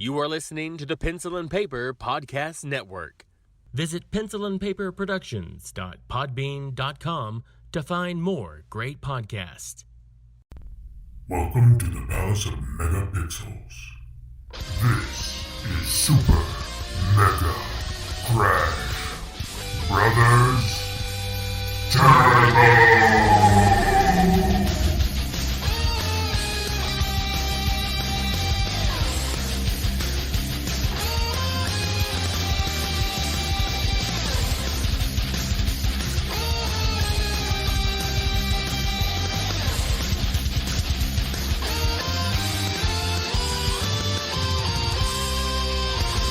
You are listening to the Pencil and Paper Podcast Network. Visit pencilandpaperproductions.podbean.com to find more great podcasts. Welcome to the Palace of Megapixels. This is Super Mega Crash Brothers Turbo!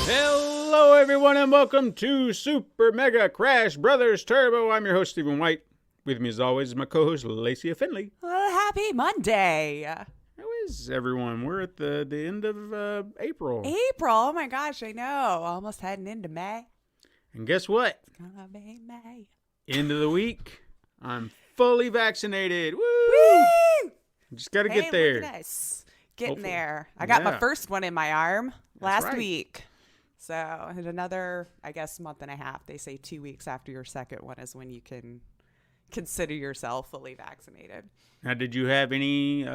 Hello, everyone, and welcome to Super Mega Crash Brothers Turbo. I'm your host, Stephen White. With me, as always, is my co-host, Lacey Finley. Well, happy Monday. How is everyone? We're at the end of April. April? Oh, my gosh, I know. Almost heading into May. And guess what? It's gonna be May. End of the week. I'm fully vaccinated. Woo! Woo! Just got to Hey, get there. Look at us. Getting Hopefully. there. I got Yeah. my first one in my arm last right. week. So I had another, I guess, month and a half. They say 2 weeks after your second one is when you can consider yourself fully vaccinated. Now, did you have any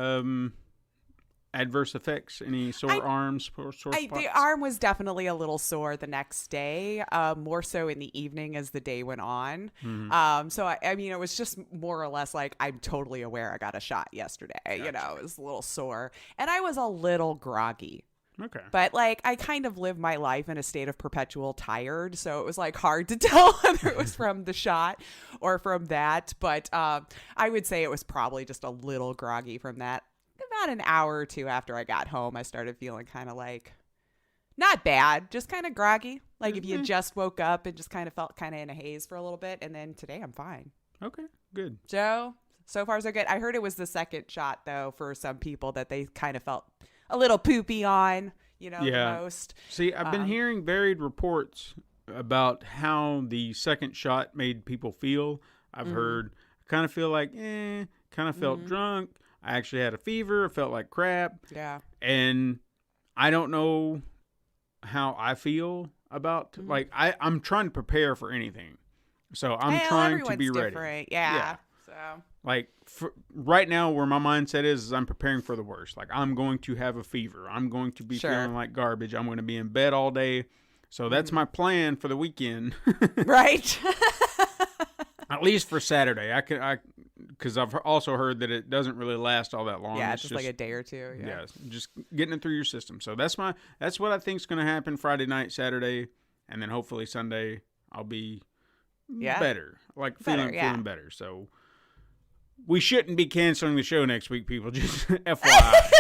adverse effects? Any sore arms, sore spots? The arm was definitely a little sore the next day, more so in the evening as the day went on. Mm-hmm. So, I mean, it was just more or less like, I'm totally aware I got a shot yesterday. Gotcha. You know, it was a little sore. And I was a little groggy. Okay. But, like, I kind of live my life in a state of perpetual tired. So it was, like, hard to tell whether it was from the shot or from that. But I would say it was probably just a little groggy from that. About an hour or two after I got home, I started feeling kind of like, not bad, just kind of groggy. Like if you just woke up and just kind of felt kind of in a haze for a little bit. And then today I'm fine. Okay, good. So far so good. I heard it was the second shot, though, for some people that they kind of felt a little poopy on, you know, the most. See, I've been hearing varied reports about how the second shot made people feel. I've heard, kind of feel like, kind of felt drunk. I actually had a fever. Felt like crap. Yeah. And I don't know how I feel about, like, I'm trying to prepare for anything. So I'm trying to be ready. Different. Yeah. So. Like, right now, where my mindset is I'm preparing for the worst. Like, I'm going to have a fever. I'm going to be feeling like garbage. I'm going to be in bed all day. So that's my plan for the weekend. Right. At least for Saturday. Because I've also heard that it doesn't really last all that long. Yeah, it's just like a day or two. Yeah, just getting it through your system. So that's what I think is going to happen Friday night, Saturday, and then hopefully Sunday I'll be better. Like feeling better. So we shouldn't be canceling the show next week, people. Just FYI.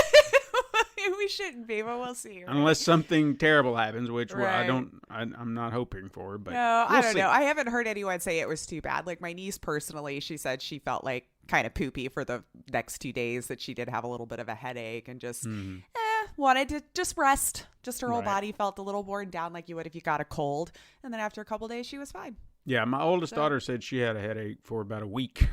We shouldn't be, but we'll see. Right? Unless something terrible happens, which I'm not hoping for. But no, we'll I don't see. know. I haven't heard anyone say it was too bad. Like my niece personally, she said she felt like kind of poopy for the next 2 days, that she did have a little bit of a headache and just wanted to just rest. Just her whole body felt a little worn down like you would if you got a cold. And then after a couple days, she was fine. Yeah, my oldest daughter said she had a headache for about a week.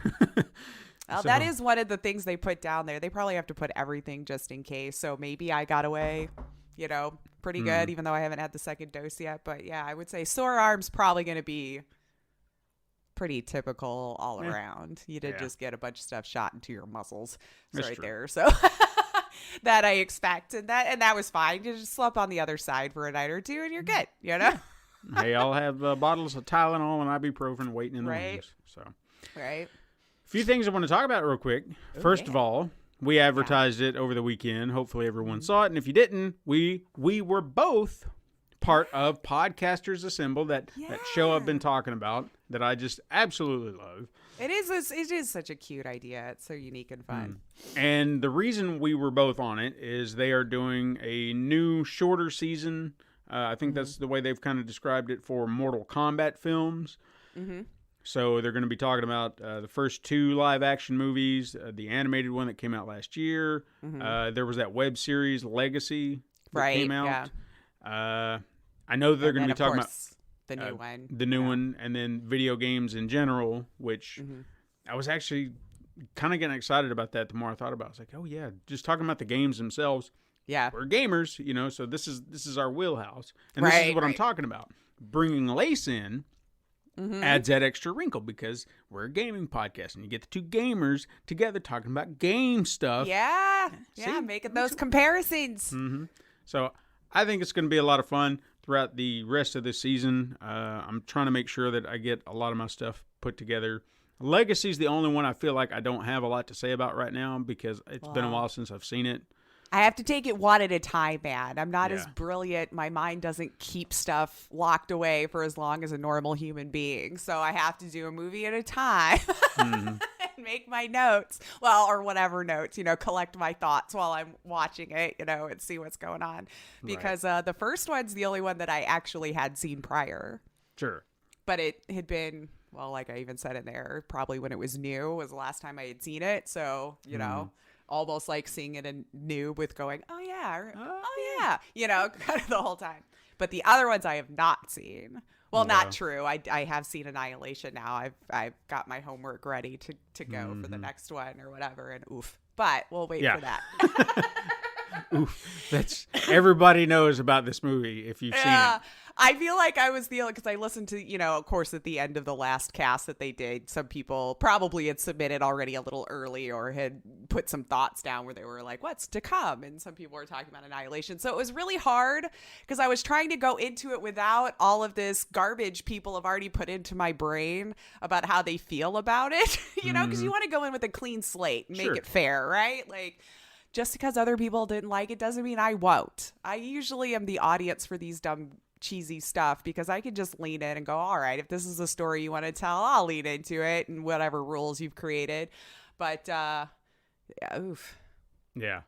Well, that is one of the things they put down there. They probably have to put everything just in case. So maybe I got away, you know, pretty good, even though I haven't had the second dose yet. But yeah, I would say sore arms probably going to be pretty typical all around. You did just get a bunch of stuff shot into your muscles there. So that I expect. And that was fine. You just slept on the other side for a night or two and you're good, you know? Hey, I'll have bottles of Tylenol and ibuprofen waiting in the wings. So. Right. A few things I want to talk about real quick. First of all, we advertised it over the weekend. Hopefully everyone saw it. And if you didn't, we were both part of Podcasters Assemble, that show I've been talking about that I just absolutely love. It is such a cute idea. It's so unique and fun. And the reason we were both on it is they are doing a new shorter season. I think that's the way they've kind of described it for Mortal Kombat films. So they're going to be talking about the first 2 live-action movies, the animated one that came out last year. There was that web series, Legacy, that came out. I know they're going to be talking about the new one. The new one, and then video games in general, which I was actually kind of getting excited about that the more I thought about it. I was like, oh, yeah, just talking about the games themselves. Yeah. we're gamers, so this is our wheelhouse. And this is what I'm talking about. Bringing Lace in adds that extra wrinkle because we're a gaming podcast and you get the two gamers together talking about game stuff. Yeah. Yeah, making those comparisons. So I think it's going to be a lot of fun throughout the rest of this season. I'm trying to make sure that I get a lot of my stuff put together. Legacy's the only one I feel like I don't have a lot to say about right now because it's been a while since I've seen it. I have to take it one at a time, man. I'm not as brilliant. My mind doesn't keep stuff locked away for as long as a normal human being. So I have to do a movie at a time and make my notes. Well, or whatever notes, collect my thoughts while I'm watching it, and see what's going on. Because the first one's the only one that I actually had seen prior. Sure. But it had been, well, like I even said in there, probably when it was new was the last time I had seen it. So, almost like seeing it anew with going, oh yeah, kind of the whole time. But the other ones I have not seen. Well, not true. I have seen Annihilation now. I've got my homework ready to go for the next one or whatever. And oof. But we'll wait for that. Oof. That's everybody knows about this movie if you've seen it. I feel like I was the only, because I listened to, of course, at the end of the last cast that they did, some people probably had submitted already a little early or had put some thoughts down where they were like, what's to come? And some people were talking about Annihilation. So it was really hard because I was trying to go into it without all of this garbage people have already put into my brain about how they feel about it, because you want to go in with a clean slate and make it fair, right? Like, just because other people didn't like it doesn't mean I won't. I usually am the audience for these dumb, cheesy stuff because I could just lean in and go, all right, if this is a story you want to tell, I'll lean into it and whatever rules you've created. But, oof. Yeah.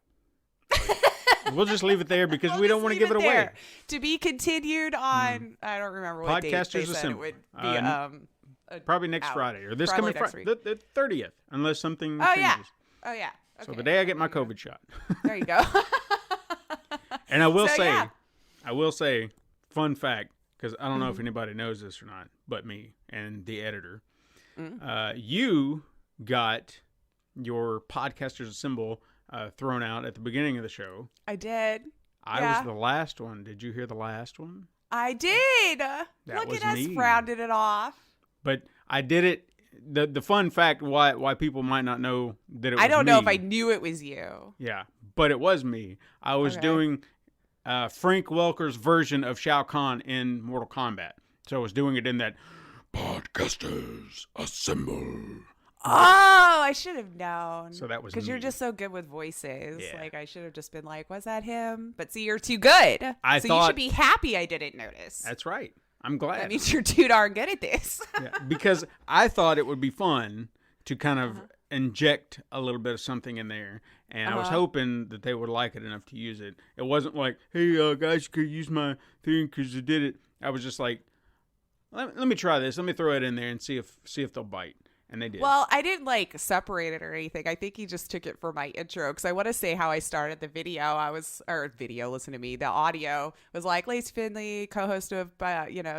We'll just leave it there because we don't want to give it away. To be continued on, I don't remember what date they said it would be. Probably next Friday or this coming Friday, the 30th, unless something changes. Oh, yeah. Okay. So the day I get my COVID shot. There you go. And I will say, fun fact, because I don't know if anybody knows this or not, but me and the editor. You got your Podcasters Assemble thrown out at the beginning of the show. I did. I was the last one. Did you hear the last one? I did. Look at us rounded it off. But I did it. The fun fact why people might not know that it was me. I don't know if I knew it was you. Yeah, but it was me. I was doing Frank Welker's version of Shao Kahn in Mortal Kombat. So I was doing it in that Podcasters Assemble. Oh, I should have known. So that was because me. you're just so good with voices. Yeah. Like I should have just been like, was that him? But see, you're too good. You should be happy I didn't notice. That's right. I'm glad. That means you're too darn good at this. Yeah, because I thought it would be fun to kind of inject a little bit of something in there. And I was hoping that they would like it enough to use it. It wasn't like, hey, guys, you could use my thing because you did it. I was just like, let me try this. Let me throw it in there and see if they'll bite. And they did. Well, I didn't separate it or anything. I think he just took it for my intro because I want to say how I started the video. Listen to me. The audio was like Lace Finley, co-host of,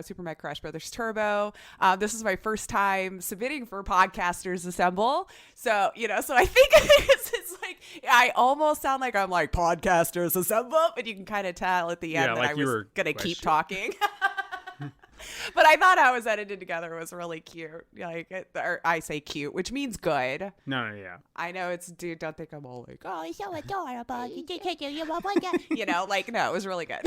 Super Mech Crash Brothers Turbo. This is my first time submitting for Podcasters Assemble. So, so I think it's like, I almost sound like I'm like Podcasters Assemble, but you can kind of tell at the end that I was going to keep talking. But I thought how it was edited together was really cute. Or I say cute, which means good. No, yeah. I know it's, dude, don't think I'm all like, oh, It's so adorable. no, it was really good.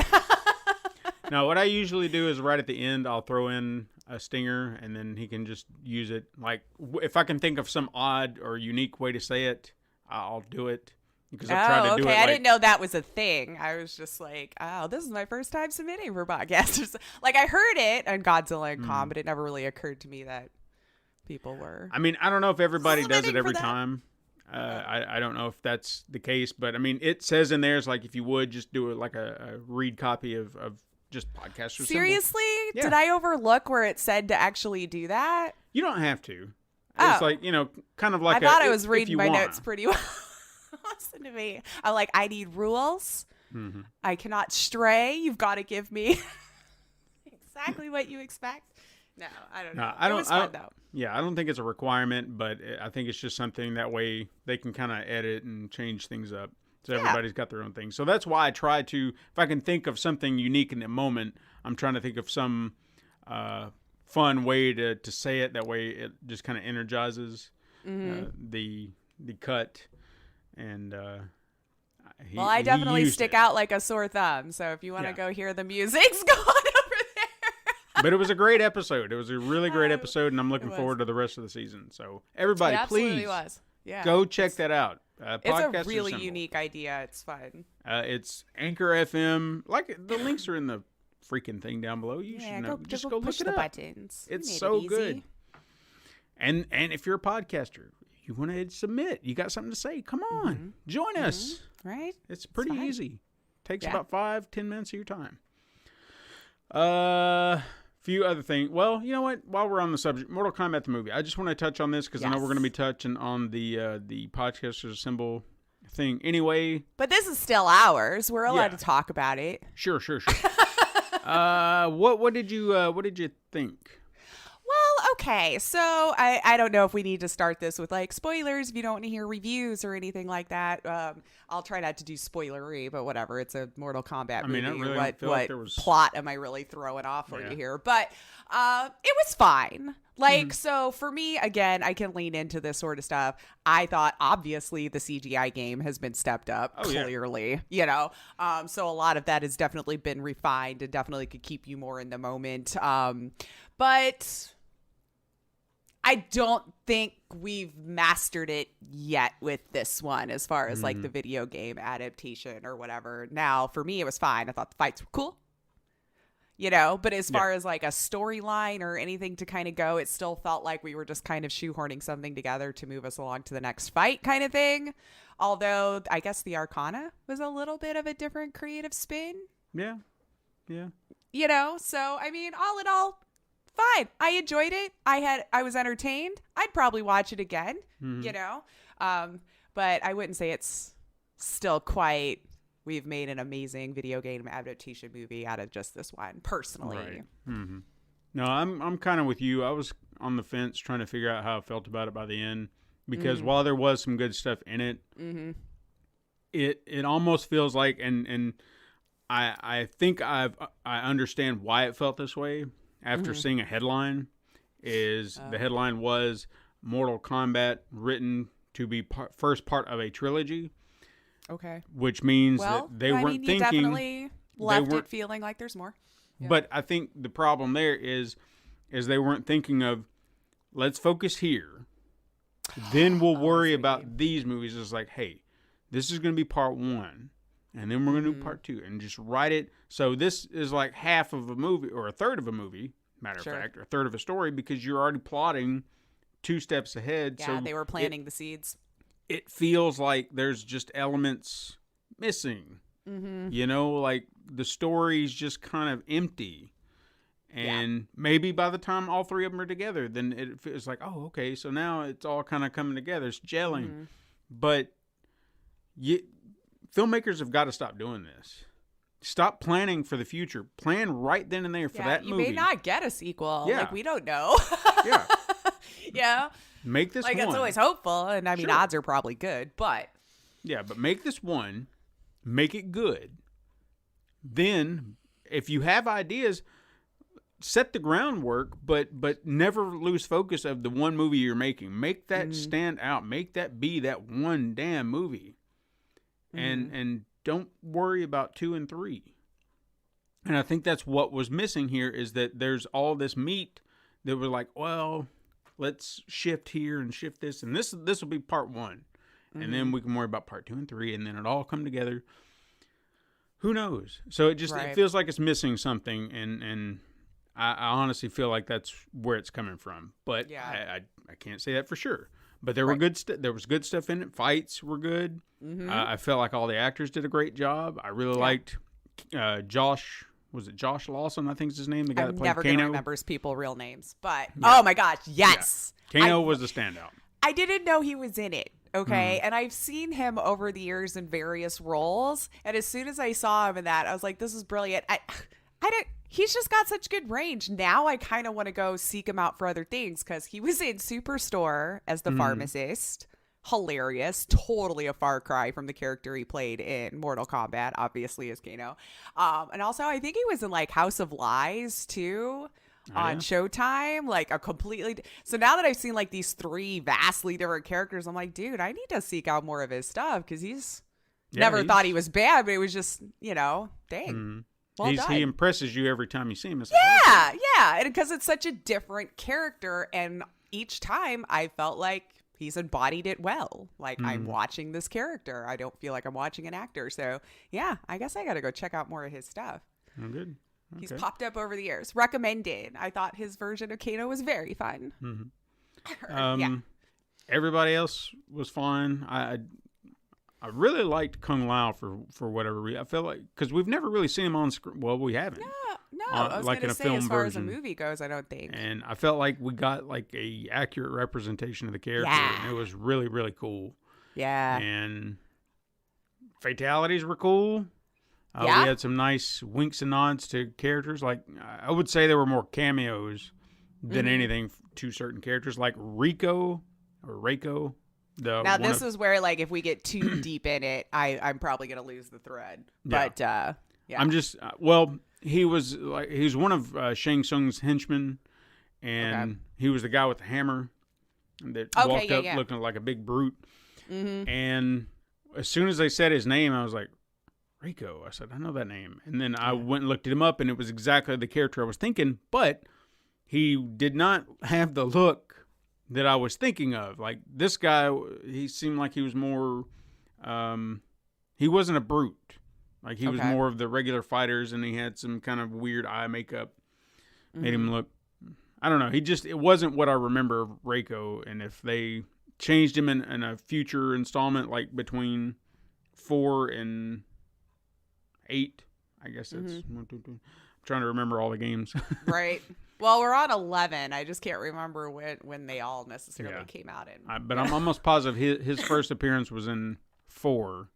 No, what I usually do is right at the end, I'll throw in a stinger and then he can just use it. Like, if I can think of some odd or unique way to say it, I'll do it. Because I've tried to do it. I didn't know that was a thing. I was just like, oh, this is my first time submitting for podcasters. Like, I heard it on Godzilla and Kong, but it never really occurred to me that people were. I mean, I don't know if everybody does it every that. time. I don't know if that's the case, but I mean, it says in there, it's like if you would just do it like a read copy of just Podcasters. Seriously? Yeah. Did I overlook where it said to actually do that? You don't have to. Oh. It's like, kind of like I thought I was reading my notes pretty well. Listen to me. I'm like, I need rules. Mm-hmm. I cannot stray. You've got to give me exactly what you expect. No, I don't know. It was fun, though. Yeah, I don't think it's a requirement, but I think it's just something that way they can kind of edit and change things up. So everybody's got their own thing. So that's why I try to, if I can think of something unique in the moment, I'm trying to think of some fun way to say it. That way it just kind of energizes the cut. And I definitely stick out like a sore thumb. So if you want to go hear the music's going over there. But it was a great episode. It was a really great episode, and I'm looking forward to the rest of the season. So everybody, please go check that out. It's a really unique idea. It's fun. It's Anchor FM. Like, the links are in the freaking thing down below. You should know. Just go push look it the up. buttons. It's so good. And if you're a podcaster, you want to submit, you got something to say, come on, join us. Right? It's pretty easy. Takes about 5-10 minutes of your time. Few other things. Well, you know what? While we're on the subject, Mortal Kombat the movie, I just want to touch on this because I know we're going to be touching on the Podcasters Assemble thing anyway. But this is still ours. We're allowed to talk about it. Sure. What did you think? Well, okay. So I don't know if we need to start this with like spoilers if you don't want to hear reviews or anything like that. I'll try not to do spoilery, but whatever. It's a Mortal Kombat movie. I really what like there was... plot am I really throwing off for you here? But it was fine. Like, so for me, again, I can lean into this sort of stuff. I thought, obviously, the CGI game has been stepped up, clearly, you know. So a lot of that has definitely been refined and definitely could keep you more in the moment. But I don't think we've mastered it yet with this one as far as like the video game adaptation or whatever. Now, for me, it was fine. I thought the fights were cool. You know, but as far as like a storyline or anything to kind of go, it still felt like we were just kind of shoehorning something together to move us along to the next fight kind of thing. Although I guess the Arcana was a little bit of a different creative spin. Yeah. You know, so I mean, all in all, fine. I enjoyed it. I was entertained. I'd probably watch it again, you know. But I wouldn't say it's still quite, we've made an amazing video game adaptation movie out of just this one, personally. Right. No, I'm kind of with you. I was on the fence trying to figure out how I felt about it by the end. Because while there was some good stuff in it, it almost feels like, and I think I understand why it felt this way after seeing a headline. The headline was Mortal Kombat written to be first part of a trilogy. Okay. Which means that they weren't thinking. Definitely left it feeling like there's more. Yeah. But I think the problem there is they weren't thinking of, let's focus here. Then we'll worry about these movies. It's like, hey, this is going to be part 1, and then we're going to do part 2, and just write it. So this is like half of a movie, or a third of a movie, matter of fact, or a third of a story, because you're already plotting 2 steps ahead. Yeah, so they were planting the seeds. It feels like there's just elements missing. You know, like the story's just kind of empty. And maybe by the time all 3 of them are together, then it feels like, oh, okay, so now it's all kind of coming together. It's gelling. But filmmakers have got to stop doing this. Stop planning for the future. Plan right then and there for that movie. You may not get a sequel. Yeah. Like, we don't know. Yeah. Yeah. Make this like, one. it's always hopeful. And I mean, odds are probably good, but. Yeah, but make this one. Make it good. Then, if you have ideas, set the groundwork, but never lose focus of the one movie you're making. Make that stand out. Make that be that one damn movie. And don't worry about 2 and 3. And I think that's what was missing here, is that there's all this meat that we're like, well, let's shift here and shift this, and this will be part 1. And then we can worry about part 2 and 3, and then it all come together. Who knows? So it just it feels like it's missing something, and I honestly feel like that's where it's coming from. But I can't say that for sure. But there were there was good stuff in it. Fights were good. I felt like all the actors did a great job. I really liked Josh. Was it Josh Lawson? I think is his name. The guy that played never Kano. Gonna remember people's real names, but oh my gosh, yes, Kano was the standout. I didn't know he was in it. Okay. And I've seen him over the years in various roles. And as soon as I saw him in that, I was like, this is brilliant. He's just got such good range. Now I kind of want to go seek him out for other things, because he was in Superstore as the pharmacist hilarious, totally a far cry from the character he played in Mortal Kombat, obviously as Kano. And also I think he was in like House of Lies too. On Showtime, like a completely. So now that I've seen like these 3 vastly different characters, I'm like, dude, I need to seek out more of his stuff because he's never thought he was bad, but it was just, dang. Well done. He impresses you every time you see him. It's yeah, and because it's such a different character, and each time I felt like he's embodied it well. Like I'm watching this character. I don't feel like I'm watching an actor. So yeah, I guess I got to go check out more of his stuff. Oh, good. Okay. He's popped up over the years. Recommended. I thought his version of Kano was very fun. Yeah. Everybody else was fine. I really liked Kung Lao for whatever reason. I feel like because we've never really seen him on screen. Well, we haven't. No. I was like going to say, as far as a movie goes, I don't think. And I felt like we got like a accurate representation of the character, and it was really, really cool. Yeah. And fatalities were cool. We had some nice winks and nods to characters. Like I would say there were more cameos than anything to certain characters, like Rico or Reiko. Now this is where, like, if we get too deep in it, I'm probably gonna lose the thread. But yeah, I'm just he was one of Shang Tsung's henchmen, and he was the guy with the hammer that walked up looking like a big brute. And as soon as they said his name, I was like, Rico. I said, I know that name. And then I went and looked him up, and it was exactly the character I was thinking, but he did not have the look that I was thinking of. Like, this guy, he seemed like he was more, he wasn't a brute. Like, he was more of the regular fighters, and he had some kind of weird eye makeup. Made him look, I don't know. It wasn't what I remember of Reiko. And if they changed him in a future installment, like between 4 and 8, I guess that's 1, 2, 3. I'm trying to remember all the games. Right. Well, we're on 11. I just can't remember when they all necessarily came out in. But I'm almost positive his first appearance was in 4,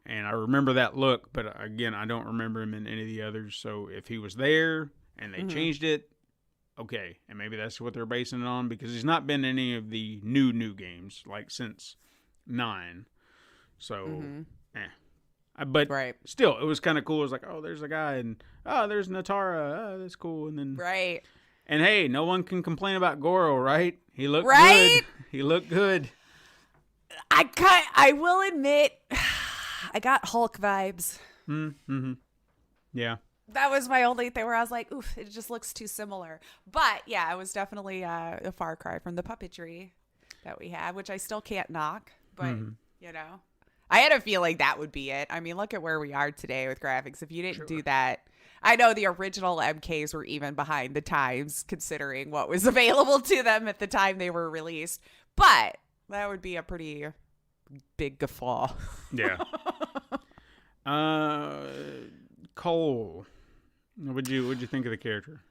and I remember that look. But again, I don't remember him in any of the others. So if he was there and they changed it, okay, and maybe that's what they're basing it on, because he's not been in any of the new games like since 9. So, But still, it was kind of cool. It was like, oh, there's a guy, and oh, there's Natara. Oh, that's cool. And then and hey, no one can complain about Goro, right? He looked good. He looked good. I will admit, I got Hulk vibes. Yeah. That was my only thing where I was like, oof, it just looks too similar. But yeah, it was definitely a far cry from the puppetry that we had, which I still can't knock. But I had a feeling that would be it. I mean, look at where we are today with graphics. If you didn't do that, I know the original MKs were even behind the times, considering what was available to them at the time they were released. But that would be a pretty big guffaw. Yeah. Cole, what'd you think of the character?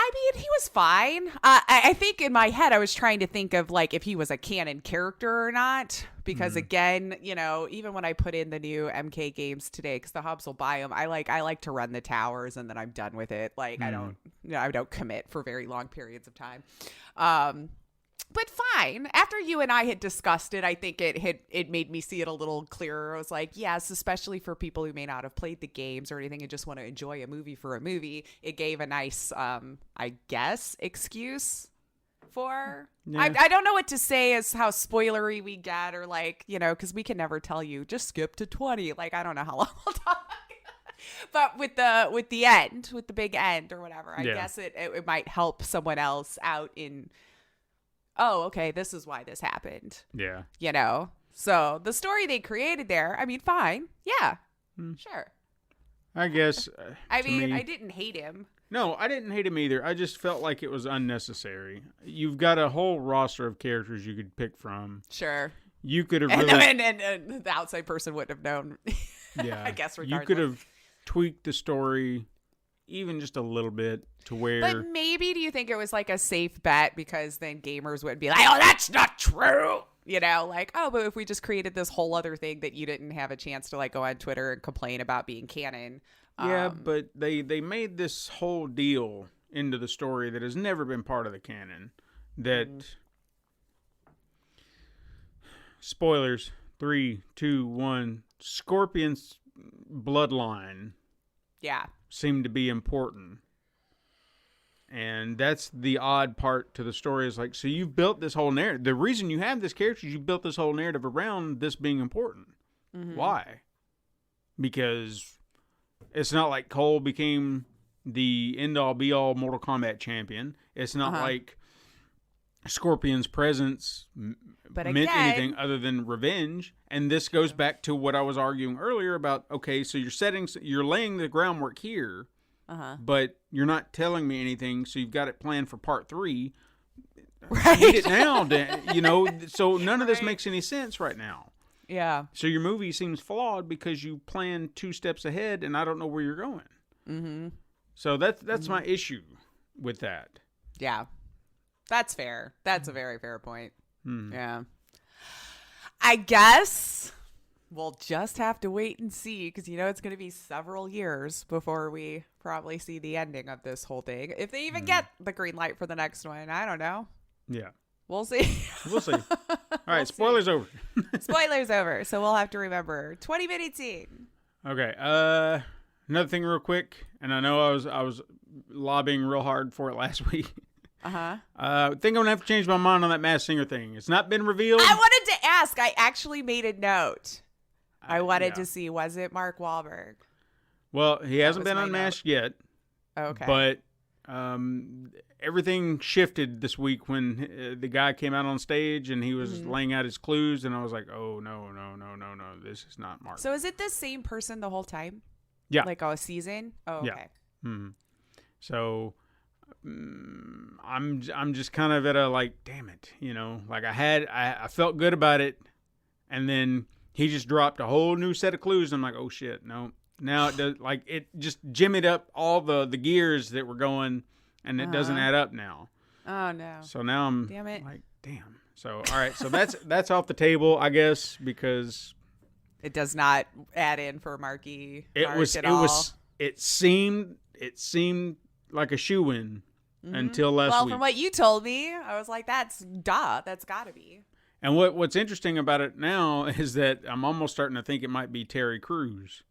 I mean, he was fine. I think in my head, I was trying to think of, like, if he was a canon character or not. Because again, even when I put in the new MK games today, because the hubs will buy them, I like to run the towers and then I'm done with it. Like, I don't commit for very long periods of time. But fine. After you and I had discussed it, I think it made me see it a little clearer. I was like, yes, especially for people who may not have played the games or anything and just want to enjoy a movie for a movie. It gave a nice, I guess, excuse for. Yeah. I don't know what to say as how spoilery we get, or like, because we can never tell you, just skip to 20. Like, I don't know how long we'll talk. But with the end, with the big end or whatever, I guess it might help someone else out in, oh, okay, this is why this happened. Yeah. So the story they created there, I mean, fine. Yeah. Sure. I guess. I mean, I didn't hate him. No, I didn't hate him either. I just felt like it was unnecessary. You've got a whole roster of characters you could pick from. Sure. You could have really... And the outside person wouldn't have known. Yeah. I guess regardless. You could have tweaked the story even just a little bit to where... But maybe do you think it was like a safe bet, because then gamers would be like, oh, that's not true. Like, oh, but if we just created this whole other thing that you didn't have a chance to, like, go on Twitter and complain about being canon. Yeah, but they made this whole deal into the story that has never been part of the canon. That spoilers. 3, 2, 1. Scorpion's bloodline Yeah. seemed to be important. And that's the odd part to the story is like, so you've built this whole narrative. The reason you have this character is you built this whole narrative around this being important. Mm-hmm. Why? Because it's not like Cole became the end-all, be-all Mortal Kombat champion. It's not like Scorpion's presence meant anything other than revenge. And this goes back to what I was arguing earlier about, okay, so you're laying the groundwork here, but you're not telling me anything, so you've got it planned for part 3. Right. I need it now, so none of this makes any sense right now. Yeah. So your movie seems flawed because you plan 2 steps ahead, and I don't know where you're going. Mm-hmm. So that's my issue with that. Yeah. That's fair. That's a very fair point. Yeah. I guess we'll just have to wait and see because, it's going to be several years before we probably see the ending of this whole thing. If they even get the green light for the next one, I don't know. Yeah. We'll see. We'll see. All right, spoilers over. Spoilers over. So we'll have to remember 20 minutes in. Okay. Another thing real quick, and I know I was lobbying real hard for it last week. I think I'm going to have to change my mind on that Masked Singer thing. It's not been revealed. I wanted to ask. I actually made a note. I wanted to see, was it Mark Wahlberg? Well, he hasn't been unmasked yet. Okay. But everything shifted this week when the guy came out on stage and he was laying out his clues, and I was like, oh, no, this is not Mark. So is it the same person the whole time? Yeah. Like a season? Oh, okay. Yeah. Mm-hmm. So I'm just kind of at a like, damn it, like I felt good about it, and then he just dropped a whole new set of clues. I'm like, oh shit, no. Now it does, like, it just jimmied up all the gears that were going, and it doesn't add up now. Oh no. So now I'm damn it. like, damn. So all right, so that's off the table, I guess, because it does not add in for Marky. It seemed like a shoo-in until last week. Well, from what you told me, I was like, that's gotta be. And what's interesting about it now is that I'm almost starting to think it might be Terry Crews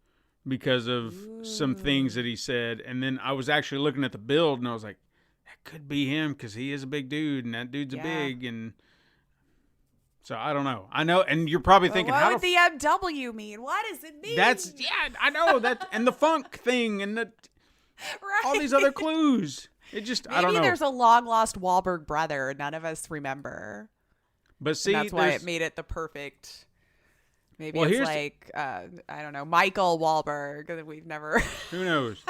because of some things that he said. And then I was actually looking at the build, and I was like, that could be him because he is a big dude, and that dude's a big. And so I don't know. I know, and you're probably thinking, what would the MW mean? What does it mean? I know that, and the funk thing, and all these other clues. It just, I don't know. Maybe there's a long lost Wahlberg brother none of us remember. But see, and that's why it made it the perfect. Maybe it's like I don't know, Michael Wahlberg that we've never. Who knows?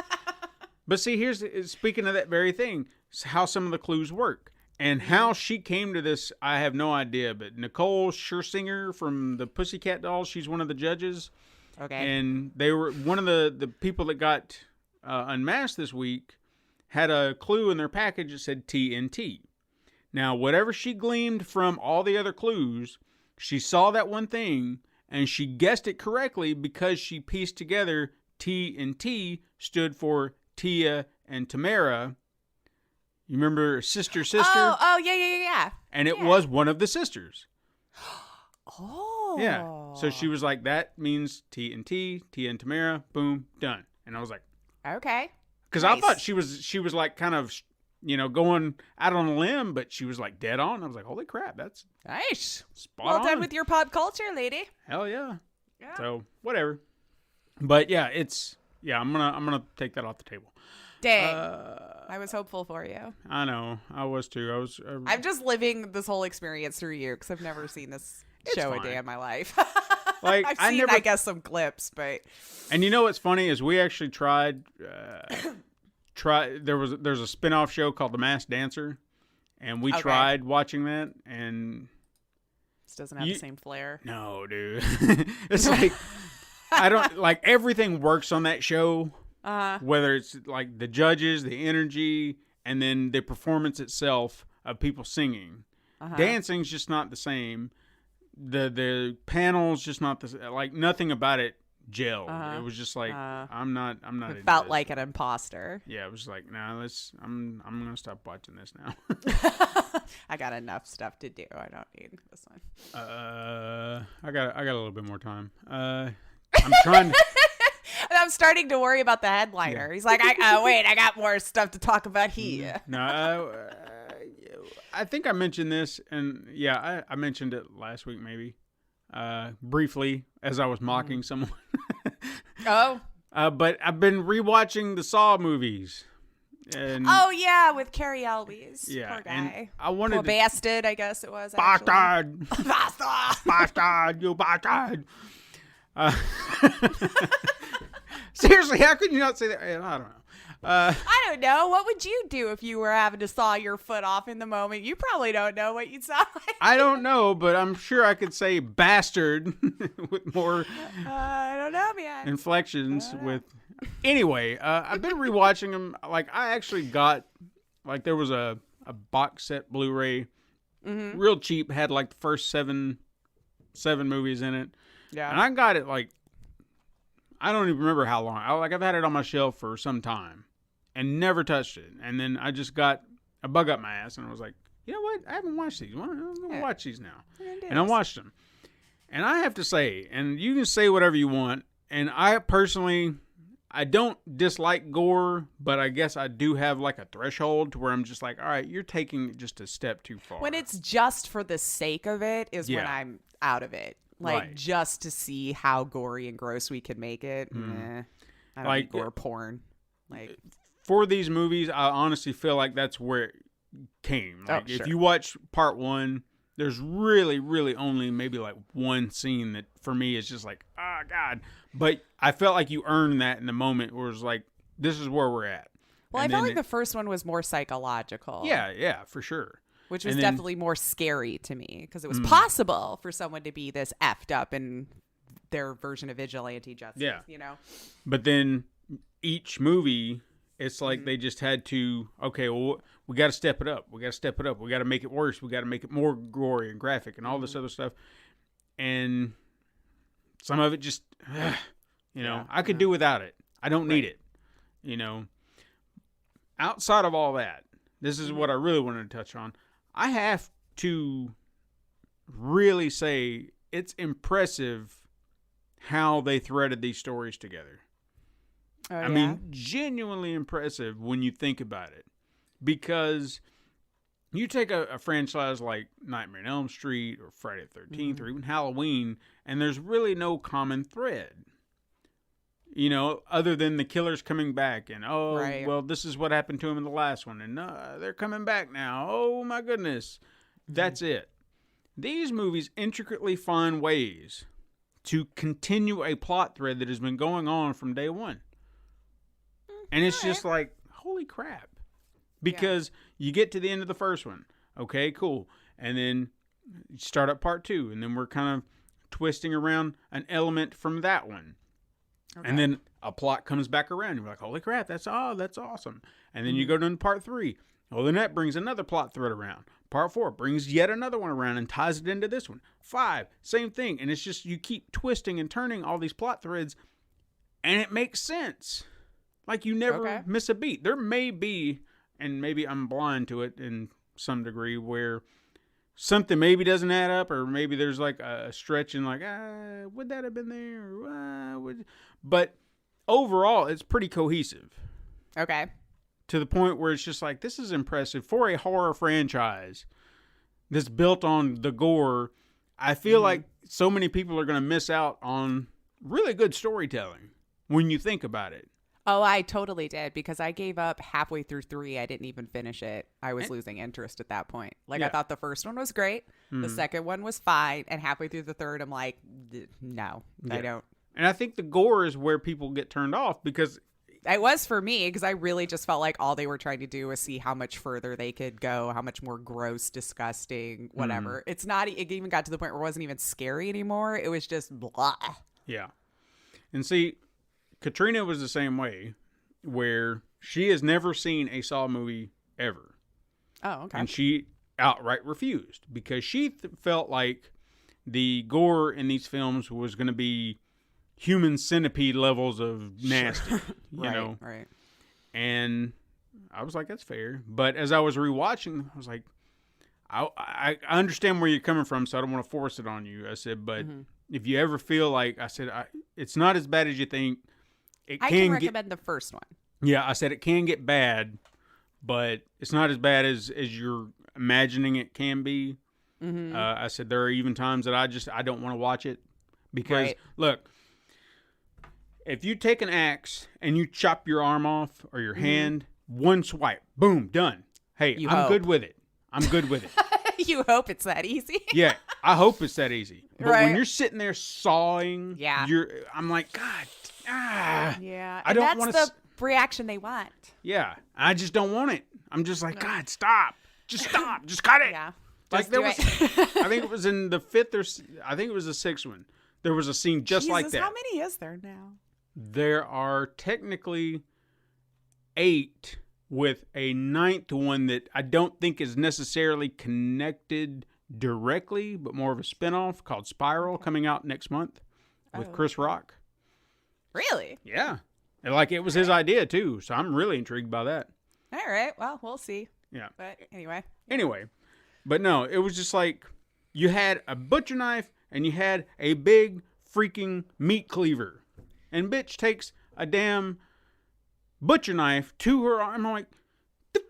But see, speaking of that very thing, how some of the clues work and how she came to this, I have no idea. But Nicole Scherzinger from the Pussycat Dolls, she's one of the judges. Okay. And they were one of the people that got unmasked this week had a clue in their package that said TNT. Now, whatever she gleaned from all the other clues, she saw that one thing, and she guessed it correctly because she pieced together T and T stood for Tia and Tamara. You remember sister? Oh, yeah. And it was one of the sisters. Oh. Yeah. So she was like, that means T and T, Tia and Tamara, boom, done. And I was like, okay. Because nice. I thought she was like kind of, going out on a limb, but she was like dead on. I was like, holy crap, that's nice. Spot on. Well done with your pop culture, lady. Hell yeah. So whatever. But yeah, I'm gonna take that off the table. Dang. I was hopeful for you. I know. I was too. I'm just living this whole experience through you because I've never seen this show a day in my life. Like I've seen, I guess, some clips, but. And you know what's funny is we actually tried. There's a spin-off show called The Masked Dancer, and we tried watching that, and this doesn't have the same flair. No, dude. It's like I don't like everything works on that show. Whether it's like the judges, the energy, and then the performance itself of people singing. Dancing's just not the same. The panel's just not the like. Nothing about it gelled. It was just like I'm not. It felt like an imposter. Yeah, it was like, nah, I'm gonna stop watching this now. I got enough stuff to do. I don't need this one. I got a little bit more time. I'm trying to. I'm starting to worry about the headliner. Yeah. He's like, wait, I got more stuff to talk about here. No, I think I mentioned this, and yeah, I mentioned it last week maybe, briefly as I was mocking someone. Oh. But I've been rewatching the Saw movies. And oh yeah, with Carrie Elwes. Yeah, poor guy. I wanted poor bastard, I guess it was. Bastard, bastard, you bastard. Seriously, how could you not say that? I don't know. I don't know. What would you do if you were having to saw your foot off in the moment? You probably don't know what you'd sound like. I don't know, but I'm sure I could say bastard with more I don't know, man. inflections with... Anyway, I've been rewatching them. Like, I actually got... Like, there was a box set Blu-ray. Mm-hmm. Real cheap. Had, like, the first seven movies in it. Yeah. And I got it, like... I don't even remember how long. I've had it on my shelf for some time and never touched it. And then I just got a bug up my ass and I was like, you know what? I haven't watched these. I'm going to watch these now. And I watched them. And I have to say, and you can say whatever you want, and I personally, I don't dislike gore, but I guess I do have like a threshold to where I'm just like, all right, you're taking it just a step too far. When it's just for the sake of it is when I'm out of it. Like, right. Just to see how gory and gross we can make it. I don't like gore porn. Like, for these movies, I honestly feel like that's where it came. Like, if you watch part one, there's really, really only maybe like one scene that for me is just like, oh, God. But I felt like you earned that in the moment where it was like, this is where we're at. Well, I felt like the first one was more psychological. Yeah, for sure. Which was definitely more scary to me because it was possible for someone to be this effed up in their version of vigilante justice, you know? But then each movie, it's like they just had to, okay, well, we got to step it up. We got to step it up. We got to make it worse. We got to make it more gory and graphic and all this other stuff. And some of it just, you know, I could do without it. I don't need it, you know? Outside of all that, this is what I really wanted to touch on. I have to really say it's impressive how they threaded these stories together. I mean, genuinely impressive when you think about it. Because you take a franchise like Nightmare on Elm Street or Friday the 13th or even Halloween, and there's really no common thread. You know, other than the killers coming back and, well, this is what happened to them in the last one. And they're coming back now. Oh, my goodness. That's it. These movies intricately find ways to continue a plot thread that has been going on from day one. And it's just like, holy crap. Because you get to the end of the first one. Okay, cool. And then you start up part two. And then we're kind of twisting around an element from that one. Okay. And then a plot comes back around. You're like, holy crap, that's awesome. And then you go to part 3. Well, then that brings another plot thread around. Part 4 brings yet another one around and ties it into this one. 5, same thing. And it's just you keep twisting and turning all these plot threads, and it makes sense. Like you never miss a beat. There may be, and maybe I'm blind to it in some degree, where something maybe doesn't add up, or maybe there's like a stretch in like, would that have been there? But overall, it's pretty cohesive. Okay. To the point where it's just like, this is impressive for a horror franchise that's built on the gore. I feel like so many people are going to miss out on really good storytelling when you think about it. Oh, I totally did, because I gave up halfway through 3. I didn't even finish it. I was losing interest at that point. Like, I thought the first one was great. The second one was fine. And halfway through the third, I'm like, no, I don't. And I think the gore is where people get turned off, because it was for me, because I really just felt like all they were trying to do was see how much further they could go, how much more gross, disgusting, whatever. It's not, it even got to the point where it wasn't even scary anymore. It was just blah. Yeah. And see, Katrina was the same way, where she has never seen a Saw movie ever. Oh, okay. And she outright refused, because she felt like the gore in these films was going to be human centipede levels of nasty, you know? Right. And I was like, that's fair. But as I was rewatching, I was like, I understand where you're coming from, so I don't want to force it on you. I said, but if you ever feel like, I said, it's not as bad as you think. I can recommend the first one. Yeah, I said it can get bad, but it's not as bad as you're imagining it can be. I said there are even times that I don't want to watch it because, look, if you take an axe and you chop your arm off or your hand, one swipe, boom, done. Hey, I'm good with it. I'm good with it. You hope it's that easy. Yeah, I hope it's that easy. But when you're sitting there sawing, I'm like, God, yeah. I don't want to. That's the reaction they want. Yeah, I just don't want it. I'm just like, God, stop. Just stop. Just cut it. Yeah. Like there was, I think it was in the 5th or I think it was the 6th one. There was a scene just like that. How many is there now? There are technically 8 with a 9th one that I don't think is necessarily connected directly, but more of a spinoff called Spiral coming out next month with Chris Rock. Really? Yeah. And like it was his idea too, so I'm really intrigued by that. All right. Well, we'll see. Yeah. But anyway. But no, it was just like you had a butcher knife and you had a big freaking meat cleaver. And bitch takes a damn butcher knife to her arm. I'm like, the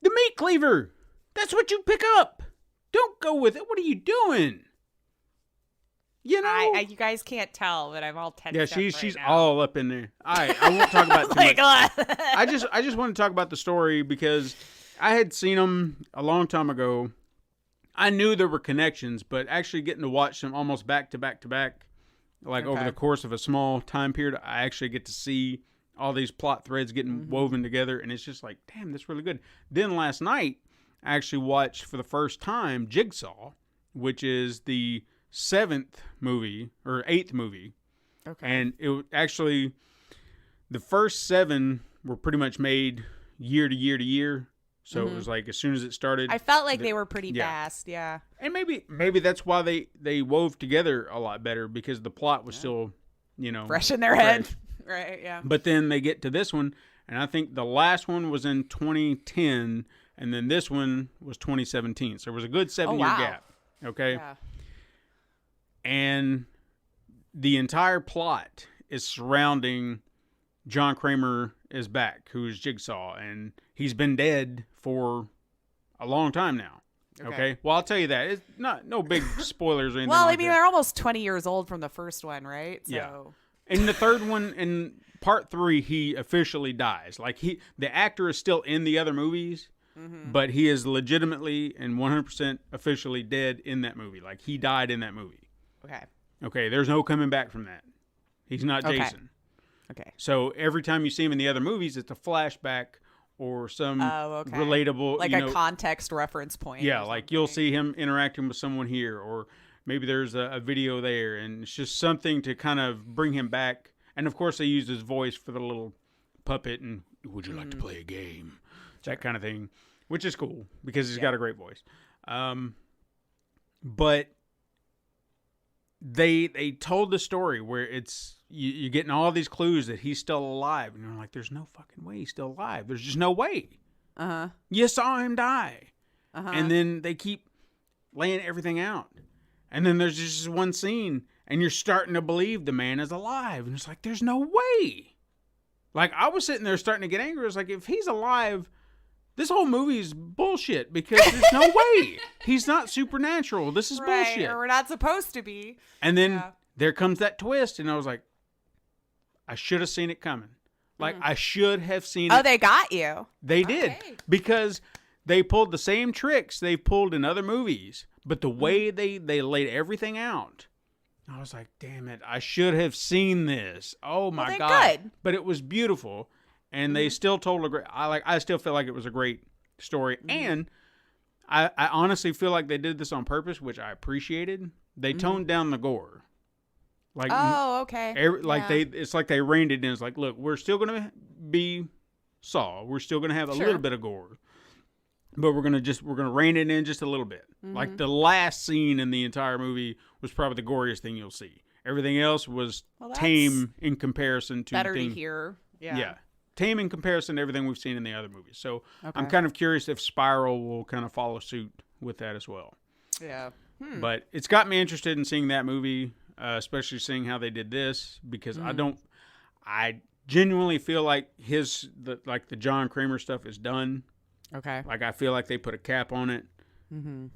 meat cleaver. That's what you pick up. Don't go with it. What are you doing? You know, you guys can't tell, but I'm all tensed. Yeah, up she's now. all up in there. All right, I won't talk about it too much. God. I just want to talk about the story because I had seen them a long time ago. I knew there were connections, but actually getting to watch them almost back to back to back, like over the course of a small time period, I actually get to see all these plot threads getting woven together, and it's just like, damn, that's really good. Then last night, I actually watched for the first time Jigsaw, which is the 7th movie or 8th movie. Okay. And it actually, the first 7 were pretty much made year to year to year. So it was like as soon as it started, I felt like they were pretty fast. Yeah. And maybe that's why they wove together a lot better because the plot was still, fresh in their head. Right. Yeah. But then they get to this one, and I think the last one was in 2010, and then this one was 2017. So there was a good 7-year gap. Okay. Yeah. And the entire plot is surrounding John Kramer is back, who's Jigsaw, and he's been dead for a long time now. Okay. Well, I'll tell you that. It's no big spoilers or anything. Well, like I mean, that. they're almost 20 years old from the first one, right? So. Yeah. In the third one, in part 3, he officially dies. Like the actor is still in the other movies, but he is legitimately and 100% officially dead in that movie. Like he died in that movie. Okay. There's no coming back from that. He's not Jason. Okay. So every time you see him in the other movies, it's a flashback or some relatable, like a context reference point. Yeah, like you'll see him interacting with someone here, or maybe there's a video there, and it's just something to kind of bring him back. And of course, they use his voice for the little puppet and would you like to play a game? That kind of thing, which is cool because he's got a great voice. But they told the story where it's you're getting all these clues that he's still alive, and you're like, there's no fucking way he's still alive. There's just no way. You saw him die, and then they keep laying everything out, and then there's just one scene, and you're starting to believe the man is alive, and it's like, there's no way. Like I was sitting there starting to get angry. I was like, if he's alive, this whole movie's bullshit because there's no way. He's not supernatural. This is bullshit. Or we're not supposed to be. And then there comes that twist, and I was like, I should have seen it coming. Like, I should have seen it. Oh, they got you. They did. Because they pulled the same tricks they've pulled in other movies, but the way they laid everything out, I was like, damn it, I should have seen this. Oh, my God. Good. But it was beautiful. And they still told a great. I still feel like it was a great story, and I honestly feel like they did this on purpose, which I appreciated. They toned down the gore, like it's like they reined it in. It's like, look, we're still gonna be Saw. We're still gonna have a little bit of gore, but we're gonna rein it in just a little bit. Like the last scene in the entire movie was probably the goriest thing you'll see, Everything else was Well, tame in comparison to better to hear. Yeah. Tame in comparison to everything we've seen in the other movies. So Okay. I'm kind of curious if Spiral will kind of follow suit with that as well. Yeah. But it's got me interested in seeing that movie, especially seeing how they did this, because I genuinely feel like the John Kramer stuff is done. Okay. Like, I feel like they put a cap on it. Mm-hmm.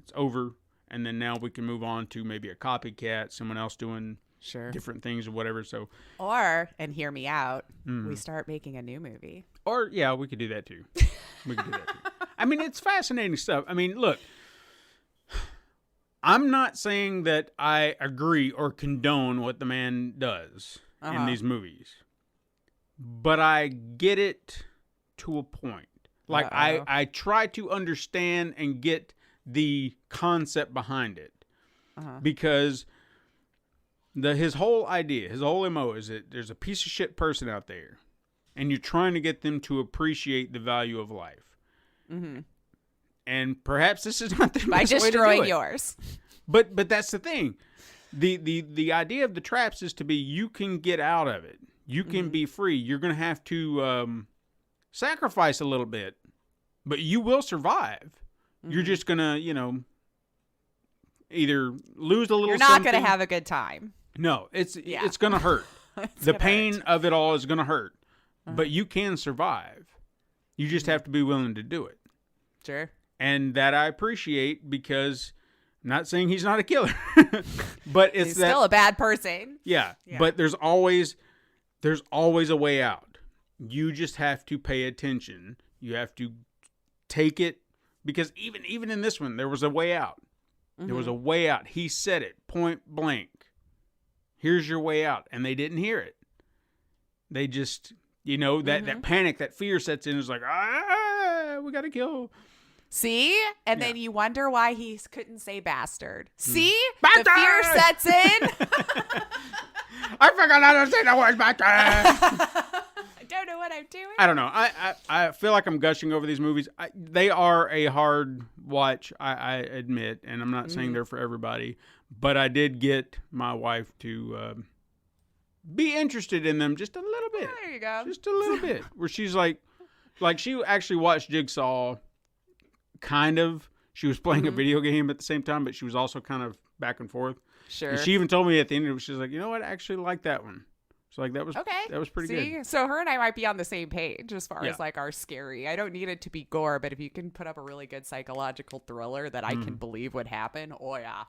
It's over. And then now we can move on to maybe a copycat, someone else doing different things or whatever. So, and hear me out, we start making a new movie. Or, yeah, we could do that too. I mean, it's fascinating stuff. I mean, look, I'm not saying that I agree or condone what the man does in these movies, but I get it to a point. Like, I try to understand and get the concept behind it, because his whole idea, his whole MO is that there's a piece of shit person out there, and you're trying to get them to appreciate the value of life. Mm-hmm. And perhaps this is not the by best way to do destroying it. yours. But that's the thing. The idea of the traps is to be, you can get out of it. You can be free. You're going to have to sacrifice a little bit, but you will survive. You're just going to, either lose a little. You're not going to have a good time. No, it's going to hurt. The pain of it all is going to hurt, but you can survive. You just have to be willing to do it. Sure. And that I appreciate, because I'm not saying he's not a killer, but he's still a bad person. Yeah, but there's always a way out. You just have to pay attention. You have to take it, because even in this one, there was a way out. There was a way out. He said it point blank. Here's your way out. And they didn't hear it. They just, that panic, that fear sets in. Is like, we got to kill. See? And then you wonder why he couldn't say bastard. See? Bastard! The fear sets in. I forgot how to say the word bastard. I don't know what I'm doing. I don't know. I feel like I'm gushing over these movies. They are a hard watch, I admit, and I'm not saying they're for everybody, but I did get my wife to be interested in them just a little bit. There you go. Just a little bit. Where she's like she actually watched Jigsaw, kind of. She was playing a video game at the same time, but she was also kind of back and forth. Sure. And she even told me at the end of it, she was like, you know what, I actually like that one. So that was okay. That was pretty good. So her and I might be on the same page as far as our scary. I don't need it to be gore, but if you can put up a really good psychological thriller that I can believe would happen, oh yeah.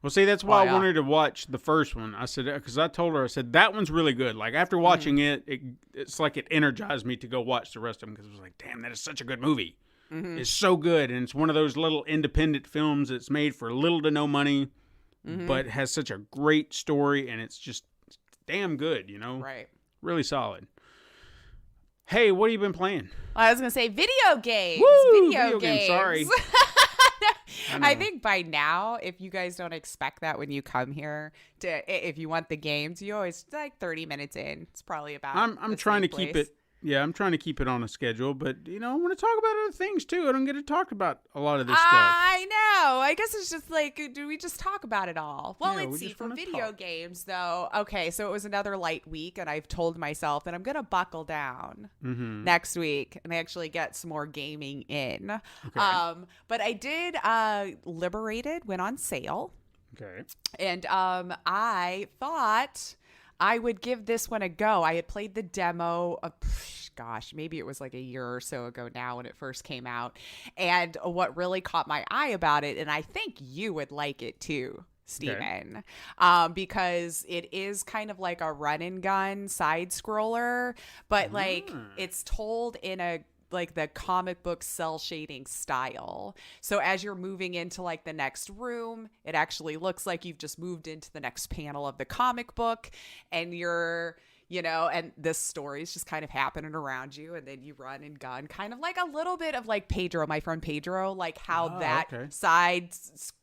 Well, see, that's why I wanted to watch the first one. I said, because I told her, I said, that one's really good. Like, after watching it's like it energized me to go watch the rest of them, because it was like, damn, that is such a good movie. It's so good, and it's one of those little independent films that's made for little to no money, but has such a great story, and it's just damn good, Right. Really solid. Hey, what have you been playing? I was going to say video games. Woo! Video games. Sorry. I think by now, if you guys don't expect that when you come here, if you want the games, you always 30 minutes in. It's probably about. I'm trying to keep it. Yeah, I'm trying to keep it on a schedule, but I want to talk about other things too. I don't get to talk about a lot of this stuff. I know. I guess it's just do we just talk about it all? Well, Yeah, let's we see. just For wanna video talk. games, though, okay, so it was another light week, and I've told myself that I'm going to buckle down next week and actually get some more gaming in. Okay. But I did Liberated went on sale. Okay. And I thought I would give this one a go. I had played the demo of, maybe it was like a year or so ago now when it first came out. And what really caught my eye about it, and I think you would like it too, Steven, because it is kind of like a run and gun side scroller, but it's told in a the comic book cell shading style. So as you're moving into the next room, it actually looks like you've just moved into the next panel of the comic book, and you're, and this story is just kind of happening around you, and then you run and gun, kind of like a little bit of Pedro, my friend Pedro, side,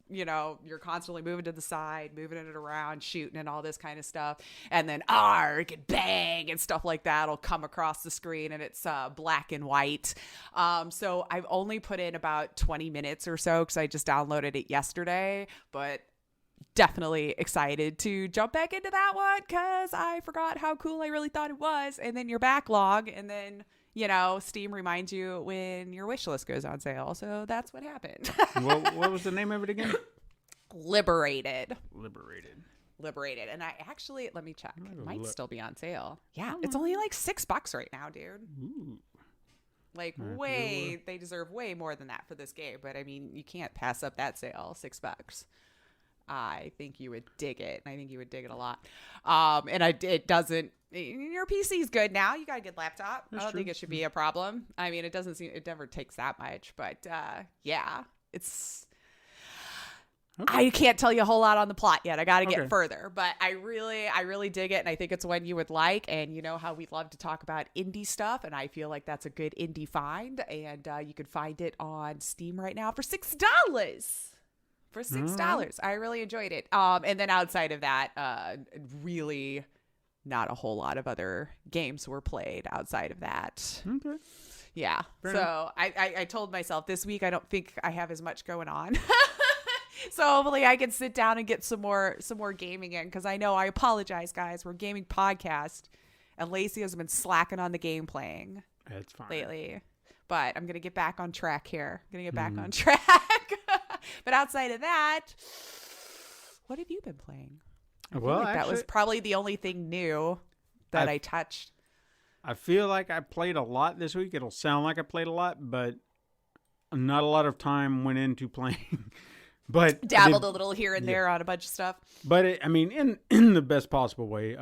you're constantly moving to the side, moving it around, shooting and all this kind of stuff. And then arg and bang and stuff like that will come across the screen, and it's black and white. So I've only put in about 20 minutes or so because I just downloaded it yesterday, but definitely excited to jump back into that one because I forgot how cool I really thought it was. And then your backlog, and then, you know, Steam reminds you when your wish list goes on sale. So that's what happened. What was the name of it again? Liberated. And I actually, let me check. It might still be on sale. Yeah, it's only like $6 right now, dude. Ooh. Like they deserve way more than that for this game. But I mean, you can't pass up that sale, $6. I think you would dig it. And I think you would dig it a lot. It doesn't, your PC's good now. You got a good laptop. I don't think it should be a problem. I mean, it never takes that much, but yeah, it's, okay. I can't tell you a whole lot on the plot yet. I got to get further, but I really dig it. And I think it's one you would like. And you know how we love to talk about indie stuff. And I feel like that's a good indie find. And you can find it on Steam right now for $6. For $6. I really enjoyed it. And then outside of that, really not a whole lot of other games were played outside of that. Okay. Yeah. So I told myself this week I don't think I have as much going on. So hopefully I can sit down and get some more gaming in, because I know, I apologize, guys, we're a gaming podcast, and Lacey has been slacking on the game playing. That's fine. Lately. But I'm going to get back on track here. On track. But outside of that, what have you been playing? Well, like that was probably the only thing new that I touched. I feel like I played a lot this week. It'll sound like I played a lot, but not a lot of time went into playing. But dabbled a little here and there on a bunch of stuff. But I mean, in the best possible way.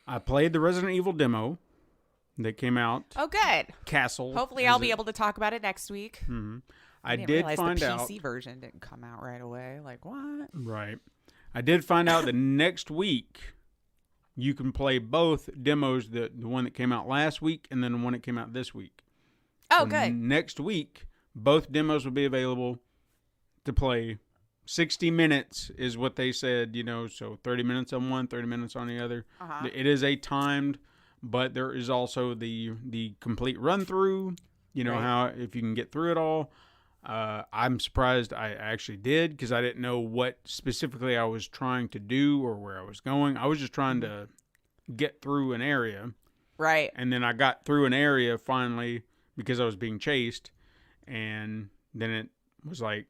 I played the Resident Evil demo that came out. Oh, good. Castle. Hopefully, I'll be able to talk about it next week. Mm-hmm. I did find out the PC version didn't come out right away. Like, what? Right. I did find out that next week you can play both demos, the one that came out last week and then the one that came out this week. Oh, so good. Next week, both demos will be available to play. 60 minutes is what they said, so 30 minutes on one, 30 minutes on the other. Uh-huh. It is a timed, but there is also the complete run through, right. How if you can get through it all. I'm surprised I actually did, because I didn't know what specifically I was trying to do or where I was going. I was just trying to get through an area. Right. And then I got through an area finally because I was being chased, and then it was like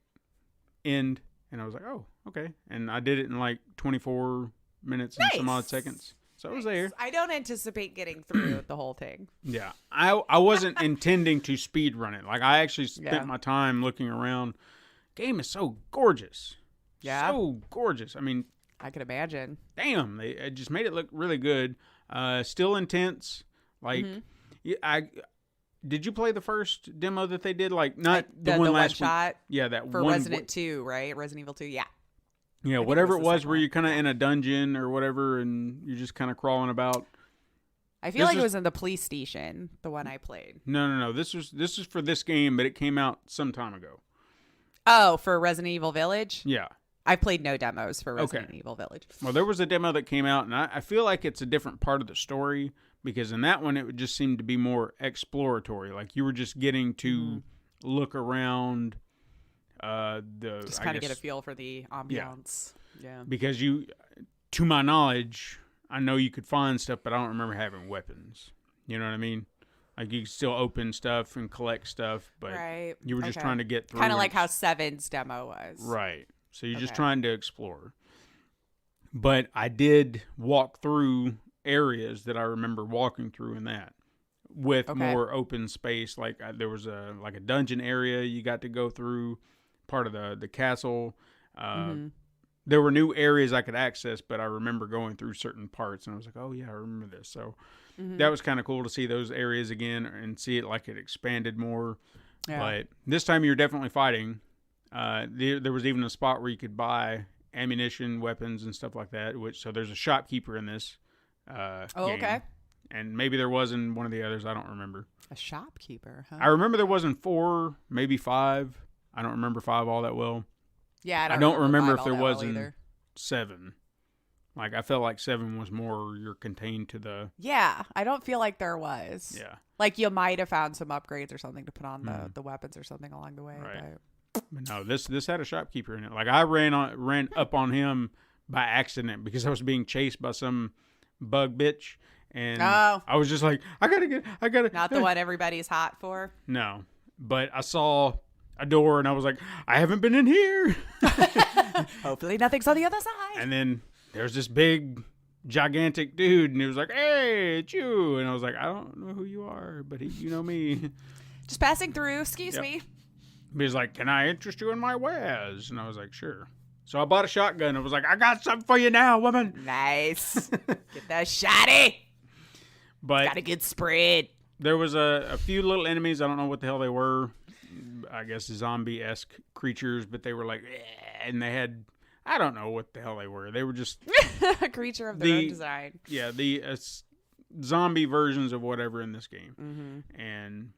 end, and I was like, oh, okay. And I did it in like 24 minutes and some odd seconds. So I was there. I don't anticipate getting through the whole thing. Yeah. I wasn't intending to speed run it. Like, I actually spent my time looking around. Game is so gorgeous. Yeah. So gorgeous. I mean, I could imagine. Damn. They just made it look really good. Still intense. Like, did you play the first demo that they did? Like, not the one last shot? Yeah, that for one. For Resident 2, right? Resident Evil 2, yeah. Yeah, whatever it was where you're kind of in a dungeon or whatever, and you're just kind of crawling about. I feel like it was in the police station, the one I played. No. This is for this game, but it came out some time ago. Oh, for Resident Evil Village? Yeah. I played no demos for Resident Evil Village. Well, there was a demo that came out, and I feel like it's a different part of the story, because in that one, it would just seem to be more exploratory. Like, you were just getting to look around. Just kind of get a feel for the ambiance. Yeah. Because to my knowledge, I know you could find stuff, but I don't remember having weapons. You know what I mean? Like, you could still open stuff and collect stuff, but you were just trying to get through. Kind of like how 7's demo was. Right. So you're just trying to explore. But I did walk through areas that I remember walking through in that, with more open space. Like, there was a dungeon area you got to go through, part of the castle. There were new areas I could access, but I remember going through certain parts, and I was like, oh yeah, I remember this. So that was kind of cool to see those areas again and see it like it expanded more. Yeah. But this time you're definitely fighting. There was even a spot where you could buy ammunition, weapons, and stuff like that. So there's a shopkeeper in this game. Okay. And maybe there was in one of the others. I don't remember. A shopkeeper, huh? I remember there wasn't 4, maybe 5. I don't remember 5 all that well. Yeah, I don't remember if there was in 7. Like, I felt like 7 was more you're contained to the... Yeah, I don't feel like there was. Yeah. Like, you might have found some upgrades or something to put on the weapons or something along the way. Right. But no, this had a shopkeeper in it. Like I ran up on him by accident because I was being chased by some bug bitch, and I was just like, I gotta. Not the one everybody's hot for. No, but I saw a door and I was like, I haven't been in here. Hopefully nothing's on the other side. And then there's this big, gigantic dude, and he was like, "Hey, it's you," and I was like, I don't know who you are, but you know me. Just passing through. Excuse me. He was like, "Can I interest you in my wares?" And I was like, "Sure." So I bought a shotgun. I was like, "I got something for you now, woman." Nice. Get that shotty. But got a good spread. There was a few little enemies. I don't know what the hell they were. I guess zombie-esque creatures, but they were like, and they had, I don't know what the hell they were. They were just a creature of their own design. Yeah, the zombie versions of whatever in this game. Mm-hmm. And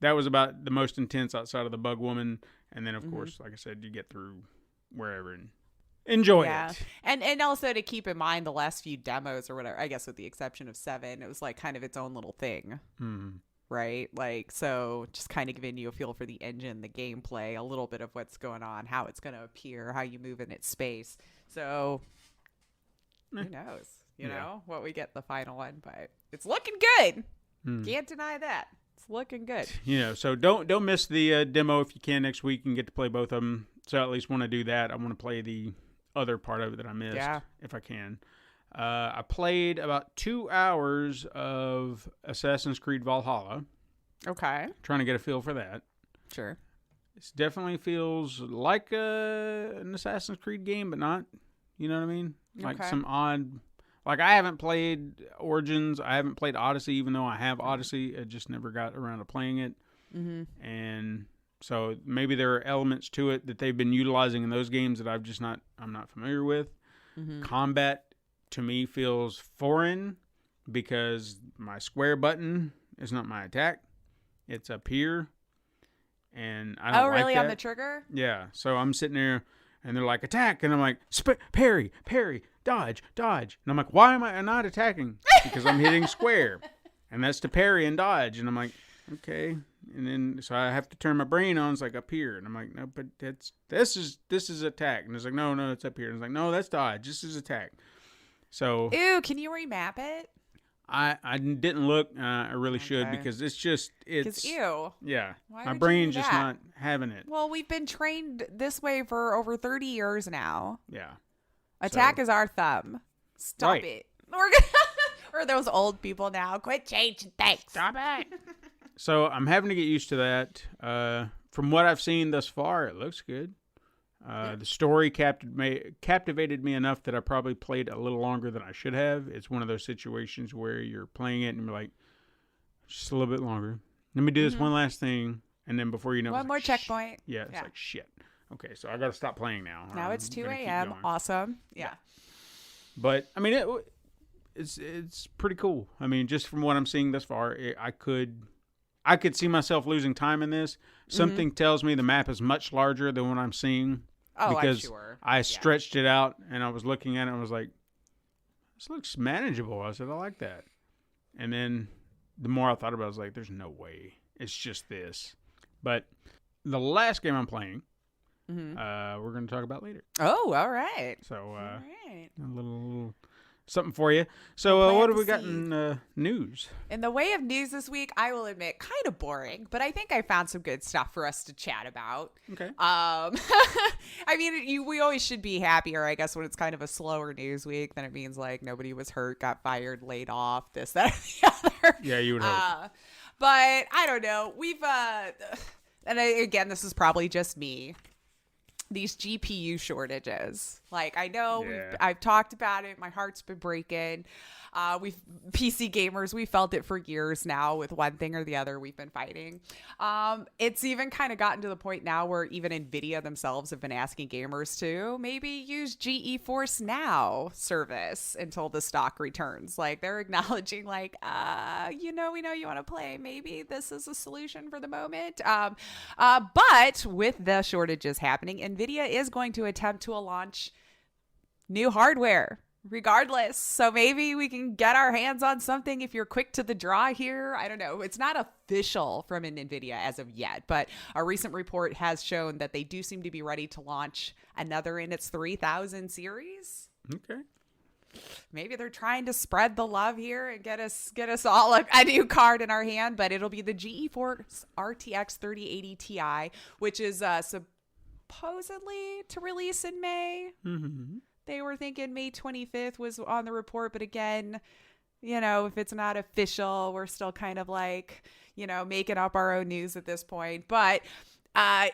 that was about the most intense outside of the bug woman. And then, of course, like I said, you get through wherever and enjoy it. And also to keep in mind the last few demos or whatever, I guess with the exception of 7, it was like kind of its own little thing. Mm-hmm. Right? Like, so just kind of giving you a feel for the engine, the gameplay, a little bit of what's going on, how it's going to appear, how you move in its space. So who knows, you know, what we get in the final one, but it's looking good. Can't deny that. It's looking good. You know, so don't miss the demo if you can next week and get to play both of them. So I at least want to do that. I want to play the other part of it that I missed if I can. I played about 2 hours of Assassin's Creed Valhalla. Okay. Trying to get a feel for that. Sure. It definitely feels like an Assassin's Creed game, but not. You know what I mean? Like some odd... Like, I haven't played Origins. I haven't played Odyssey, even though I have Odyssey. I just never got around to playing it. Mm-hmm. And so maybe there are elements to it that they've been utilizing in those games that I'm not familiar with. Mm-hmm. Combat, to me, feels foreign because my square button is not my attack. It's up here. And I don't like really? that. On the trigger? Yeah. So I'm sitting there, and they're like, attack. And I'm like, parry, dodge. And I'm like, why am I not attacking? Because I'm hitting square. And that's to parry and dodge. And I'm like, okay. And then, so I have to turn my brain on. It's like up here. And I'm like, no, but this is attack. And it's like, no, it's up here. And it's like, no, that's dodge. This is attack. So. Ew, can you remap it? I didn't look. I really should because it's ew. Yeah. Why my would brain's you do just that? not having it. Well, we've been trained this way for over 30 years now. Yeah. Attack is our thumb. Stop it. We're gonna or those old people now. Quit changing things. Stop it. So I'm having to get used to that. From what I've seen thus far, it looks good. The story captivated me enough that I probably played a little longer than I should have. It's one of those situations where you're playing it and you're like, just a little bit longer. Let me do this one last thing. And then before you know, one more checkpoint. Yeah, it's like, shit. Okay, so I got to stop playing now. Now it's 2 a.m. Awesome. Yeah. But, I mean, it's pretty cool. I mean, just from what I'm seeing thus far, I could see myself losing time in this. Something tells me the map is much larger than what I'm seeing. Oh, because I'm sure. I stretched it out and I was looking at it and I was like, this looks manageable. I said, I like that. And then the more I thought about it, I was like, there's no way. It's just this. But the last game I'm playing, we're going to talk about later. Oh, all right. So, all right. A little something for you. So, what have we got in news? In the way of news this week, I will admit, kind of boring, but I think I found some good stuff for us to chat about. Okay. I mean, we always should be happier, I guess, when it's kind of a slower news week. Then it means like nobody was hurt, got fired, laid off, this, that, or the other. Yeah, you would hope. But I don't know. We've and again, this is probably just me. These GPU shortages. Like, I know I've talked about it. My heart's been breaking. PC gamers, we felt it for years now with one thing or the other we've been fighting. It's even kind of gotten to the point now where even NVIDIA themselves have been asking gamers to maybe use GeForce Now service until the stock returns. Like, they're acknowledging like, we know you want to play. Maybe this is a solution for the moment. But with the shortages happening, NVIDIA is going to attempt to launch new hardware regardless. So maybe we can get our hands on something if you're quick to the draw here. I don't know. It's not official from NVIDIA as of yet, but a recent report has shown that they do seem to be ready to launch another in its 3000 series. Okay. Maybe they're trying to spread the love here and get us all a new card in our hand, but it'll be the GeForce RTX 3080 Ti, which is supposedly to release in May. Mm-hmm. They were thinking May 25th was on the report, but again, if it's not official, we're still kind of like, making up our own news at this point. But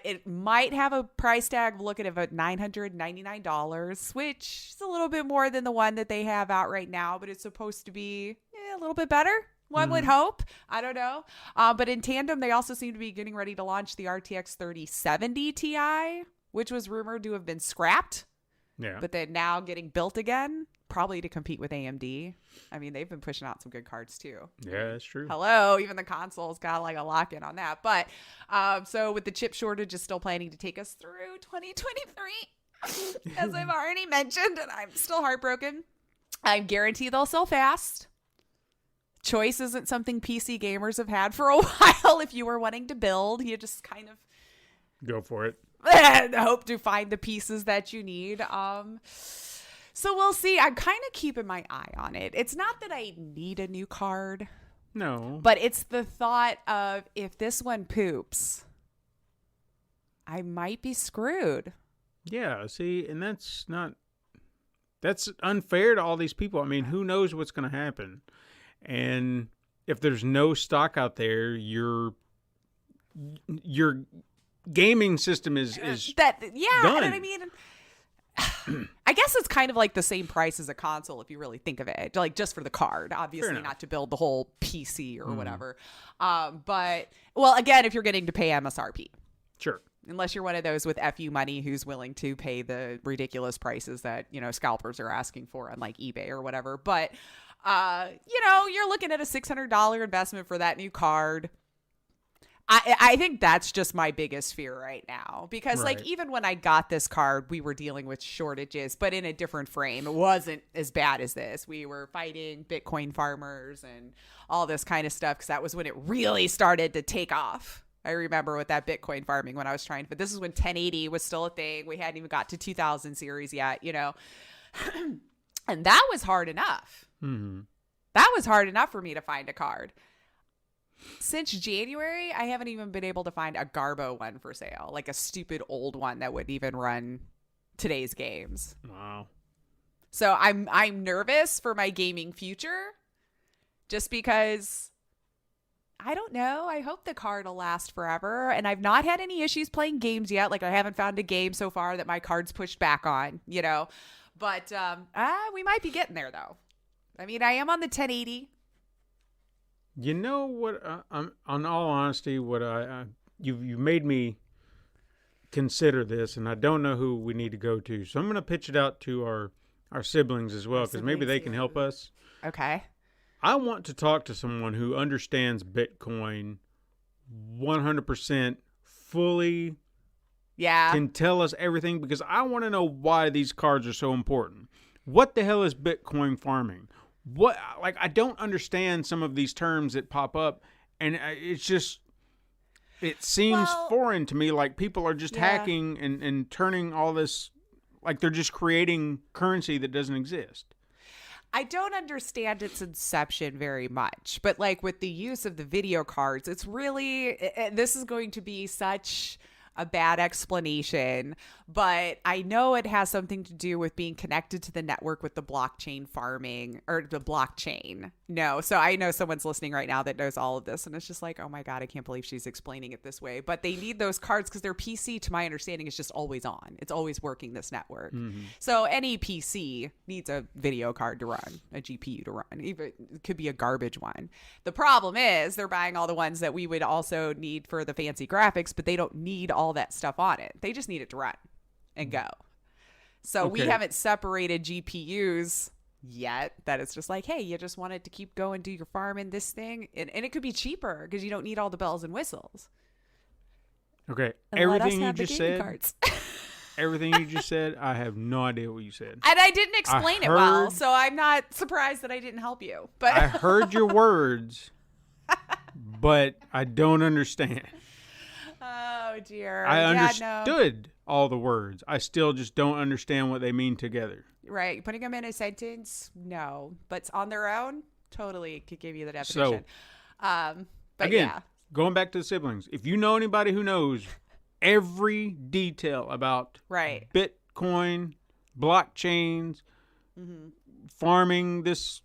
it might have a price tag looking at about $999, which is a little bit more than the one that they have out right now, but it's supposed to be a little bit better. One would hope. I don't know. But in tandem, they also seem to be getting ready to launch the RTX 3070 Ti, which was rumored to have been scrapped. Yeah. But they're now getting built again, probably to compete with AMD. I mean, they've been pushing out some good cards too. Yeah, that's true. Hello, even the console's got like a lock-in on that. But so with the chip shortage is still planning to take us through 2023, as I've already mentioned, and I'm still heartbroken. I guarantee they'll sell fast. Choice isn't something PC gamers have had for a while. If you were wanting to build, you just kind of go for it. Hope to find the pieces that you need. So we'll see. I'm kind of keeping my eye on it. It's not that I need a new card. No. But it's the thought of, if this one poops, I might be screwed. Yeah, see, and that's unfair to all these people. I mean, who knows what's going to happen? And if there's no stock out there, your gaming system is done. And I mean, I guess it's kind of like the same price as a console if you really think of it, like just for the card, obviously not to build the whole PC or whatever. But well, again, if you're getting to pay MSRP, sure. Unless you're one of those with FU money who's willing to pay the ridiculous prices that, scalpers are asking for on like eBay or whatever. But, you're looking at a $600 investment for that new card. I think that's just my biggest fear right now, because like even when I got this card, we were dealing with shortages, but in a different frame. It wasn't as bad as this. We were fighting Bitcoin farmers and all this kind of stuff, because that was when it really started to take off. I remember with that Bitcoin farming when I was trying, but this is when 1080 was still a thing. We hadn't even got to 2000 series yet, and that was hard enough. Mm-hmm. That was hard enough for me to find a card. Since January, I haven't even been able to find a Garbo one for sale, like a stupid old one that wouldn't even run today's games. Wow. So I'm nervous for my gaming future, just because I don't know. I hope the card will last forever, and I've not had any issues playing games yet. Like I haven't found a game so far that my card's pushed back on, But we might be getting there though. I mean, I am on the 1080. You know what? On all honesty, what you made me consider this, and I don't know who we need to go to. So I'm going to pitch it out to our siblings as well, because maybe they can help us. Okay. I want to talk to someone who understands Bitcoin 100% fully. Yeah. Can tell us everything, because I want to know why these cards are so important. What the hell is Bitcoin farming? I don't understand some of these terms that pop up, and it seems foreign to me. Like people are just hacking and turning all this, like they're just creating currency that doesn't exist. I don't understand its inception very much, but like with the use of the video cards, it's really, this is going to be such a bad explanation, but I know it has something to do with being connected to the network with the blockchain farming, or the blockchain. No, so I know someone's listening right now that knows all of this, and it's just like, oh my God, I can't believe she's explaining it this way. But they need those cards because their PC, to my understanding, is just always on. It's always working this network. Mm-hmm. So any PC needs a video card to run, a GPU to run. Even it could be a garbage one. The problem is they're buying all the ones that we would also need for the fancy graphics, but they don't need all that stuff on it. They just need it to run and go. So we haven't separated GPUs yet, that it's just like, hey, you just wanted to keep going, do your farm in this thing, and it could be cheaper because you don't need all the bells and whistles. Okay, and everything you just said, everything you just said. I have no idea what you said. And I didn't explain it well, so I'm not surprised that I didn't help you. But I heard your words, but I don't understand. Oh, dear. I Yeah, understood all the words. I still just don't understand what they mean together. Right. Putting them in a sentence, no. But on their own, totally could give you the definition. So, but again, yeah. going back to the siblings, if you know anybody who knows every detail about Right. Bitcoin, blockchains, farming this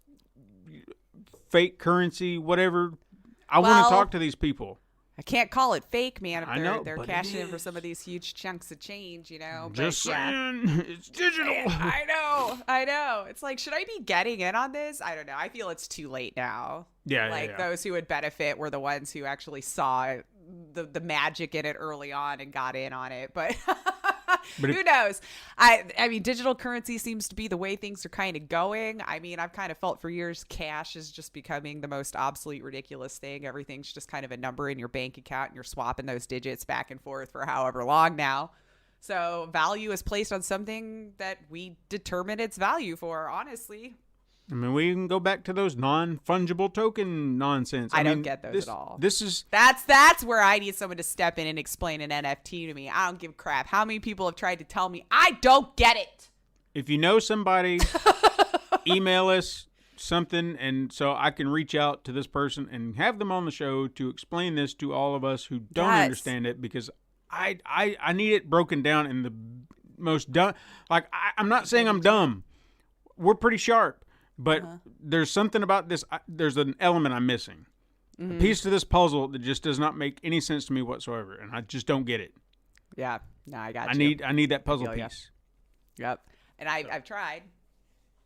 fake currency, whatever, I want to talk to these people. I can't call it fake, man, if I they're, know, they're but cashing it in for is. some of these huge chunks of change, you know. Just but, yeah. saying, it's digital. I know. It's like, should I be getting in on this? I don't know. I feel it's too late now. Yeah, Those who would benefit were the ones who actually saw the magic in it early on and got in on it. But who knows? I mean, digital currency seems to be the way things are kind of going. I mean, I've kind of felt for years cash is just becoming the most obsolete, ridiculous thing. Everything's just kind of a number in your bank account and you're swapping those digits back and forth for however long now. So value is placed on something that we determine its value for, honestly. I mean, we can go back to those non-fungible token nonsense. I mean, don't get those at all. That's where I need someone to step in and explain an NFT to me. I don't give a crap. How many people have tried to tell me I don't get it? If you know somebody, email us something, and so I can reach out to this person and have them on the show to explain this to all of us who don't understand it, because I need it broken down in the most dumb. Like, I'm not saying I'm dumb. We're pretty sharp. But there's something about this. There's an element I'm missing. A piece to this puzzle that just does not make any sense to me whatsoever, and I just don't get it. Yeah, no, I got you. I need that puzzle piece. Yep, and I've tried,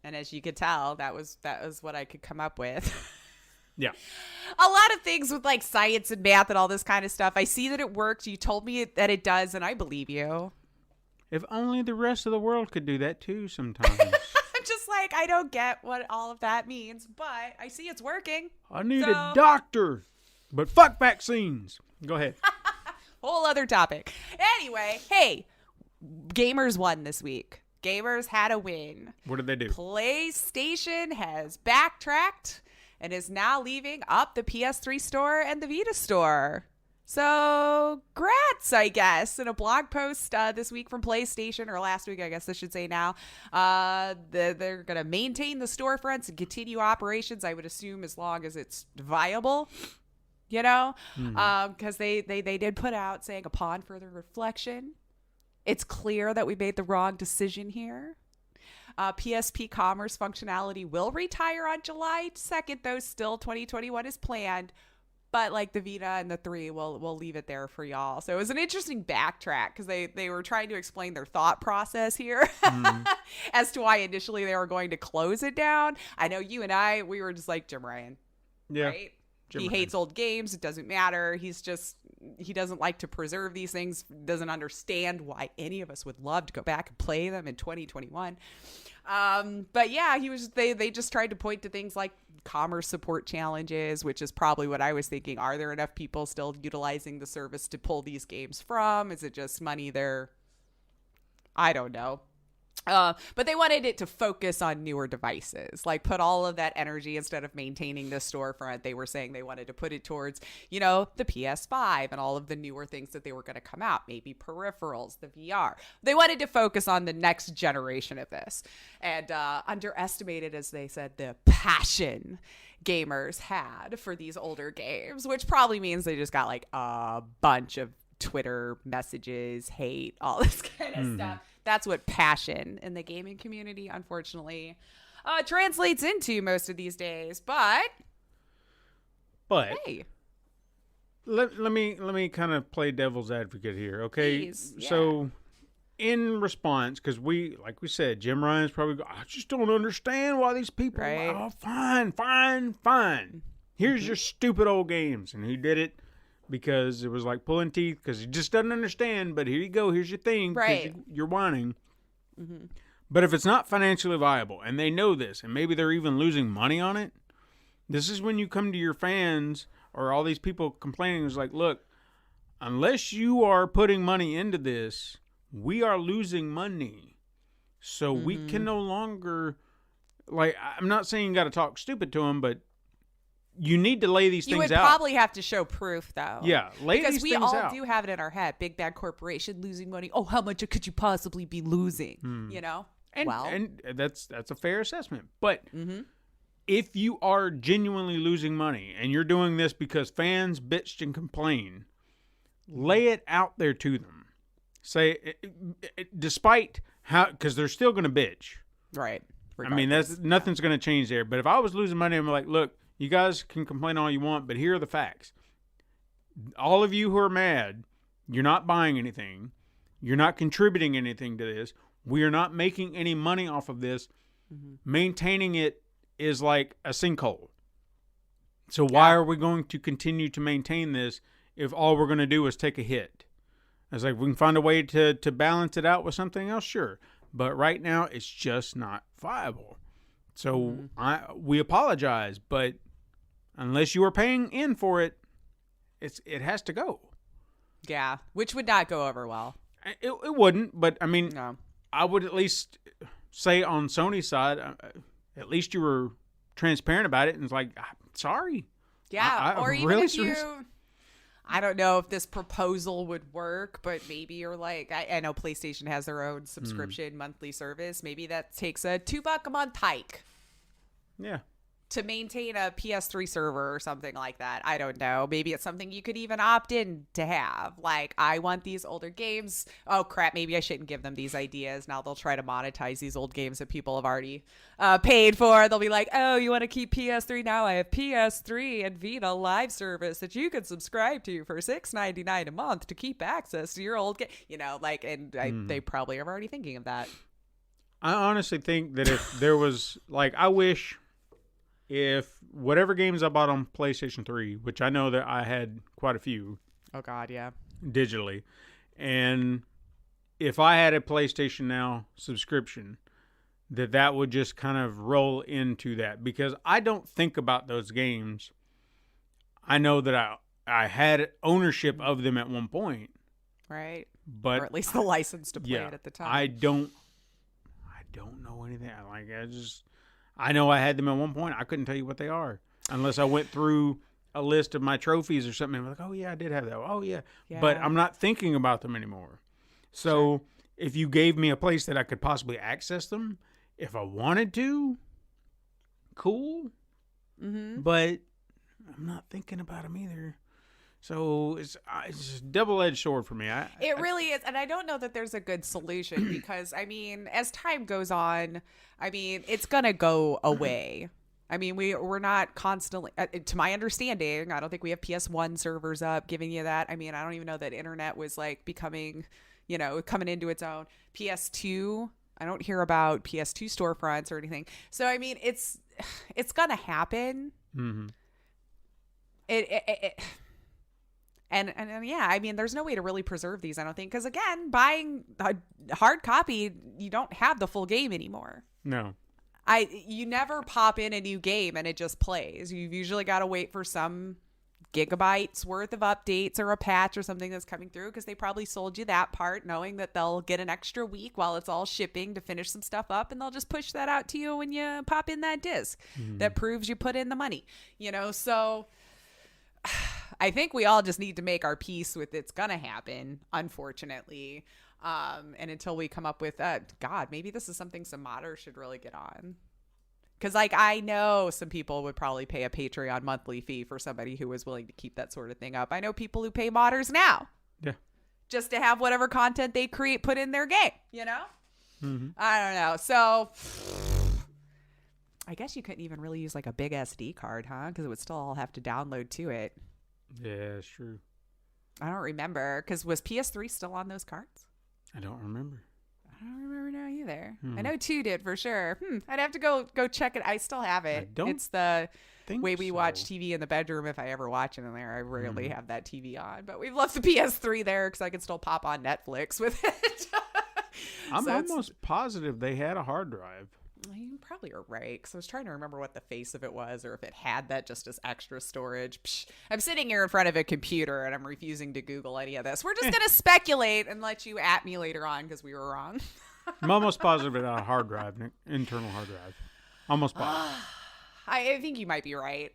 and as you could tell, that was what I could come up with. Yeah, a lot of things with like science and math and all this kind of stuff. I see that it works. You told me that it does, and I believe you. If only the rest of the world could do that too sometimes. Just like, I don't get what all of that means, but I see it's working. I need a doctor, but fuck vaccines. Go ahead. Whole other topic. Anyway, hey, gamers won this week. Gamers had a win. What did they do? PlayStation has backtracked and is now leaving up the PS3 store and the Vita store. So, grats, I guess, in a blog post this week from PlayStation, or last week, I guess I should say now. They're going to maintain the storefronts and continue operations, I would assume, as long as it's viable, you know? Because they did put out saying, upon further reflection, it's clear that we made the wrong decision here. PSP commerce functionality will retire on July 2nd, though still 2021 is planned. But like the Vita and the 3, we'll leave it there for y'all. So it was an interesting backtrack because they were trying to explain their thought process here as to why initially they were going to close it down. I know you and we were just like Jim Ryan. Yeah. Right? He hates old games. It doesn't matter. He doesn't like to preserve these things, doesn't understand why any of us would love to go back and play them in 2021. But yeah, they just tried to point to things like commerce support challenges, which is probably what I was thinking. Are there enough people still utilizing the service to pull these games from? Is it just money there? I don't know. But they wanted it to focus on newer devices, like put all of that energy instead of maintaining the storefront. They were saying they wanted to put it towards, the PS5 and all of the newer things that they were going to come out, maybe peripherals, the VR. They wanted to focus on the next generation of this and underestimated, as they said, the passion gamers had for these older games, which probably means they just got like a bunch of Twitter messages, hate, all this kind of stuff. That's what passion in the gaming community, unfortunately, translates into most of these days. But hey, let me kind of play devil's advocate here, okay? Please, yeah. So, in response, because like we said, Jim Ryan's probably I just don't understand why these people. Right. Oh, fine. Here's your stupid old games, and he did it. Because it was like pulling teeth, because he just doesn't understand. But here you go. Here's your thing. Right. You're whining. But if it's not financially viable, and they know this, and maybe they're even losing money on it, this is when you come to your fans or all these people complaining. It's like, look, unless you are putting money into this, we are losing money. So we can no longer, like, I'm not saying you got to talk stupid to them, but you need to lay these things out. You would probably have to show proof, though. Yeah, lay these things out. Because we all do have it in our head. Big bad corporation losing money. Oh, how much could you possibly be losing? You know? And that's a fair assessment. But if you are genuinely losing money and you're doing this because fans bitched and complain, lay it out there to them. Say, despite how, because they're still going to bitch. Right. Regardless. I mean, that's nothing's going to change there. But if I was losing money, I'm like, look, you guys can complain all you want, but here are the facts. All of you who are mad, you're not buying anything. You're not contributing anything to this. We are not making any money off of this. Maintaining it is like a sinkhole. So why are we going to continue to maintain this if all we're going to do is take a hit? I was like, we can find a way to balance it out with something else, sure. But right now, it's just not viable. So we apologize, but unless you are paying in for it, it has to go. Yeah, which would not go over well. It wouldn't, but I mean, I would at least say on Sony's side, at least you were transparent about it and it's like, sorry. Yeah, or even really if you... I don't know if this proposal would work, but maybe you're like, I know PlayStation has their own subscription monthly service. Maybe that takes a $2 a month hike. Yeah. To maintain a PS3 server or something like that. I don't know. Maybe it's something you could even opt in to have. Like, I want these older games. Oh, crap. Maybe I shouldn't give them these ideas. Now they'll try to monetize these old games that people have already paid for. They'll be like, oh, you want to keep PS3? Now I have PS3 and Vita live service that you can subscribe to for $6.99 a month to keep access to your old game. You know, like, and they probably are already thinking of that. I honestly think that if there was, like, I wish... If whatever games I bought on PlayStation 3, which I know that I had quite a few. Oh, God, yeah. Digitally. And if I had a PlayStation Now subscription, that would just kind of roll into that. Because I don't think about those games. I know that I had ownership of them at one point. Right. But or at least the license to play it at the time. I don't know anything. I know I had them at one point. I couldn't tell you what they are unless I went through a list of my trophies or something. I'm like, oh, yeah, I did have that. Oh, yeah. But I'm not thinking about them anymore. So if you gave me a place that I could possibly access them, if I wanted to, cool. But I'm not thinking about them either. So it's a double-edged sword for me. It really is. And I don't know that there's a good solution because, I mean, as time goes on, I mean, it's going to go away. I mean, we're not constantly, to my understanding, I don't think we have PS1 servers up giving you that. I mean, I don't even know that internet was like becoming, you know, coming into its own. PS2, I don't hear about PS2 storefronts or anything. So, I mean, it's going to happen. And yeah, I mean, there's no way to really preserve these, I don't think. Because, again, buying a hard copy, you don't have the full game anymore. No. You never pop in a new game and it just plays. You've usually got to wait for some gigabytes worth of updates or a patch or something that's coming through because they probably sold you that part knowing that they'll get an extra week while it's all shipping to finish some stuff up, and they'll just push that out to you when you pop in that disc that proves you put in the money. You know, so... I think we all just need to make our peace with it's gonna happen, unfortunately. And until we come up with God, maybe this is something some modders should really get on. Because, like, I know some people would probably pay a Patreon monthly fee for somebody who was willing to keep that sort of thing up. I know people who pay modders now. Yeah. Just to have whatever content they create put in their game, you know? I don't know. So... I guess you couldn't even really use like a big SD card, huh? Because it would still all have to download to it. Yeah, it's true. I don't remember. Because was PS3 still on those cards? I don't remember. I don't remember now either. I know 2 did for sure. I'd have to go check it. I still have it. It's the way we watch TV in the bedroom. If I ever watch it in there, I rarely have that TV on. But we've left the PS3 there because I can still pop on Netflix with it. I'm almost positive they had a hard drive. You probably are right, because I was trying to remember what the face of it was, or if it had that just as extra storage. Psh, I'm sitting here in front of a computer, and I'm refusing to Google any of this. We're just going to speculate and let you at me later on, because we were wrong. I'm almost positive it's on a hard drive, internal hard drive. Almost positive. I think you might be right.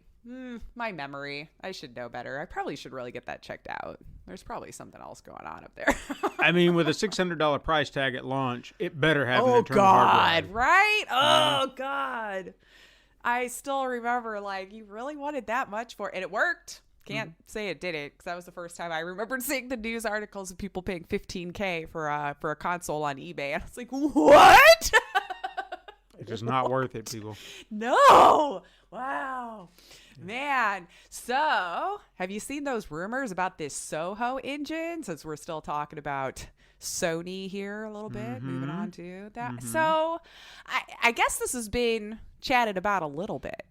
My memory. I should know better. I probably should really get that checked out. There's probably something else going on up there. I mean, with a $600 price tag at launch, it better have an internal hard drive. Right? Oh, God. I still remember, like, you really wanted that much for it. And it worked. Can't say it didn't, because that was the first time I remembered seeing the news articles of people paying $15K for a console on eBay. And I was like, what? It's just not worth it, people. No. Wow. Man. So, have you seen those rumors about this Soho engine? Since we're still talking about Sony here a little bit, moving on to that. So, I guess this has been chatted about a little bit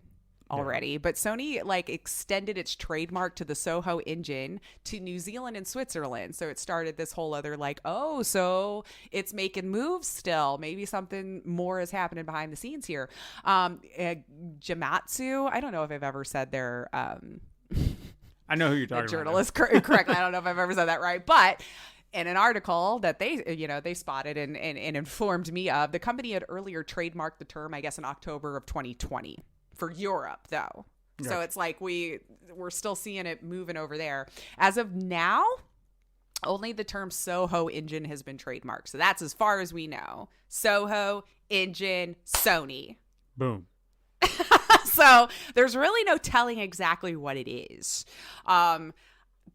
already, but Sony like extended its trademark to the Soho engine to New Zealand and Switzerland. So it started this whole other like, oh, so it's making moves still. Maybe something more is happening behind the scenes here. Jamatsu, I don't know if I've ever said their I know who you're talking journalist correctly. I don't know if I've ever said that right, but in an article that they spotted and informed me of, the company had earlier trademarked the term, I guess, in October of 2020. For Europe, though. Gotcha. So it's like we're still seeing it moving over there. As of now, only the term Soho engine has been trademarked. So that's as far as we know. Soho engine, Sony. Boom. So there's really no telling exactly what it is.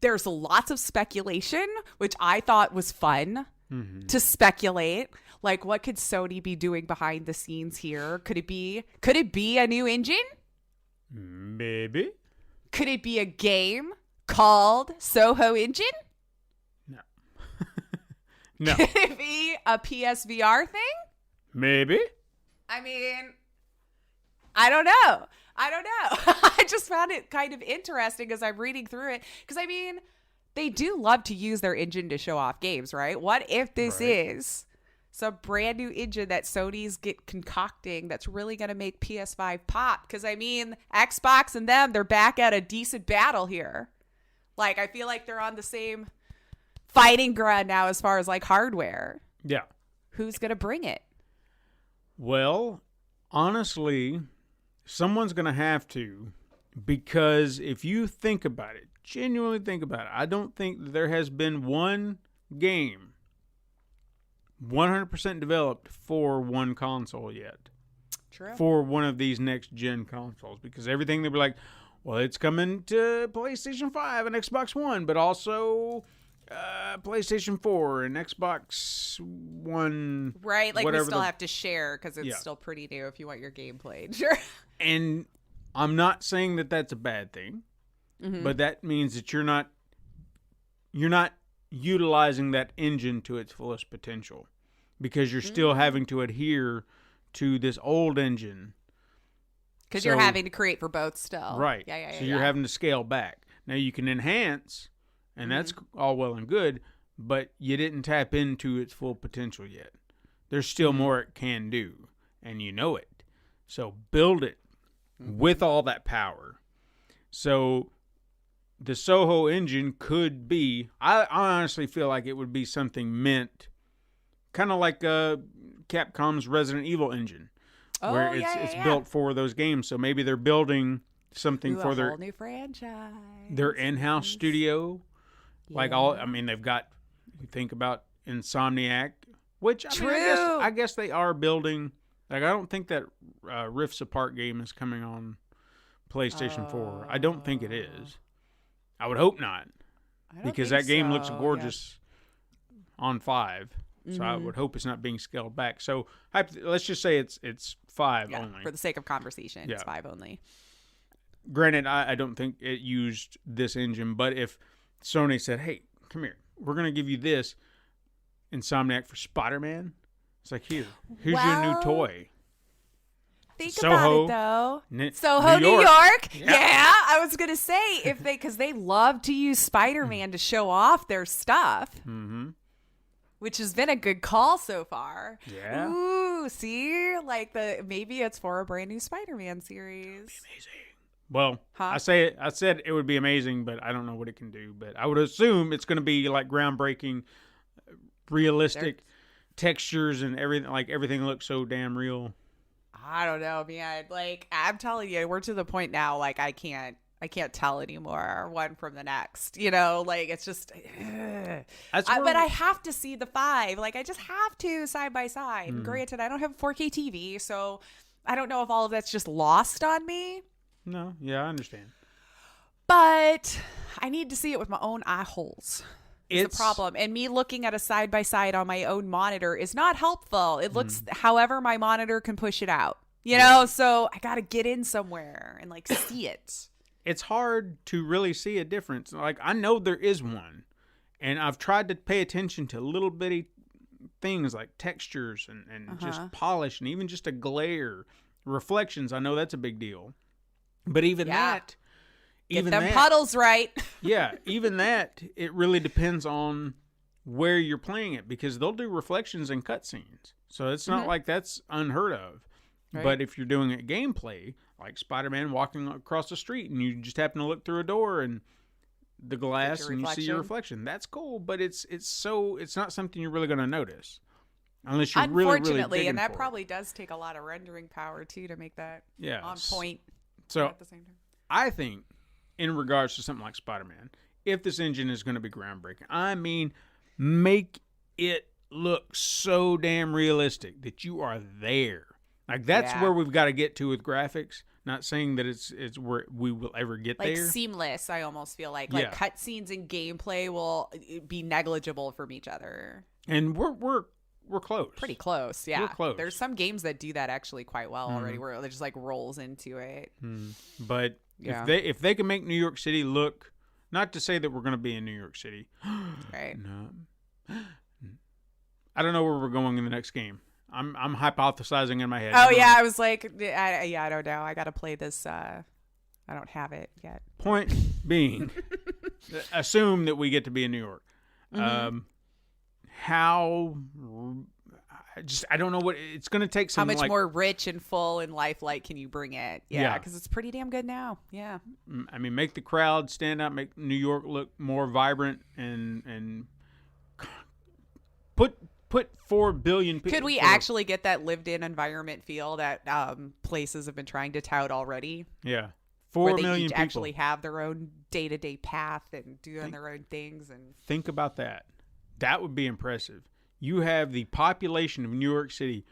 There's lots of speculation, which I thought was fun to speculate. Like, what could Sony be doing behind the scenes here? Could it be a new engine? Maybe. Could it be a game called Soho Engine? No. No. Could it be a PSVR thing? Maybe. I mean, I don't know. I just found it kind of interesting as I'm reading through it. Because, I mean, they do love to use their engine to show off games, right? What if this is some brand new engine that Sony's concocting that's really going to make PS5 pop? Because, I mean, Xbox and them, they're back at a decent battle here. Like, I feel like they're on the same fighting ground now as far as, like, hardware. Yeah. Who's going to bring it? Well, honestly, someone's going to have to, because if you think about it, genuinely think about it, I don't think that there has been one game 100% developed for one console yet. True. For one of these next gen consoles, because everything they were like, well, it's coming to PlayStation 5 and Xbox One, but also PlayStation 4 and Xbox One. Right, like we still have to share because it's still pretty new if you want your game played. Sure. And I'm not saying that that's a bad thing, but that means that you're not utilizing that engine to its fullest potential, because you're still having to adhere to this old engine. Because you're having to create for both still. Right. Yeah. So you're having to scale back. Now you can enhance, and that's all well and good, but you didn't tap into its full potential yet. There's still more it can do, and you know it. So build it with all that power. So the Soho engine could be, I honestly feel like it would be something meant kind of like Capcom's Resident Evil engine, where it's built for those games. So maybe they're building something for their whole new franchise, their in-house studio. Yeah. Like they've got, you think about Insomniac, which I guess they are building. Like, I don't think that Rifts Apart game is coming on PlayStation 4. I don't think it is. I would hope not, because that game looks gorgeous on 5. So I would hope it's not being scaled back. So let's just say it's 5 only. For the sake of conversation, it's 5 only. Granted, I don't think it used this engine, but if Sony said, hey, come here, we're going to give you this Insomniac for Spider-Man, it's like, here's your new toy. Think Soho, about it, though. Soho, New York. Yeah, I was going to say, because they love to use Spider-Man to show off their stuff. which has been a good call so far. Yeah. Ooh, see, like maybe it's for a brand new Spider-Man series. Amazing. Well, Huh? I said it would be amazing, but I don't know what it can do. But I would assume it's going to be like groundbreaking, realistic textures and everything. Like everything looks so damn real. I don't know, man. Like I'm telling you, we're to the point now. Like I can't tell anymore one from the next. You know, like it's just. But I have to see the 5. Like I just have to side by side. And granted, I don't have a 4K TV, so I don't know if all of that's just lost on me. No, yeah, I understand. But I need to see it with my own eye holes. It's the problem. And me looking at a side by side on my own monitor is not helpful. It looks however my monitor can push it out. You know, so I got to get in somewhere and like see it. It's hard to really see a difference. Like I know there is one, and I've tried to pay attention to little bitty things like textures and just polish and even just a glare, reflections. I know that's a big deal. But even that, get them puddles right. Yeah, even that, it really depends on where you're playing it because they'll do reflections in cutscenes. So it's not like that's unheard of. Right. But if you're doing a gameplay, like Spider-Man walking across the street and you just happen to look through a door and the glass and you see your reflection, that's cool. But it's not something you're really going to notice. Unless you're really, really digging and that for probably it. does take a lot of rendering power too to make that on point. So at the same time. I think, in regards to something like Spider-Man, if this engine is going to be groundbreaking, I mean, make it look so damn realistic that you are there. Like that's where we've got to get to with graphics. Not saying that it's where we will ever get like there. Seamless. I almost feel like cutscenes and gameplay will be negligible from each other. And we're close. Pretty close, yeah. We're close. There's some games that do that actually quite well already, where it just like rolls into it. But if they can make New York City look, not to say that we're going to be in New York City, right? No, I don't know where we're going in the next game. I'm hypothesizing in my head. Oh yeah, I was like, I don't know. I got to play this. I don't have it yet. Point being, assume that we get to be in New York. How I don't know what it's going to take. How much more rich and full and lifelike can you bring it? Yeah, because it's pretty damn good now. Yeah. I mean, make the crowd stand out, make New York look more vibrant, and put 4 billion people. Could we actually get that lived-in environment feel that places have been trying to tout already? Yeah. 4 million where they people actually have their own day-to-day path and doing their own things. And think about that. That would be impressive. You have the population of New York City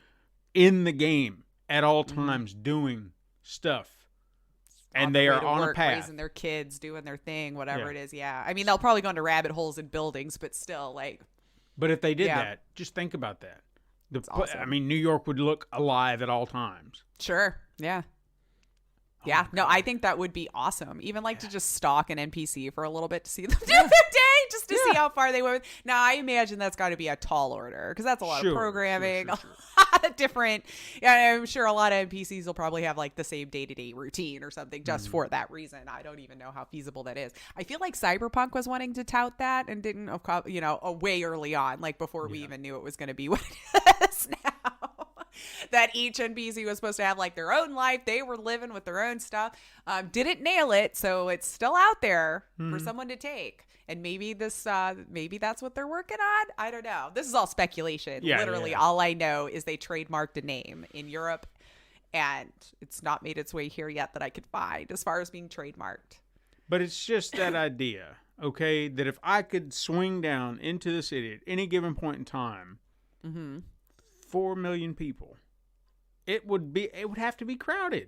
in the game at all times doing stuff. And they are on a path. Raising their kids, doing their thing, whatever it is. Yeah. I mean, they'll probably go into rabbit holes in buildings, but still, like. But if they did that, just think about that. Awesome. I mean, New York would look alive at all times. Sure. Yeah. Yeah, no, I think that would be awesome. Even like to just stalk an NPC for a little bit to see them do their day, just to see how far they went. Now, I imagine that's got to be a tall order because that's a lot of programming, a lot of different. Yeah, I'm sure a lot of NPCs will probably have like the same day-to-day routine or something just for that reason. I don't even know how feasible that is. I feel like Cyberpunk was wanting to tout that and didn't, way early on, like before we even knew it was going to be what it is now. That each NPC was supposed to have like their own life. They were living with their own stuff. Didn't nail it, so it's still out there for someone to take. And maybe maybe that's what they're working on. I don't know. This is all speculation. Literally, all I know is they trademarked a name in Europe, and it's not made its way here yet that I could find as far as being trademarked. But it's just that idea, okay? That if I could swing down into the city at any given point in time. 4 million people, it would have to be crowded.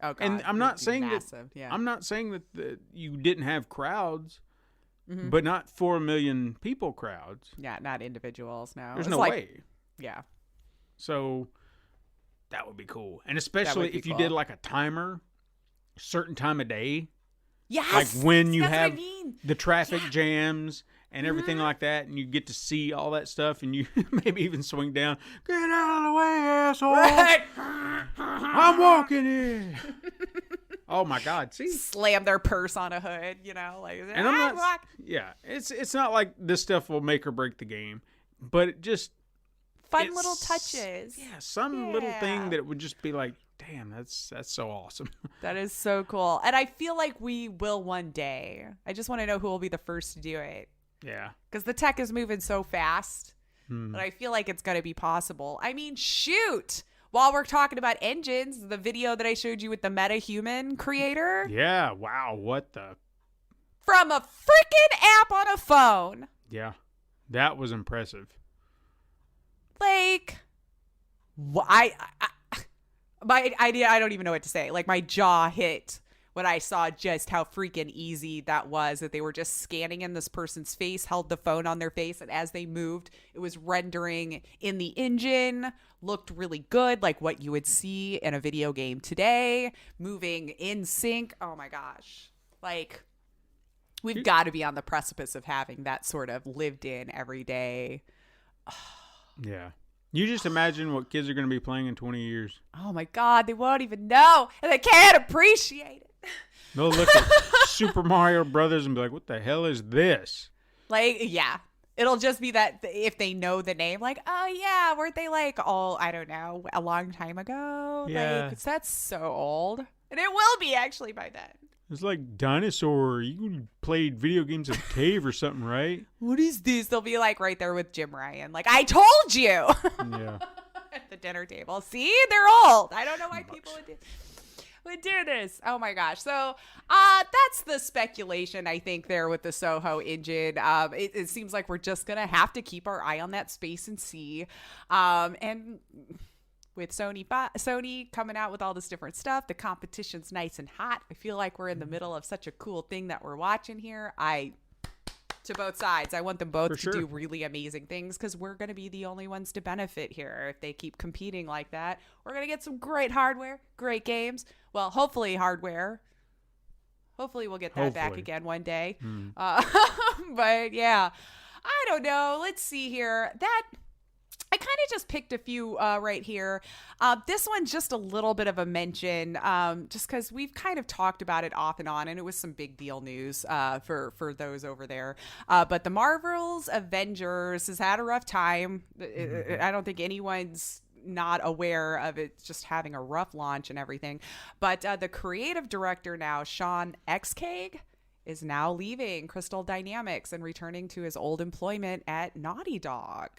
Oh God, and I'm not saying massive. I'm not saying that you didn't have crowds, but not 4 million people crowds. Yeah, not individuals. No, there's no way. Yeah. So that would be cool, and especially if you did like a timer, certain time of day. Yes, like when you have the traffic jams and everything like that, and you get to see all that stuff, and you maybe even swing down, get out of the way, asshole! Right. I'm walking in. Oh my God! See, slam their purse on a hood, like. And I'm not. Yeah, it's not like this stuff will make or break the game. but it just fun little touches. Yeah, some little thing that would just be like, damn, that's so awesome. That is so cool. And I feel like we will one day. I just want to know who will be the first to do it. Yeah. Because the tech is moving so fast that I feel like it's going to be possible. I mean, shoot. While we're talking about engines, the video that I showed you with the MetaHuman creator. Yeah, wow, what the? From a freaking app on a phone. Yeah, that was impressive. Like, my idea, I don't even know what to say. Like, my jaw hit when I saw just how freaking easy that was, that they were just scanning in this person's face, held the phone on their face, and as they moved, it was rendering in the engine, looked really good, like what you would see in a video game today, moving in sync. Oh my gosh. Like, we've got to be on the precipice of having that sort of lived in every day. Yeah. You just imagine what kids are going to be playing in 20 years. Oh my God, they won't even know, and they can't appreciate it. They'll look at Super Mario Brothers and be like, what the hell is this? Like, yeah. It'll just be that if they know the name, like, oh yeah, weren't they like, I don't know, a long time ago? Yeah. Like, that's so old. And it will be actually by then. It's like Dinosaur. You played video games in a cave or something, right? What is this? They'll be like right there with Jim Ryan. Like, I told you. Yeah. At the dinner table. See, they're old. I don't know why people would do this. Oh my gosh. So that's the speculation, I think, there with the Soho engine. It seems like we're just going to have to keep our eye on that space and see. And with Sony coming out with all this different stuff, the competition's nice and hot. I feel like we're in the middle of such a cool thing that we're watching here. To both sides. I want them both to do really amazing things because we're going to be the only ones to benefit here. If they keep competing like that, we're going to get some great hardware, great games. Well, hopefully hardware. Hopefully we'll get that back again one day. But yeah, I don't know. Let's see here. I kind of just picked a few right here. This one's just a little bit of a mention, just because we've kind of talked about it off and on, and it was some big deal news for those over there. But the Marvel's Avengers has had a rough time. I don't think anyone's not aware of it just having a rough launch and everything. But the creative director now, Sean Xcage, is now leaving Crystal Dynamics and returning to his old employment at Naughty Dog.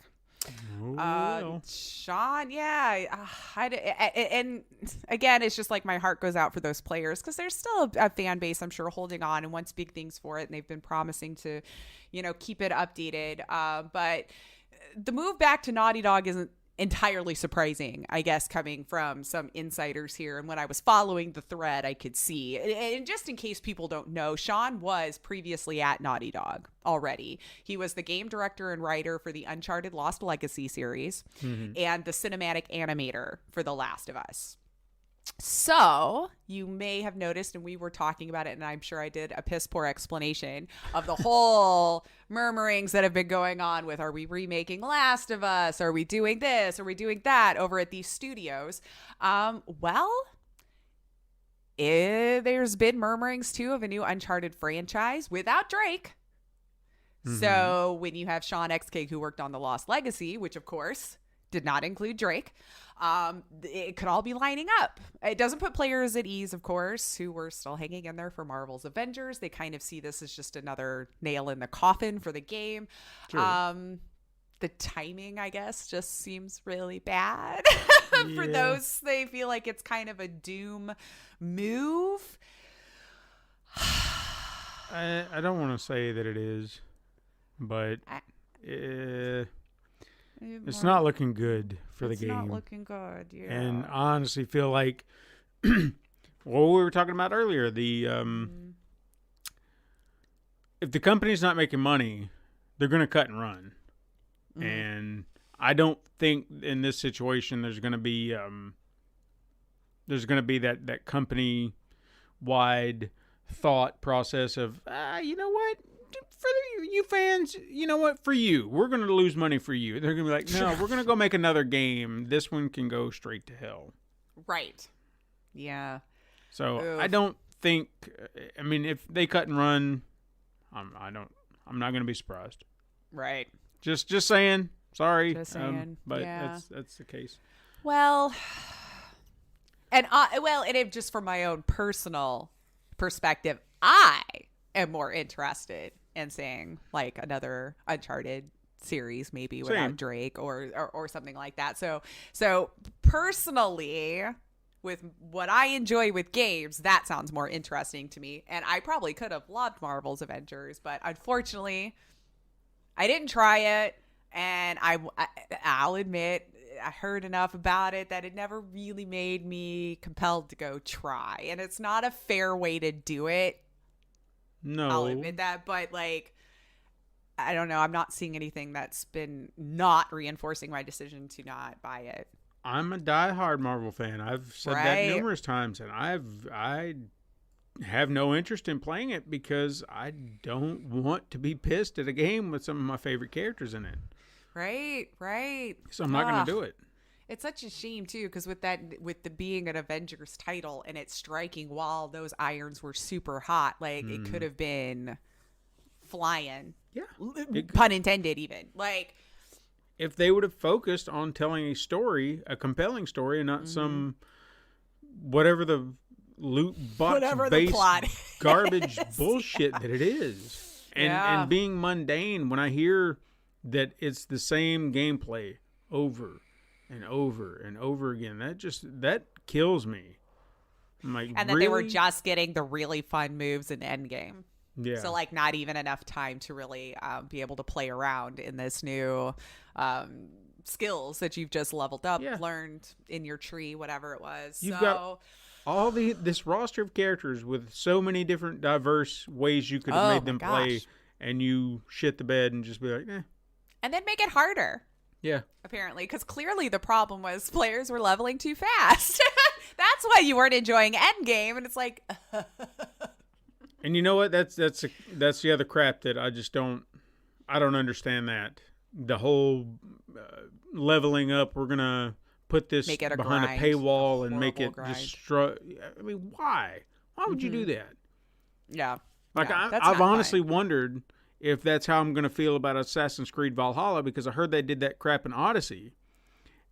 Sean, yeah. And again, it's just like my heart goes out for those players because there's still a fan base, I'm sure, holding on and wants big things for it. And they've been promising to, keep it updated. But the move back to Naughty Dog isn't entirely surprising, I guess, coming from some insiders here. And when I was following the thread, I could see. And just in case people don't know, Sean was previously at Naughty Dog already. He was the game director and writer for the Uncharted Lost Legacy series and the cinematic animator for The Last of Us. So you may have noticed, and we were talking about it, and I'm sure I did a piss poor explanation of the whole murmurings that have been going on with, are we remaking Last of Us? Are we doing this? Are we doing that over at these studios? There's been murmurings too of a new Uncharted franchise without Drake. So when you have Sean Xcage, who worked on The Lost Legacy, which of course did not include Drake, it could all be lining up. It doesn't put players at ease, of course, who were still hanging in there for Marvel's Avengers. They kind of see this as just another nail in the coffin for the game. The timing, I guess, just seems really bad for those. They feel like it's kind of a doom move. I don't want to say that it is, but it's not looking good for the game. It's not looking good, yeah. And I honestly feel like, what we were talking about earlier, if the company's not making money, they're going to cut and run. And I don't think in this situation there's going to be that company-wide thought process of, you know what? For you fans, you know what? For you, we're going to lose money for you. They're going to be like, no, we're going to go make another game. This one can go straight to hell. Right. Yeah. So I don't think. I mean, if they cut and run, I'm not going to be surprised. Right. Just saying. Sorry, Just saying. but Yeah. that's the case. Well, and it just from my own personal perspective, I am more interested in seeing like another Uncharted series, maybe without Same. Drake or something like that. So personally, with what I enjoy with games, that sounds more interesting to me. And I probably could have loved Marvel's Avengers, but unfortunately, I didn't try it. And I'll admit, I heard enough about it that it never really made me compelled to go try. And it's not a fair way to do it. No, I'll admit that. But like, I don't know. I'm not seeing anything that's been not reinforcing my decision to not buy it. I'm a diehard Marvel fan. I've said that numerous times, and I have no interest in playing it because I don't want to be pissed at a game with some of my favorite characters in it. Right. So I'm not going to do it. It's such a shame too, because with the being an Avengers title and it striking while those irons were super hot, like it could have been flying. Yeah, Pun intended, even like. If they would have focused on telling a story, a compelling story, and not some whatever the loot box based plot garbage bullshit that it is, and being mundane. When I hear that it's the same gameplay over and over and over again, that kills me. I'm like, and that they were just getting the really fun moves in Endgame. Yeah. So like not even enough time to really be able to play around in this new skills that you've just leveled up, learned in your tree, whatever it was. You've got all this roster of characters with so many different diverse ways you could have made them play, and you shit the bed and just be like, eh. And then make it harder. Yeah. Apparently, because clearly the problem was players were leveling too fast. That's why you weren't enjoying Endgame, and it's like. And you know what? That's the other crap that I don't understand that. The whole leveling up, we're going to put this behind a paywall and make it destroy. I mean, why? Why would you do that? Yeah. Like, I've honestly wondered if that's how I'm going to feel about Assassin's Creed Valhalla, because I heard they did that crap in Odyssey.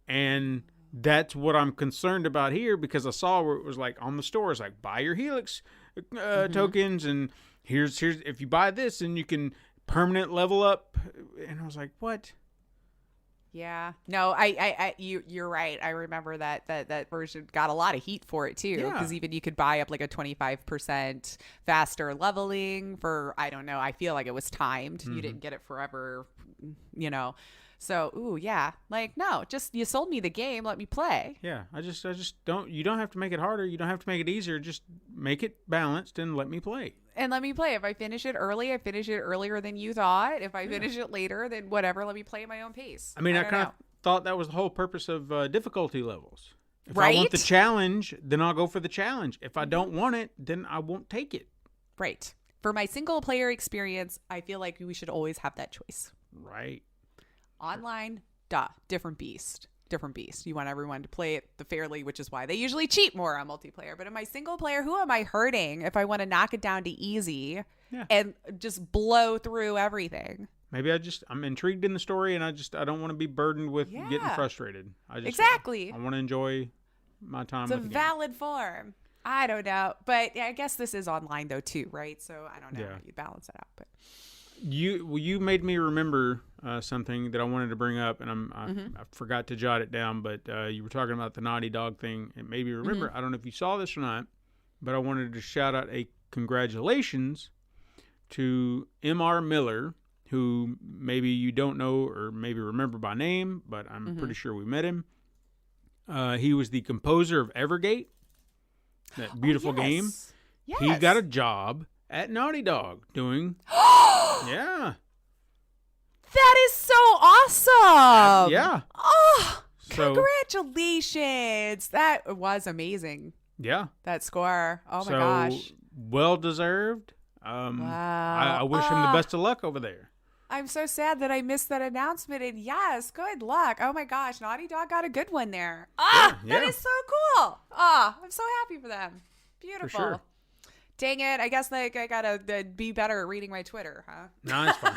And that's what I'm concerned about here, because I saw where it was like on the stores, like buy your Helix tokens, and here's if you buy this, and you can permanent level up. And I was like, what? Yeah. No, you're right. I remember that version got a lot of heat for it too, because even you could buy up like a 25% faster leveling for, I don't know, I feel like it was timed. You didn't get it forever, you know. So, ooh, yeah. Like, no, just you sold me the game, let me play. Yeah, I just don't. You don't have to make it harder. You don't have to make it easier. Just make it balanced and let me play. And let me play. If I finish it early, I finish it earlier than you thought. If I finish it later, then whatever. Let me play at my own pace. I mean, I kind of thought that was the whole purpose of difficulty levels. If I want the challenge, then I'll go for the challenge. If I don't want it, then I won't take it. Right. For my single player experience, I feel like we should always have that choice. Right. Online, different beast. You want everyone to play it fairly, which is why they usually cheat more on multiplayer. But in my single player, who am I hurting if I want to knock it down to easy and just blow through everything? Maybe I'm intrigued in the story, and I don't want to be burdened with getting frustrated. I want to enjoy my time with the game. It's a valid form. I don't know. But I guess this is online though too, right? So I don't know how you balance that out. But you made me remember something that I wanted to bring up, and I forgot to jot it down, but you were talking about the Naughty Dog thing. It made me remember. I don't know if you saw this or not, but I wanted to shout out a congratulations to M.R. Miller, who maybe you don't know or maybe remember by name, but I'm pretty sure we met him. He was the composer of Evergate, that beautiful game. Yes. He got a job at Naughty Dog doing... Yeah. That is so awesome. Yeah. Oh, congratulations. That was amazing. Yeah. That score. Oh, my gosh. Well deserved. Wow. I wish him the best of luck over there. I'm so sad that I missed that announcement. And yes, good luck. Oh, my gosh. Naughty Dog got a good one there. That is so cool. I'm so happy for them. Beautiful. For sure. Dang it. I guess I got to be better at reading my Twitter, huh? No, it's fine.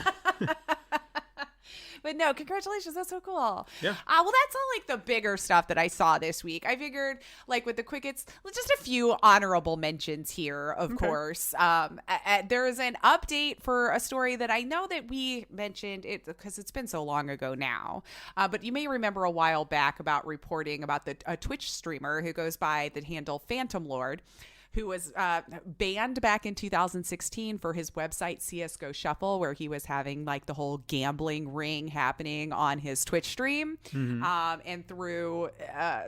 But no, congratulations. That's so cool. Yeah. Well, that's all like the bigger stuff that I saw this week. I figured like with the quickets, just a few honorable mentions here, of course. There is an update for a story that I know that we mentioned it because it's been so long ago now. But you may remember a while back about reporting about a Twitch streamer who goes by the handle Phantom Lord, who was banned back in 2016 for his website CSGO Shuffle, where he was having like the whole gambling ring happening on his Twitch stream, and through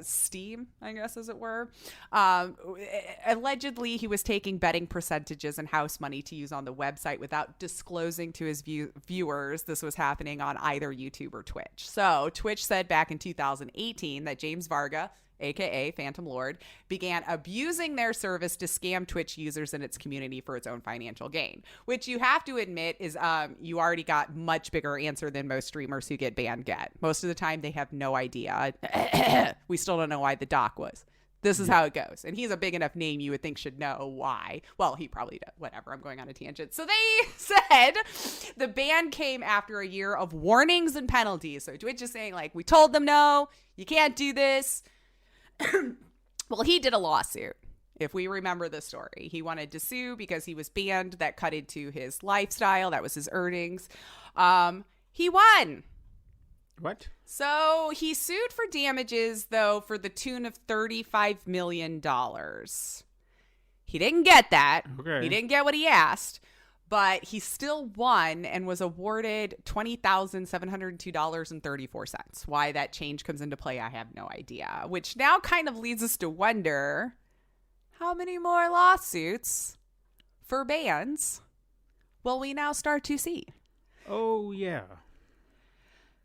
Steam, I guess, as it were. Allegedly, he was taking betting percentages and house money to use on the website without disclosing to his viewers this was happening on either YouTube or Twitch. So Twitch said back in 2018 that James Varga, aka Phantom Lord, began abusing their service to scam Twitch users and its community for its own financial gain, which you have to admit is you already got much bigger answer than most streamers who get banned get. Most of the time they have no idea. We still don't know why the doc was. This is how it goes. And he's a big enough name you would think should know why. Well, he probably does. Whatever. I'm going on a tangent. So they said the ban came after a year of warnings and penalties. So Twitch is saying, like, we told them no, you can't do this. Well, he did a lawsuit, if we remember the story. He wanted to sue because he was banned. That cut into his lifestyle. That was his earnings. He won. What? So he sued for damages, though, for the tune of $35 million. He didn't get that. Okay. He didn't get what he asked. But he still won and was awarded $20,702.34. Why that change comes into play, I have no idea. Which now kind of leads us to wonder how many more lawsuits for bans will we now start to see? Oh, yeah.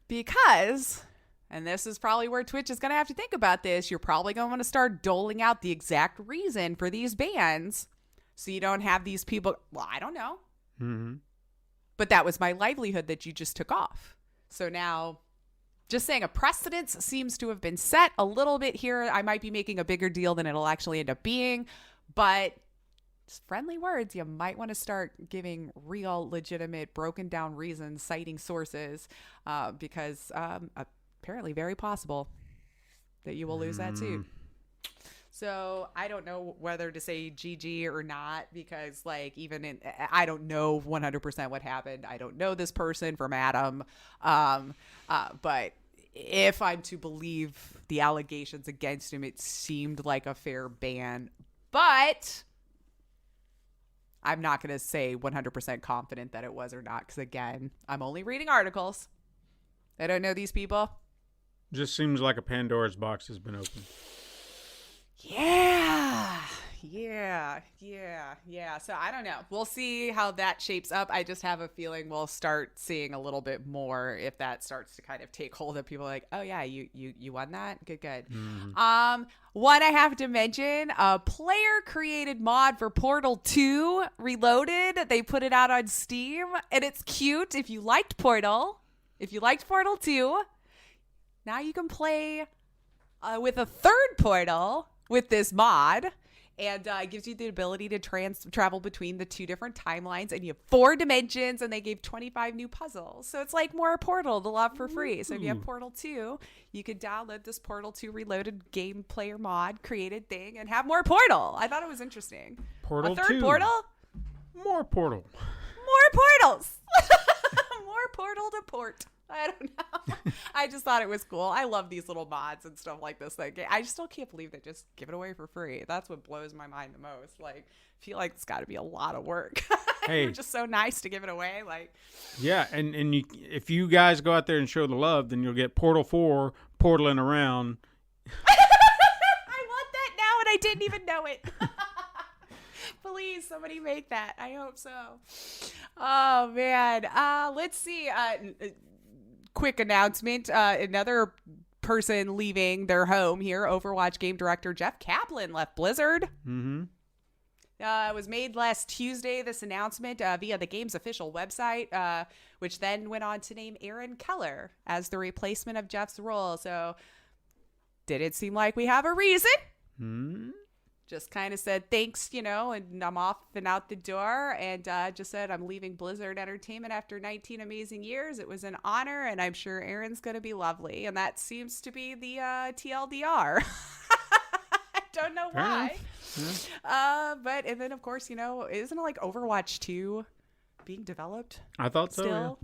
Because, and this is probably where Twitch is going to have to think about this, you're probably going to want to start doling out the exact reason for these bans so you don't have these people, well, I don't know. Mm-hmm. But that was my livelihood that you just took off. So now, just saying, a precedence seems to have been set a little bit here. I might be making a bigger deal than it'll actually end up being, but just friendly words. You might want to start giving real, legitimate, broken down reasons, citing sources, because apparently very possible that you will lose that suit. So I don't know whether to say GG or not, because like I don't know 100% what happened. I don't know this person from Adam. But if I'm to believe the allegations against him, it seemed like a fair ban. But I'm not going to say 100% confident that it was or not, because again, I'm only reading articles. I don't know these people. Just seems like a Pandora's box has been opened. Yeah. So I don't know. We'll see how that shapes up. I just have a feeling we'll start seeing a little bit more if that starts to kind of take hold of people like, oh yeah, you won that? Good. Mm-hmm. One I have to mention, a player created mod for Portal 2 Reloaded. They put it out on Steam and it's cute. If you liked Portal 2, now you can play with a third Portal with this mod, and it gives you the ability to travel between the two different timelines, and you have 4 dimensions, and they gave 25 new puzzles. So it's like more Portal to love for free. So if you have Portal 2, you could download this Portal 2 Reloaded game player mod created thing and have more Portal. I thought it was interesting. Portal a third 2. Portal? More Portal. More portals. More Portal to port. I don't know. I just thought it was cool. I love these little mods and stuff like this. Like, I still can't believe they just give it away for free. That's what blows my mind the most. Like, I feel like it's got to be a lot of work. Hey, you're just so nice to give it away. Like, yeah, and if you guys go out there and show the love, then you'll get Portal 4 portaling around. I want that now, and I didn't even know it. Please, somebody make that. I hope so. Oh man. Let's see. Quick announcement. Another person leaving their home here. Overwatch game director Jeff Kaplan left Blizzard. Mm-hmm. It was made last Tuesday, this announcement, via the game's official website, which then went on to name Aaron Keller as the replacement of Jeff's role. So did it seem like we have a reason? just kind of said thanks, and I'm off and out the door, and just said I'm leaving Blizzard Entertainment after 19 amazing years. It was an honor, and I'm sure Aaron's going to be lovely. And that seems to be the TLDR. I don't know why. But, and then, of course, isn't it like Overwatch 2 being developed? I thought so. Still,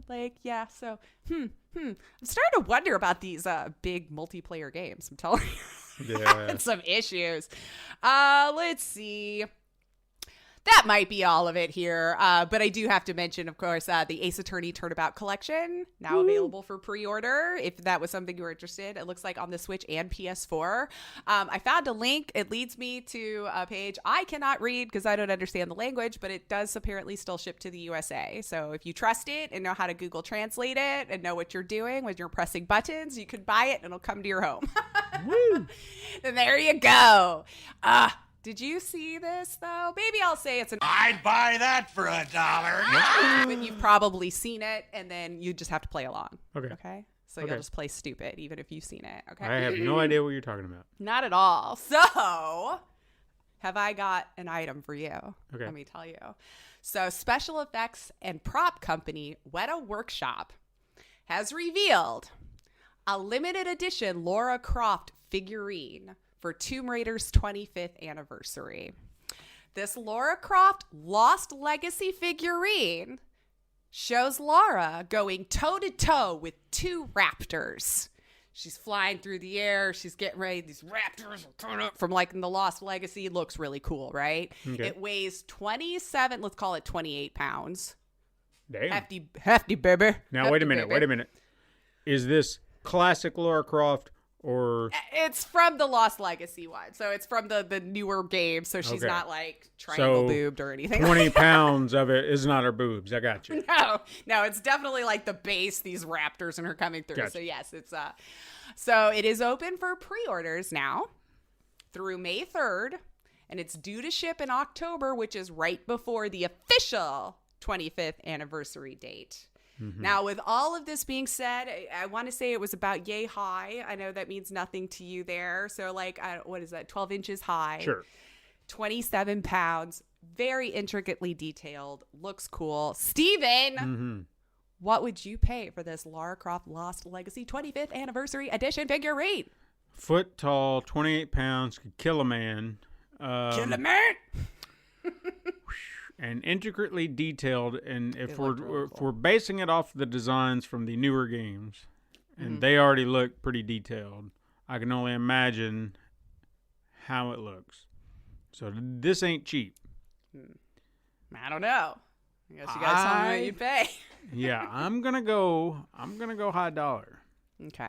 yeah. So, I'm starting to wonder about these big multiplayer games. I'm telling you. Yeah. Some issues. Let's see. That might be all of it here. But I do have to mention, of course, the Ace Attorney Turnabout Collection, now available for pre-order. If that was something you were interested, it looks like on the Switch and PS4. I found a link. It leads me to a page I cannot read because I don't understand the language, but it does apparently still ship to the USA. So if you trust it and know how to Google Translate it and know what you're doing when you're pressing buttons, you could buy it and it'll come to your home. Woo! And there you go. Did you see this, though? Maybe I'll say it's I'd buy that for $1. But you've probably seen it, and then you just have to play along. Okay. So you'll just play stupid, even if you've seen it. Okay. I have no idea what you're talking about. Not at all. So, have I got an item for you? Okay. Let me tell you. So, special effects and prop company Weta Workshop has revealed a limited edition Lara Croft figurine for Tomb Raider's 25th anniversary. This Lara Croft Lost Legacy figurine shows Lara going toe-to-toe with two raptors. She's flying through the air. She's getting ready. These raptors are coming up from like in the Lost Legacy. It looks really cool, right? Okay. It weighs 27, let's call it 28 pounds. Damn. Hefty, baby. Now, Hefty, wait a minute. Is this classic Lara Croft or... It's from the Lost Legacy one. So it's from the newer game. So she's not like triangle-boobed or anything. 20 pounds of it is not her boobs. I got you. No, it's definitely like the base, these raptors and her coming through. Gotcha. So yes, it's so it is open for pre-orders now through May 3rd, and it's due to ship in October, which is right before the official 25th anniversary date. Mm-hmm. Now, with all of this being said, I want to say it was about yay high. I know that means nothing to you there. So like, what is that? 12 inches high. Sure. 27 pounds. Very intricately detailed. Looks cool. Steven, what would you pay for this Lara Croft Lost Legacy 25th Anniversary Edition figurine? Foot tall, 28 pounds, could kill a man. Kill a man! And intricately detailed. And if we're basing it off the designs from the newer games, and they already look pretty detailed, I can only imagine how it looks. So this ain't cheap. I don't know. I guess you guys tell me what you pay. Yeah, I'm gonna go high dollar. Okay.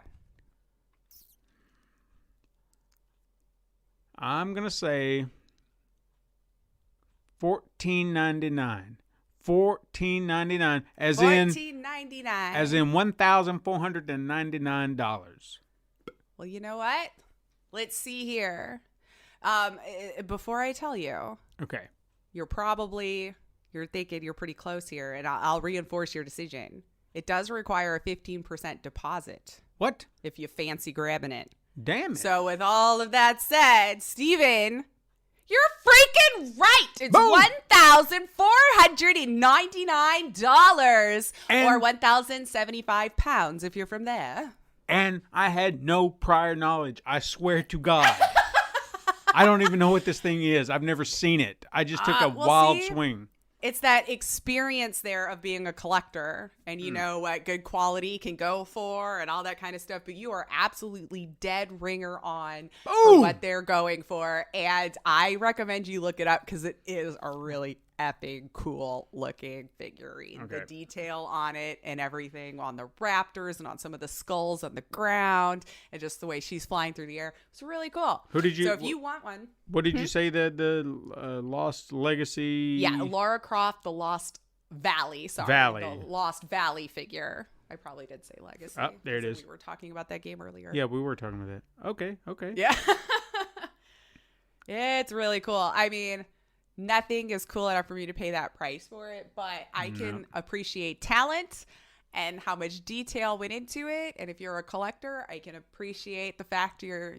I'm gonna say $14.99. $14.99 as in $1,499. Well, you know what? Let's see here. Before I tell you, okay, you're thinking you're pretty close here, and I'll reinforce your decision. It does require a 15% deposit. What? If you fancy grabbing it. Damn it. So with all of that said, Steven, you're freaking right. It's $1,499 or 1,075 pounds if you're from there. And I had no prior knowledge. I swear to God. I don't even know what this thing is. I've never seen it. I just took a wild swing. It's that experience there of being a collector, and you know what good quality can go for and all that kind of stuff. But you are absolutely dead ringer on for what they're going for. And I recommend you look it up because it is a really effing cool looking figurine. Okay. The detail on it and everything on the raptors and on some of the skulls on the ground and just the way she's flying through the air. It's really cool. So if you want one. What did you say the Lost Legacy? Yeah, Lara Croft, the Lost Valley. Sorry. The Lost Valley figure. I probably did say Legacy. Oh, there it is. We were talking about that game earlier. Yeah, we were talking about that. Okay. Yeah. It's really cool. I mean, nothing is cool enough for me to pay that price for it, but I can appreciate talent and how much detail went into it. And if you're a collector, I can appreciate the fact your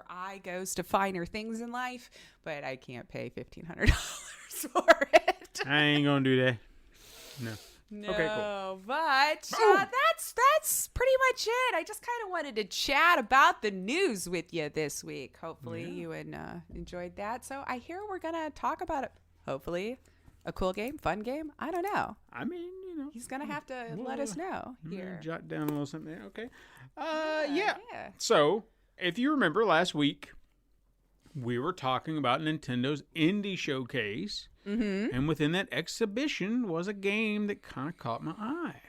eye goes to finer things in life, but I can't pay $1,500 for it. I ain't gonna do that. No. No, Okay, cool. but that's pretty much it. I just kind of wanted to chat about the news with you this week. Hopefully you enjoyed that. So I hear we're going to talk about it. Hopefully a cool game, fun game. I don't know. I mean, He's going to have to let us know here. Jot down a little something there. Okay. Yeah. So if you remember last week, we were talking about Nintendo's Indie Showcase. Mm-hmm. And within that exhibition was a game that kind of caught my eye.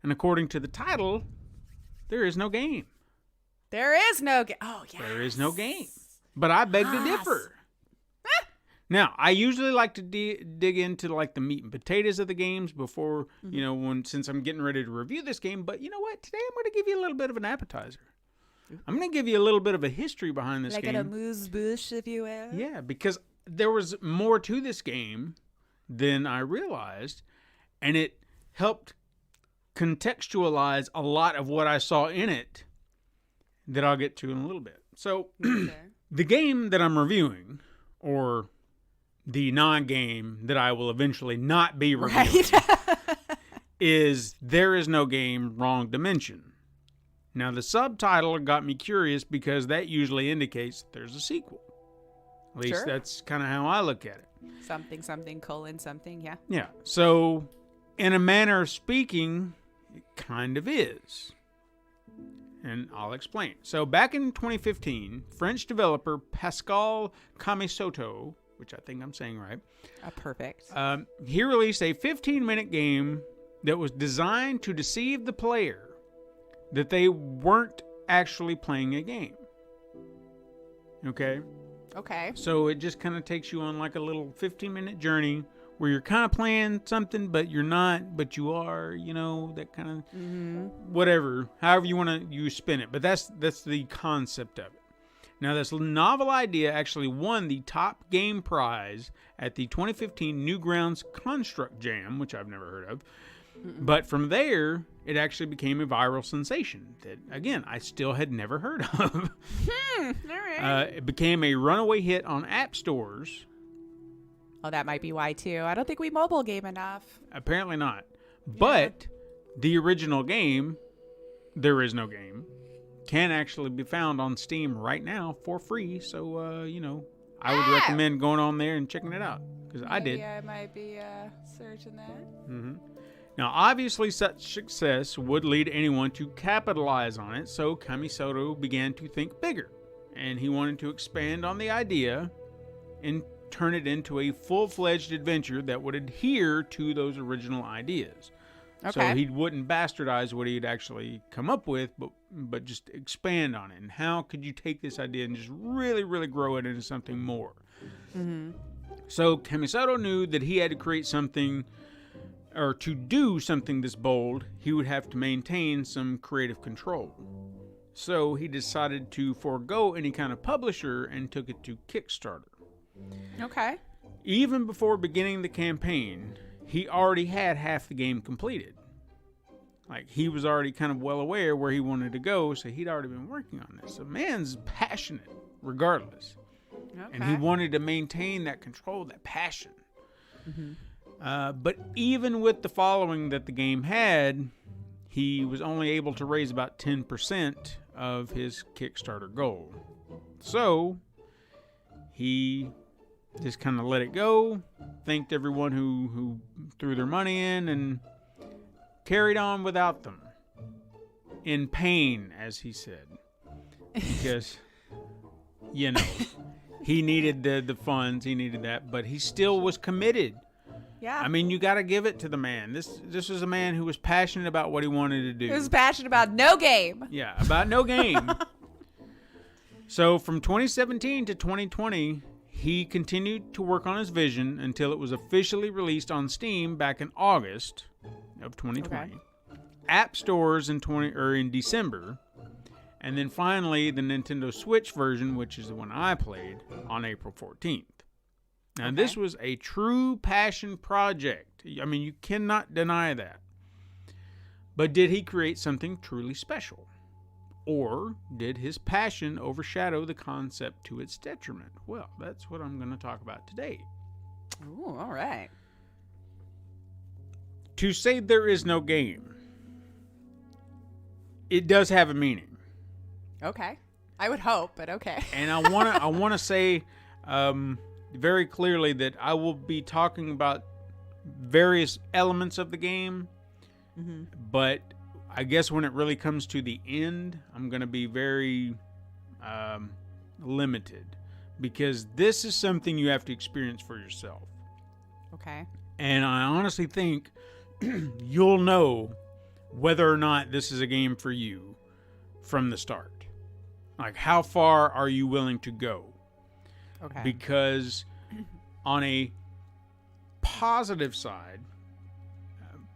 And according to the title, there is no game. There is no game. Oh, yes. There is no game. But I beg to differ. Now, I usually like to dig into like the meat and potatoes of the games before, since I'm getting ready to review this game. But you know what? Today I'm going to give you a little bit of an appetizer. I'm going to give you a little bit of a history behind this game. Like a amuse-bouche, if you will. Yeah, because there was more to this game than I realized, and it helped contextualize a lot of what I saw in it that I'll get to in a little bit. So, the game that I'm reviewing, or the non-game that I will eventually not be reviewing, is There Is No Game, Wrong Dimension. Now, the subtitle got me curious because that usually indicates there's a sequel. At least that's kind of how I look at it. Something, something, yeah. Yeah. So, in a manner of speaking, it kind of is. And I'll explain. So, back in 2015, French developer Pascal Camisoto, which I think I'm saying right. Perfect. He released a 15-minute game that was designed to deceive the player that they weren't actually playing a game. Okay? Okay. So it just kind of takes you on like a little 15-minute journey where you're kind of playing something, but you're not, but you are, that kind of whatever, however you want to spin it. But that's the concept of it. Now, this novel idea actually won the top game prize at the 2015 Newgrounds Construct Jam, which I've never heard of. But from there, it actually became a viral sensation that, again, I still had never heard of. All right. It became a runaway hit on app stores. Oh, that might be why, too. I don't think we mobile game enough. Apparently not. But the original game, There Is No Game, can actually be found on Steam right now for free. So, I would recommend going on there and checking it out. Because I did. Yeah, I might be searching that. Mm-hmm. Now, obviously, such success would lead anyone to capitalize on it, so Camisoto began to think bigger, and he wanted to expand on the idea and turn it into a full-fledged adventure that would adhere to those original ideas. Okay. So he wouldn't bastardize what he'd actually come up with, but just expand on it. And how could you take this idea and just really, really grow it into something more? Mm-hmm. So Camisoto knew that he had to create something, or to do something this bold, he would have to maintain some creative control. So he decided to forego any kind of publisher and took it to Kickstarter. Okay. Even before beginning the campaign, he already had half the game completed. Like, he was already kind of well aware where he wanted to go, so he'd already been working on this. So man's passionate regardless. Okay. And he wanted to maintain that control, that passion. Mm-hmm. But even with the following that the game had, he was only able to raise about 10% of his Kickstarter goal. So he just kind of let it go, thanked everyone who threw their money in, and carried on without them. In pain, as he said. Because, he needed the funds, he needed that, but he still was committed. Yeah. I mean, you got to give it to the man. This was a man who was passionate about what he wanted to do. He was passionate about no game. Yeah, about no game. So from 2017 to 2020, he continued to work on his vision until it was officially released on Steam back in August of 2020. Okay. App stores in December, and then finally the Nintendo Switch version, which is the one I played, on April 14th. Now, this was a true passion project. I mean, you cannot deny that. But did he create something truly special? Or did his passion overshadow the concept to its detriment? Well, that's what I'm going to talk about today. Ooh, all right. To say there is no game, it does have a meaning. Okay. I would hope, but okay. And I want to say very clearly that I will be talking about various elements of the game, but I guess when it really comes to the end, I'm going to be very limited, because this is something you have to experience for yourself. Okay. And I honestly think you'll know whether or not this is a game for you from the start. Like, how far are you willing to go? Okay. Because on a positive side,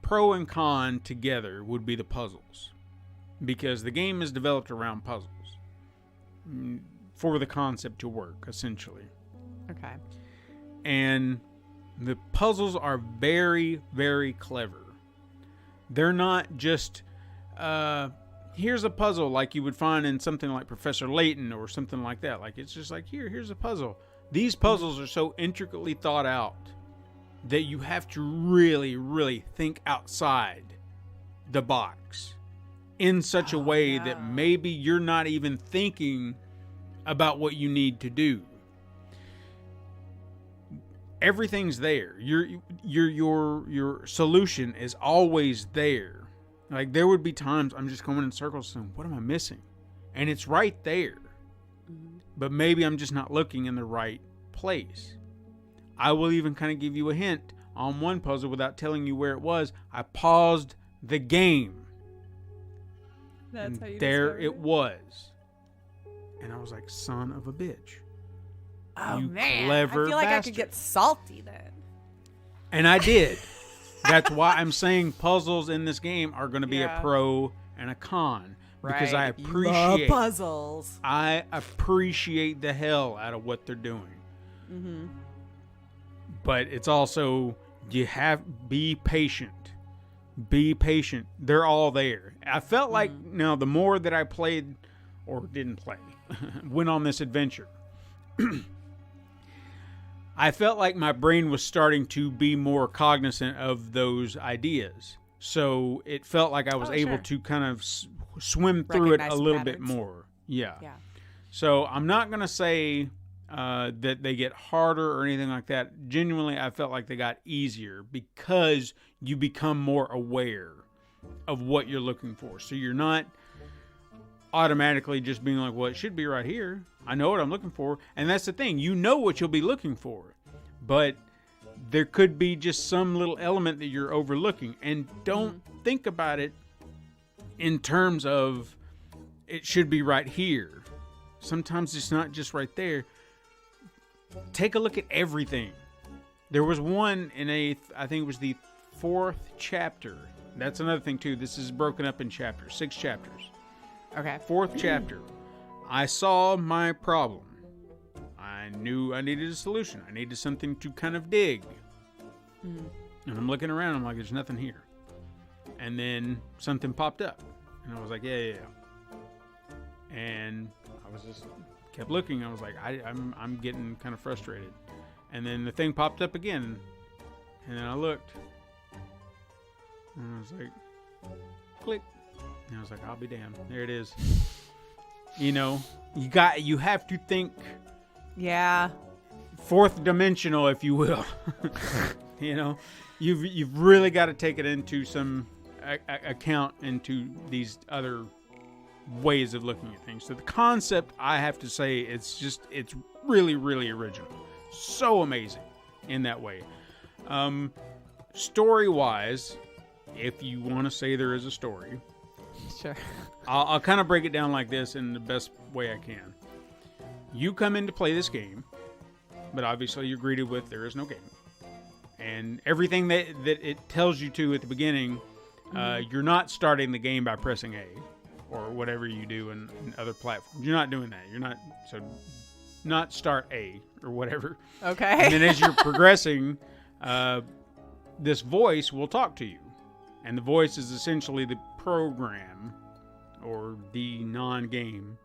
pro and con together would be the puzzles, because the game is developed around puzzles for the concept to work, essentially. Okay. And the puzzles are very, very clever. They're not just here's a puzzle like you would find in something like Professor Layton or something like that. Like, it's just like, here's a puzzle. These puzzles are so intricately thought out that you have to really, really think outside the box in such a way that maybe you're not even thinking about what you need to do. Everything's there. Your solution is always there. Like, there would be times I'm just going in circles saying, what am I missing? And it's right there. But maybe I'm just not looking in the right place. I will even kind of give you a hint on one puzzle without telling you where it was. I paused the game. That's how you there it was. And I was like, son of a bitch. Oh, you man. clever I feel like bastard. I could get salty then. And I did. That's why I'm saying puzzles in this game are going to be a pro and a con. Because I appreciate puzzles. I appreciate the hell out of what they're doing. Mm-hmm. But it's also, be patient. Be patient. They're all there. I felt like, now, the more that I played, or didn't play, went on this adventure, I felt like my brain was starting to be more cognizant of those ideas. So it felt like I was able to kind of swim through it a little bit more. Yeah. So I'm not going to say that they get harder or anything like that. Genuinely, I felt like they got easier because you become more aware of what you're looking for. So you're not automatically just being like, well, it should be right here. I know what I'm looking for. And that's the thing. You know what you'll be looking for. But there could be just some little element that you're overlooking. And don't think about it in terms of it should be right here. Sometimes it's not just right there. Take a look at everything. There was one in I think it was the 4th chapter. That's another thing too. This is broken up in chapters, 6 chapters. Okay. 4th chapter. I saw my problem. I knew I needed a solution. I needed something to kind of dig. And I'm looking around. I'm like, there's nothing here. And then something popped up. And I was like, yeah. And I was just kept looking. I was like, I'm getting kind of frustrated. And then the thing popped up again. And then I looked. And I was like, click. And I was like, I'll be damned. There it is. You know, you have to think. Yeah. 4th dimensional, if you will. You know, you've really got to take it into some account into these other ways of looking at things. So the concept, I have to say, it's really, really original. So amazing in that way. Story-wise, if you want to say there is a story, Sure. I'll kind of break it down like this in the best way I can. You come in to play this game, but obviously you're greeted with there is no game. And everything that it tells you to at the beginning, you're not starting the game by pressing A or whatever you do in other platforms. You're not doing that. You're not, so not start A or whatever. Okay. And then as you're progressing, this voice will talk to you. And the voice is essentially the program or the non-game.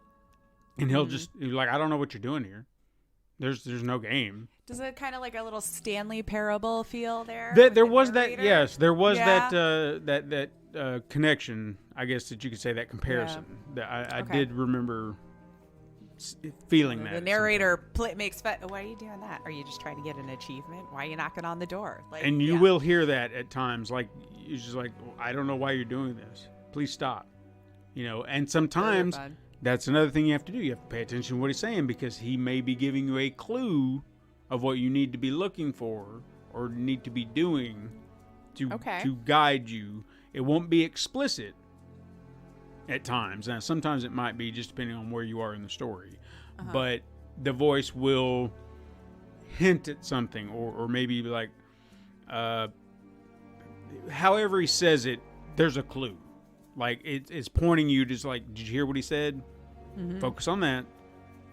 And he'll just be like, I don't know what you're doing here. There's no game. Does it kind of like a little Stanley Parable feel there? There was that, yes. There was Yeah. that connection, I guess that you could say, that comparison. That I did remember feeling that. The narrator makes fun. Why are you doing that? Are you just trying to get an achievement? Why are you knocking on the door? Like, And you will hear that at times. Like, you're just like, I don't know why you're doing this. Please stop. You know, and sometimes fun. that's another thing you have to do. You have to pay attention to what he's saying, because he may be giving you a clue of what you need to be looking for or need to be doing to guide you. It won't be explicit at times. Now, sometimes it might be, just depending on where you are in the story. But the voice will hint at something, or maybe like, however he says it, there's a clue. Like, it's pointing you to, just like, did you hear what he said? Focus on that.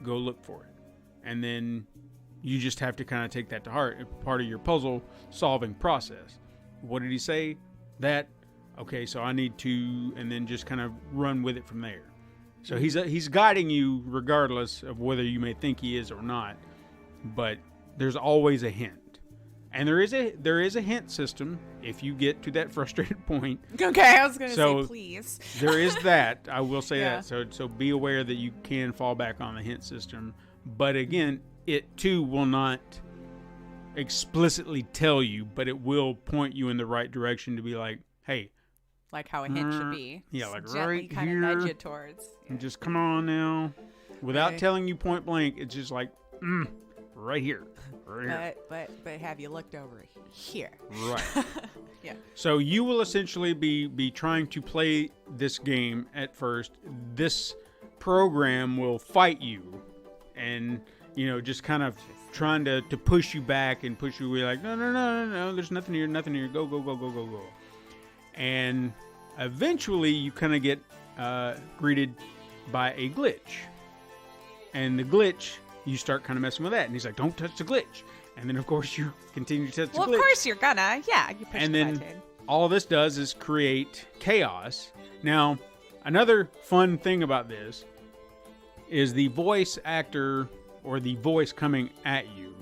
Go look for it. And then you just have to kind of take that to heart. It's part of your puzzle solving process. What did he say? That. Okay, so I need to, and then just kind of run with it from there. So he's guiding you regardless of whether you may think he is or not. But there's always a hint. And there is a hint system if you get to that frustrated point. Okay, I was going to say, please. There is that. I will say that. So be aware that you can fall back on the hint system. But again, it too will not explicitly tell you, but it will point you in the right direction to be like, hey. Like how a hint should be. Yeah, like gently right kind here. of nudge it towards. And just come on now. Without telling you point blank, it's just like, right here. Right here. But have you looked over here? Right. Yeah. So you will essentially be trying to play this game at first. This program will fight you and, you know, just kind of trying to push you back and push you away like, no, there's nothing here, go. And eventually you kind of get greeted by a glitch. And the glitch, you start kind of messing with that. And he's like, don't touch the glitch. And then, of course, you continue to touch the glitch. Well, of course you're gonna. Yeah, you push and the then button. all this does is create chaos. Now, another fun thing about this is the voice actor or the voice coming at you.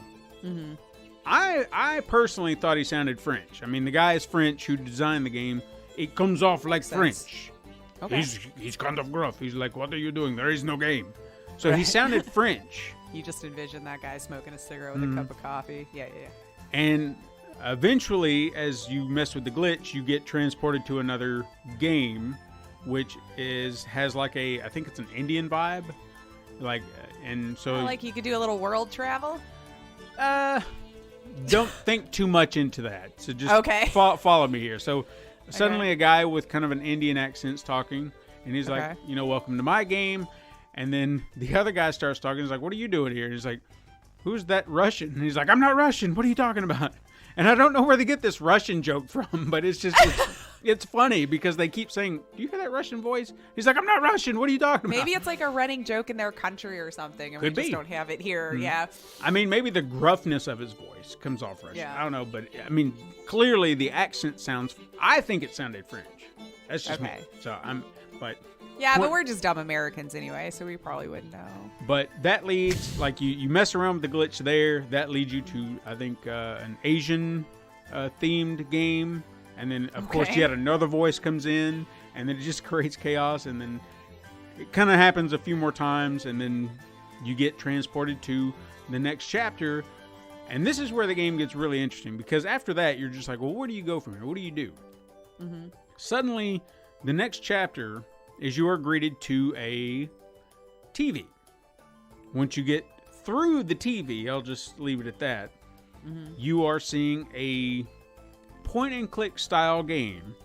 I personally thought he sounded French. I mean, the guy is French who designed the game. It comes off like French. Okay. He's kind of gruff. He's like, what are you doing? There is no game. So he sounded French. You just envision that guy smoking a cigarette with a cup of coffee. Yeah. And eventually, as you mess with the glitch, you get transported to another game, which has like I think it's an Indian vibe. Like, and so... like you could do a little world travel? Don't think too much into that. So just follow me here. So suddenly a guy with kind of an Indian accent's talking, and he's like, you know, welcome to my game. And then the other guy starts talking. He's like, what are you doing here? And he's like, who's that Russian? And he's like, I'm not Russian. What are you talking about? And I don't know where they get this Russian joke from, but it's just, it's funny because they keep saying, do you hear that Russian voice? He's like, I'm not Russian. What are you talking about? Maybe it's like a running joke in their country or something, and we just don't have it here. Yeah. I mean, maybe the gruffness of his voice comes off Russian. Yeah. I don't know, but I mean, clearly the accent I think it sounded French. That's just me. So Yeah, but we're just dumb Americans anyway, so we probably wouldn't know. But that leads, like, you mess around with the glitch there. That leads you to, I think, an Asian themed game. And then, of course, yet another voice comes in. And then it just creates chaos. And then it kind of happens a few more times. And then you get transported to the next chapter. And this is where the game gets really interesting. Because after that, you're just like, well, where do you go from here? What do you do? Suddenly, the next chapter is you are greeted to a TV. Once you get through the TV, I'll just leave it at that, you are seeing a point-and-click style game.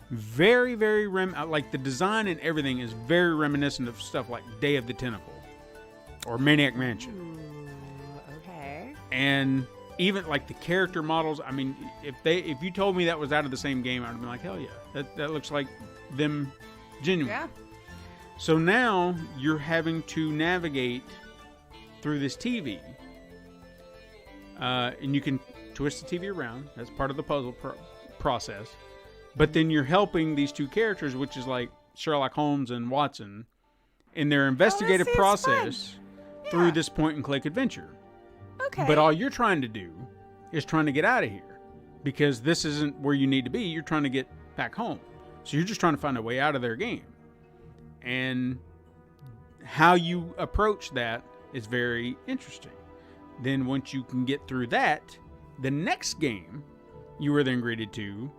Very, very, like the design and everything is very reminiscent of stuff like Day of the Tentacle or Maniac Mansion. Ooh, okay. And even like the character models, I mean, if you told me that was out of the same game, I'd have been like, hell yeah, that looks like them. Genuine. Yeah. So now you're having to navigate through this TV. And you can twist the TV around. That's part of the puzzle process. But then you're helping these two characters, which is like Sherlock Holmes and Watson, in their investigative process through this point-and-click adventure. Okay. But all you're trying to do is trying to get out of here, because this isn't where you need to be. You're trying to get back home. So you're just trying to find a way out of their game. And how you approach that is very interesting. Then once you can get through that, the next game you were then greeted to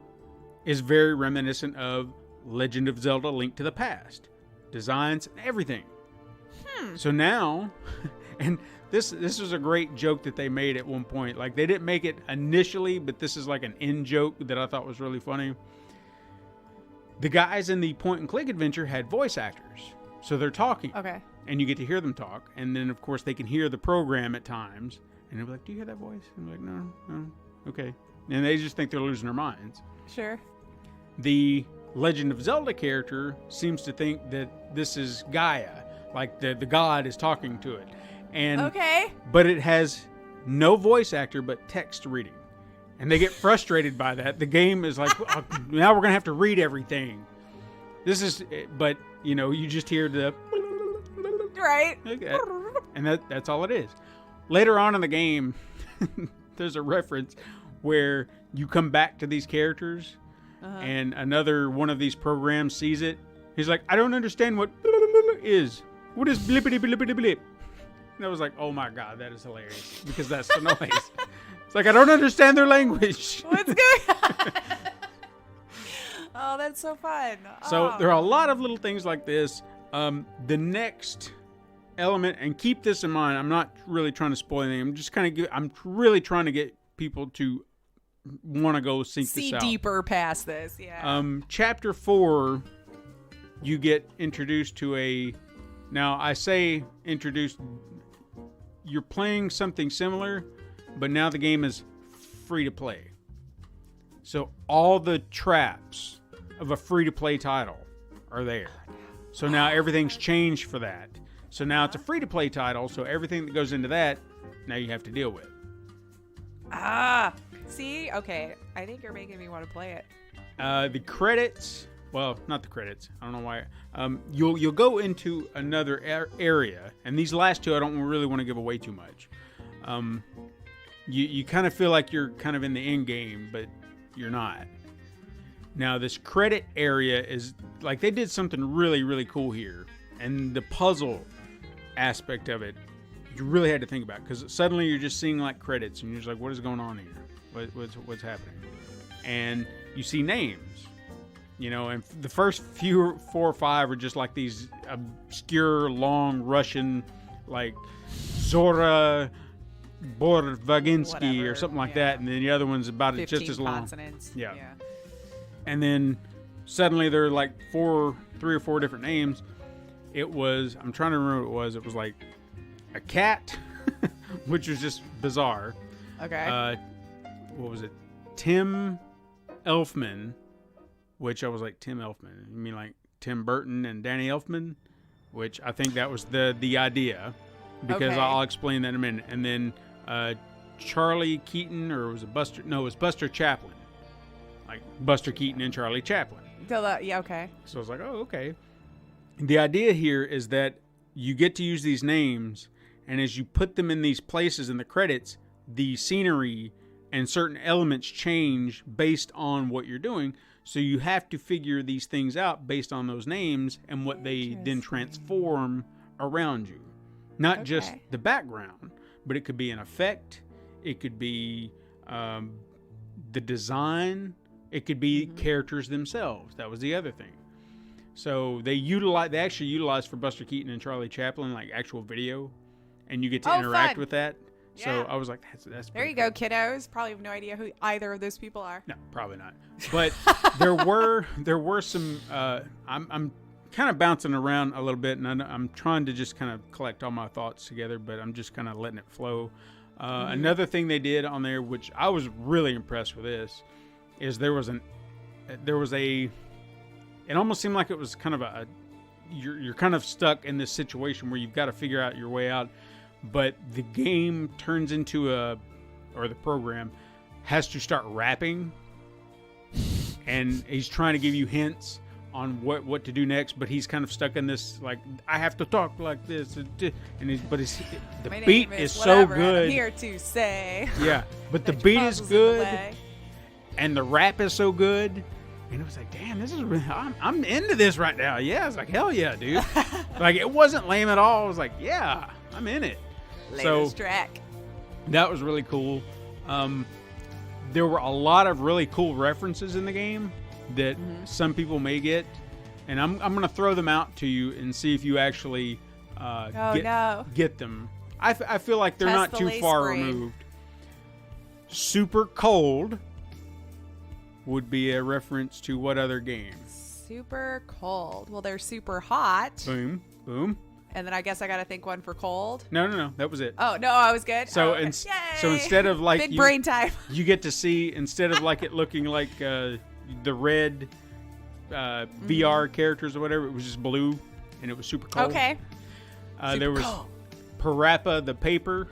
is very reminiscent of Legend of Zelda: Link to the Past. Designs and everything. So now, and this was a great joke that they made at one point. Like, they didn't make it initially, but this is like an in joke that I thought was really funny. The guys in the point-and-click adventure had voice actors. So they're talking. Okay. And you get to hear them talk. And then, of course, they can hear the program at times. And they'll be like, do you hear that voice? And I'm like, no, okay. And they just think they're losing their minds. Sure. The Legend of Zelda character seems to think that this is Gaia. Like the god is talking to it. And okay. But it has no voice actor but text reading. And they get frustrated by that. The game is like, oh, now we're going to have to read everything. But, you just hear the... Right. Okay. And that's all it is. Later on in the game, there's a reference where you come back to these characters, and another one of these programs sees it. He's like, I don't understand what is. What is blippity blippity blip? And I was like, oh my God, that is hilarious, because that's the noise. It's like, I don't understand their language. What's going on? Oh, that's so fun. So there are a lot of little things like this. The next element, and keep this in mind, I'm not really trying to spoil anything. I'm really trying to get people to want to go seek this out. See deeper past this, yeah. Chapter 4, you get introduced to now I say introduced, you're playing something similar, but now the game is free to play. So all the traps of a free to play title are there. So now everything's changed for that. So now it's a free to play title, so everything that goes into that, now you have to deal with. See? Okay. I think you're making me want to play it. The credits, well, not the credits. I don't know why. You'll go into another area, and these last two I don't really want to give away too much. You kind of feel like you're kind of in the end game, but you're not. Now, this credit area is, like, they did something really, really cool here. And the puzzle aspect of it, you really had to think about. Because suddenly you're just seeing, like, credits. And you're just like, what is going on here? What's happening? And you see names. And the first 4 or 5 are just, like, these obscure, long Russian, like, Zora Borvaginsky or something like that. And then the other one's about just as long. Consonants. Yeah. And then suddenly there are like 3 or 4 different names. I'm trying to remember what it was. It was like a cat, which was just bizarre. Okay. What was it? Tim Elfman, which I was like, Tim Elfman. You mean like Tim Burton and Danny Elfman? Which I think that was the idea, because I'll explain that in a minute. And then Charlie Keaton, or was it Buster? No, it was Buster Chaplin. Like Buster Keaton and Charlie Chaplin. Yeah, okay. So I was like, oh, okay. The idea here is that you get to use these names, and as you put them in these places in the credits, the scenery and certain elements change based on what you're doing. So you have to figure these things out based on those names and what they then transform around you. Not just the background, but it could be an effect. It could be the design. It could be characters themselves. That was the other thing. So they actually utilize for Buster Keaton and Charlie Chaplin, like, actual video, and you get to interact with that. So I was like, that's there you go, kiddos. Probably have no idea who either of those people are. No, probably not. But there were some. I'm kind of bouncing around a little bit, and I'm trying to just kind of collect all my thoughts together, but I'm just kind of letting it flow. Another thing they did on there, which I was really impressed with, is there was a. It almost seemed like it was kind of you're kind of stuck in this situation where you've got to figure out your way out, but the game turns into or the program has to start rapping, and he's trying to give you hints on what to do next, but he's kind of stuck in this, like, I have to talk like this, and the beat is so good. I'm here to say. Yeah, but the beat is good, and the rap is so good, and it was like, damn, this is really, I'm into this right now. Yeah, it's like, hell yeah, dude. Like, it wasn't lame at all. I was like, yeah, I'm in it. Latest track. That was really cool. There were a lot of really cool references in the game that some people may get, and I'm going to throw them out to you and see if you actually get them. I feel like they're not too far removed. Super cold would be a reference to what other game? Super cold. Well, they're super hot. Boom, boom. And then I guess I got to think one for cold. No. That was it. Oh, no, I was good. So, so instead of like... Big brain time. You get to see, instead of like it looking like the red VR characters or whatever, it was just blue, and it was super cold. Okay. There was Parappa the paper.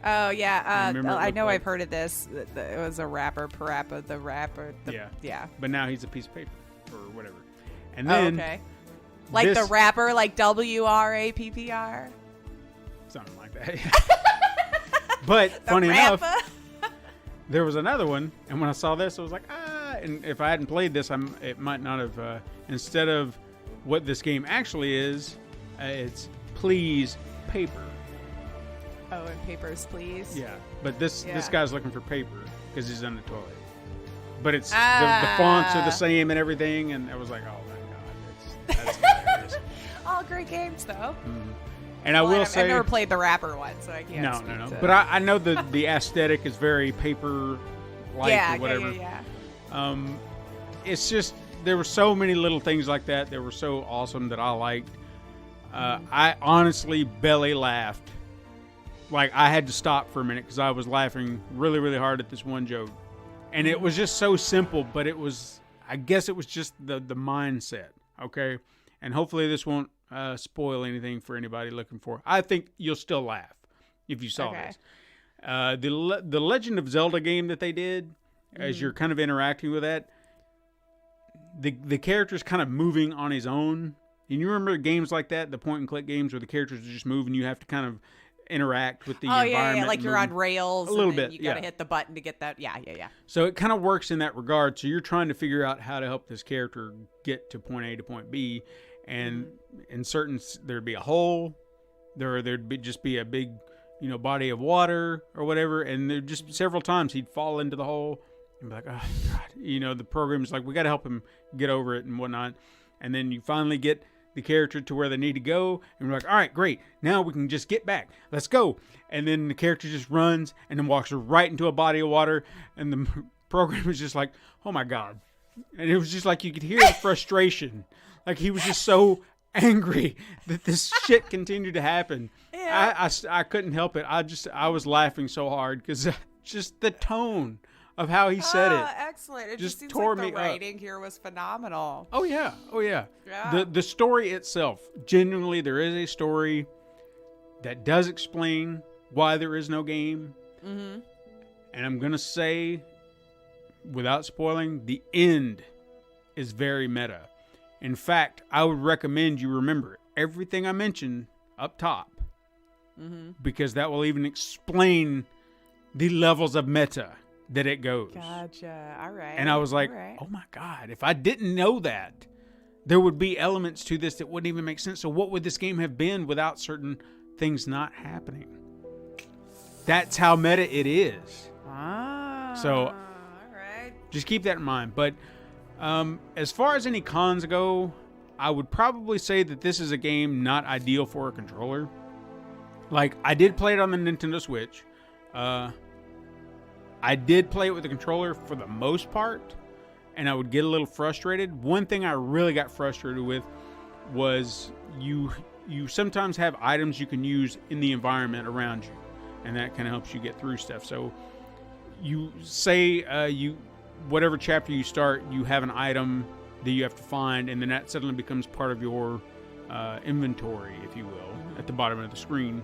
Oh, yeah. I know like, I've heard of this. It was a rapper, Parappa the rapper. Yeah. But now he's a piece of paper or whatever. And then... okay. Like the rapper, like WRAPPR? Something like that. But funny enough, there was another one, and when I saw this, I was like, and if I hadn't played this, it might not have, instead of what this game actually is, it's please paper. Oh, and papers, please? Yeah, but this guy's looking for paper because he's on the toilet. But it's the fonts are the same and everything, and I was like, oh my god, that's hilarious. All great games, though. Mm-hmm. And I will say, I've never played the rapper one, so I can't. No. But I know the aesthetic is very paper-like or whatever. Yeah. It's just there were so many little things like that that were so awesome that I liked. I honestly belly laughed. Like, I had to stop for a minute because I was laughing really, really hard at this one joke. And it was just so simple, but it was, I guess it was just the mindset, okay? And hopefully this won't spoil anything for anybody looking for it. I think you'll still laugh if you saw this. The Legend of Zelda game that they did, as you're kind of interacting with that, the character's kind of moving on his own. And you remember games like that, the point-and-click games where the characters are just moving, you have to kind of interact with the environment. Yeah, like you're on rails. A little bit, you gotta hit the button to get that. Yeah. So it kind of works in that regard. So you're trying to figure out how to help this character get to point A to point B. And in certain, there'd be a hole. There'd just be a big, body of water or whatever. And there just several times he'd fall into the hole and be like, oh, God. The program's like, we got to help him get over it and whatnot. And then you finally get the character to where they need to go, and we're like, all right, great, now we can just get back, let's go. And then the character just runs and then walks right into a body of water, and the program is just like, oh my God. And it was just like you could hear the frustration, like he was just so angry that this shit continued to happen. I couldn't help it. I was laughing so hard because just the tone of how he said it. Excellent. It just seems tore like me the writing here was phenomenal. Oh yeah. Yeah. The story itself, genuinely, there is a story that does explain why there is no game. Mm-hmm. And I'm going to say, without spoiling, the end is very meta. In fact, I would recommend you remember everything I mentioned up top. Mm-hmm. Because that will even explain the levels of meta that it goes. Gotcha. All right. And I was like, oh my God, if I didn't know that, there would be elements to this that wouldn't even make sense. So what would this game have been without certain things not happening? That's how meta it is. So, all right. Just keep that in mind. But as far as any cons go, I would probably say that this is a game not ideal for a controller. Like, I did play it on the Nintendo Switch. I did play it with the controller for the most part, and I would get a little frustrated. One thing I really got frustrated with was you sometimes have items you can use in the environment around you, and that kind of helps you get through stuff. So you say whatever chapter you start, you have an item that you have to find, and then that suddenly becomes part of your inventory, if you will, at the bottom of the screen.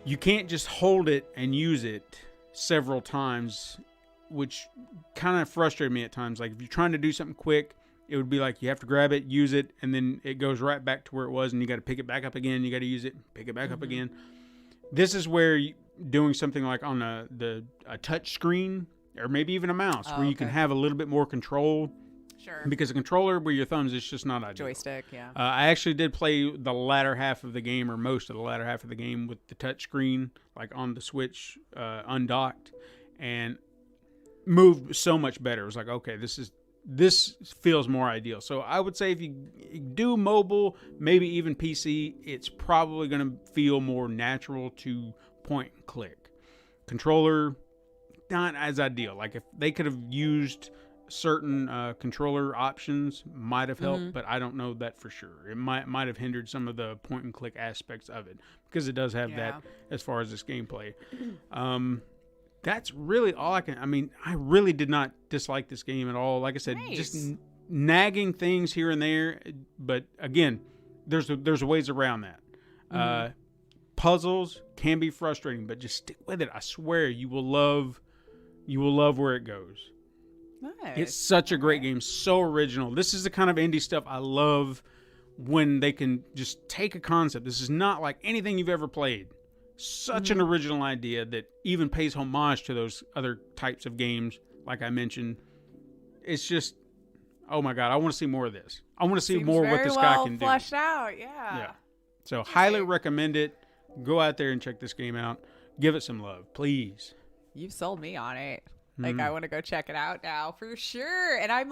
You can't just hold it and use it several times which kind of frustrated me at times. Like if you're trying to do something quick, it would be like you have to grab it, use it, and then it goes right back to where it was, and you got to pick it back up again. You got to use it, pick it back up again. This is where doing something like on a touch screen or maybe even a mouse where you can have a little bit more control. Sure. Because a controller with your thumbs is just not ideal. Joystick, yeah. I actually did play the latter half of the game, or most of the latter half of the game, with the touch screen, like on the Switch, undocked, and moved so much better. It was like, okay, this feels more ideal. So I would say if you do mobile, maybe even PC, it's probably going to feel more natural to point and click. Controller, not as ideal. Like if they could have used certain controller options, might have helped, but I don't know that for sure. It might have hindered some of the point and click aspects of it, because it does have that as far as this gameplay. That's really all I really did not dislike this game at all. Like I said, just nagging things here and there, but again, there's ways around that. Puzzles can be frustrating, but just stick with it. I swear you will love where it goes. Nice. It's such a great game, so original. This is the kind of indie stuff I love, when they can just take a concept. This is not like anything you've ever played. Such an original idea that even pays homage to those other types of games, like I mentioned. It's just, oh my God, I want to see more of this. I want to see more what this guy can do. Fleshed out, yeah. So highly recommend it. Go out there and check this game out. Give it some love, please. You've sold me on it. Like, I want to go check it out now for sure. And I'm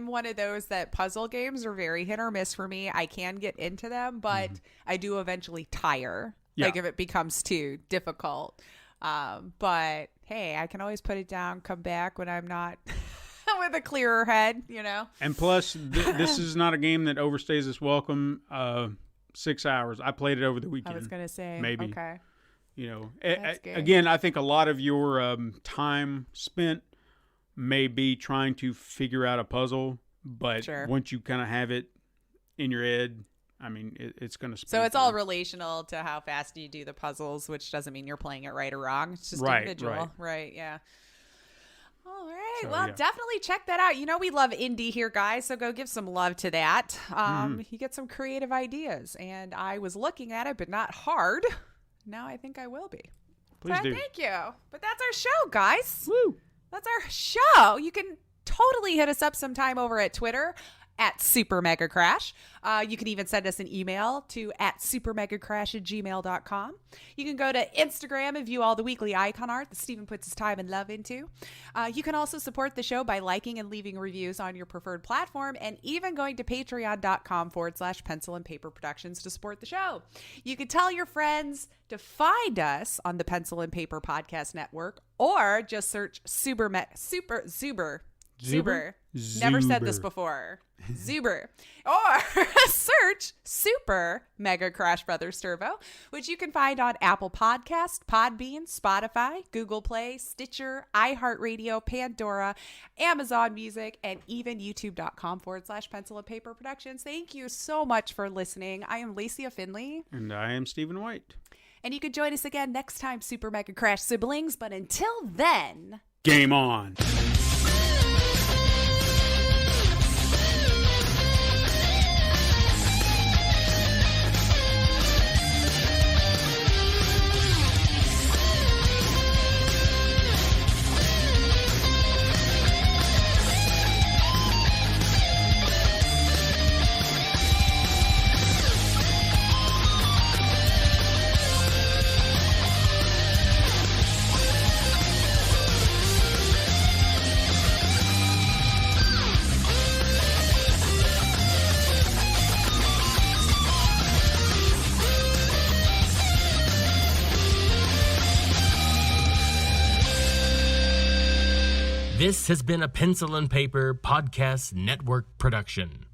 one of those that puzzle games are very hit or miss for me. I can get into them, but I do eventually tire. Yeah. Like if it becomes too difficult. But hey, I can always put it down, come back when I'm not with a clearer head, you know? And plus, this is not a game that overstays its welcome. 6 hours. I played it over the weekend. I was going to say, maybe. Okay. You know, good. again, I think a lot of your time spent may be trying to figure out a puzzle, but once you kind of have it in your head, I mean, it's going to. So it's all relational to how fast you do the puzzles, which doesn't mean you're playing it right or wrong. It's just individual, right? Yeah. All right. So, well, definitely check that out. You know, we love indie here, guys. So go give some love to that. You get some creative ideas, and I was looking at it, but not hard. Now I think I will be. Please do. Thank you. But that's our show, guys. Woo. That's our show. You can totally hit us up sometime over at Twitter at SuperMegaCrash. You can even send us an email to @supermegacrash@gmail.com. You can go to Instagram and view all the weekly icon art that Steven puts his time and love into. You can also support the show by liking and leaving reviews on your preferred platform, and even going to patreon.com/pencil and paper productions to support the show. You can tell your friends to find us on the Pencil and Paper Podcast Network, or just search Zuber. Never said this before. Zuber. Or search Super Mega Crash Brothers Turbo, which you can find on Apple Podcasts, Podbean, Spotify, Google Play, Stitcher, iHeartRadio, Pandora, Amazon Music, and even youtube.com/Pencil and Paper Productions. Thank you so much for listening. I am Lacia Finley. And I am Stephen White. And you can join us again next time, Super Mega Crash siblings. But until then, game on. This has been a Pencil and Paper Podcast Network production.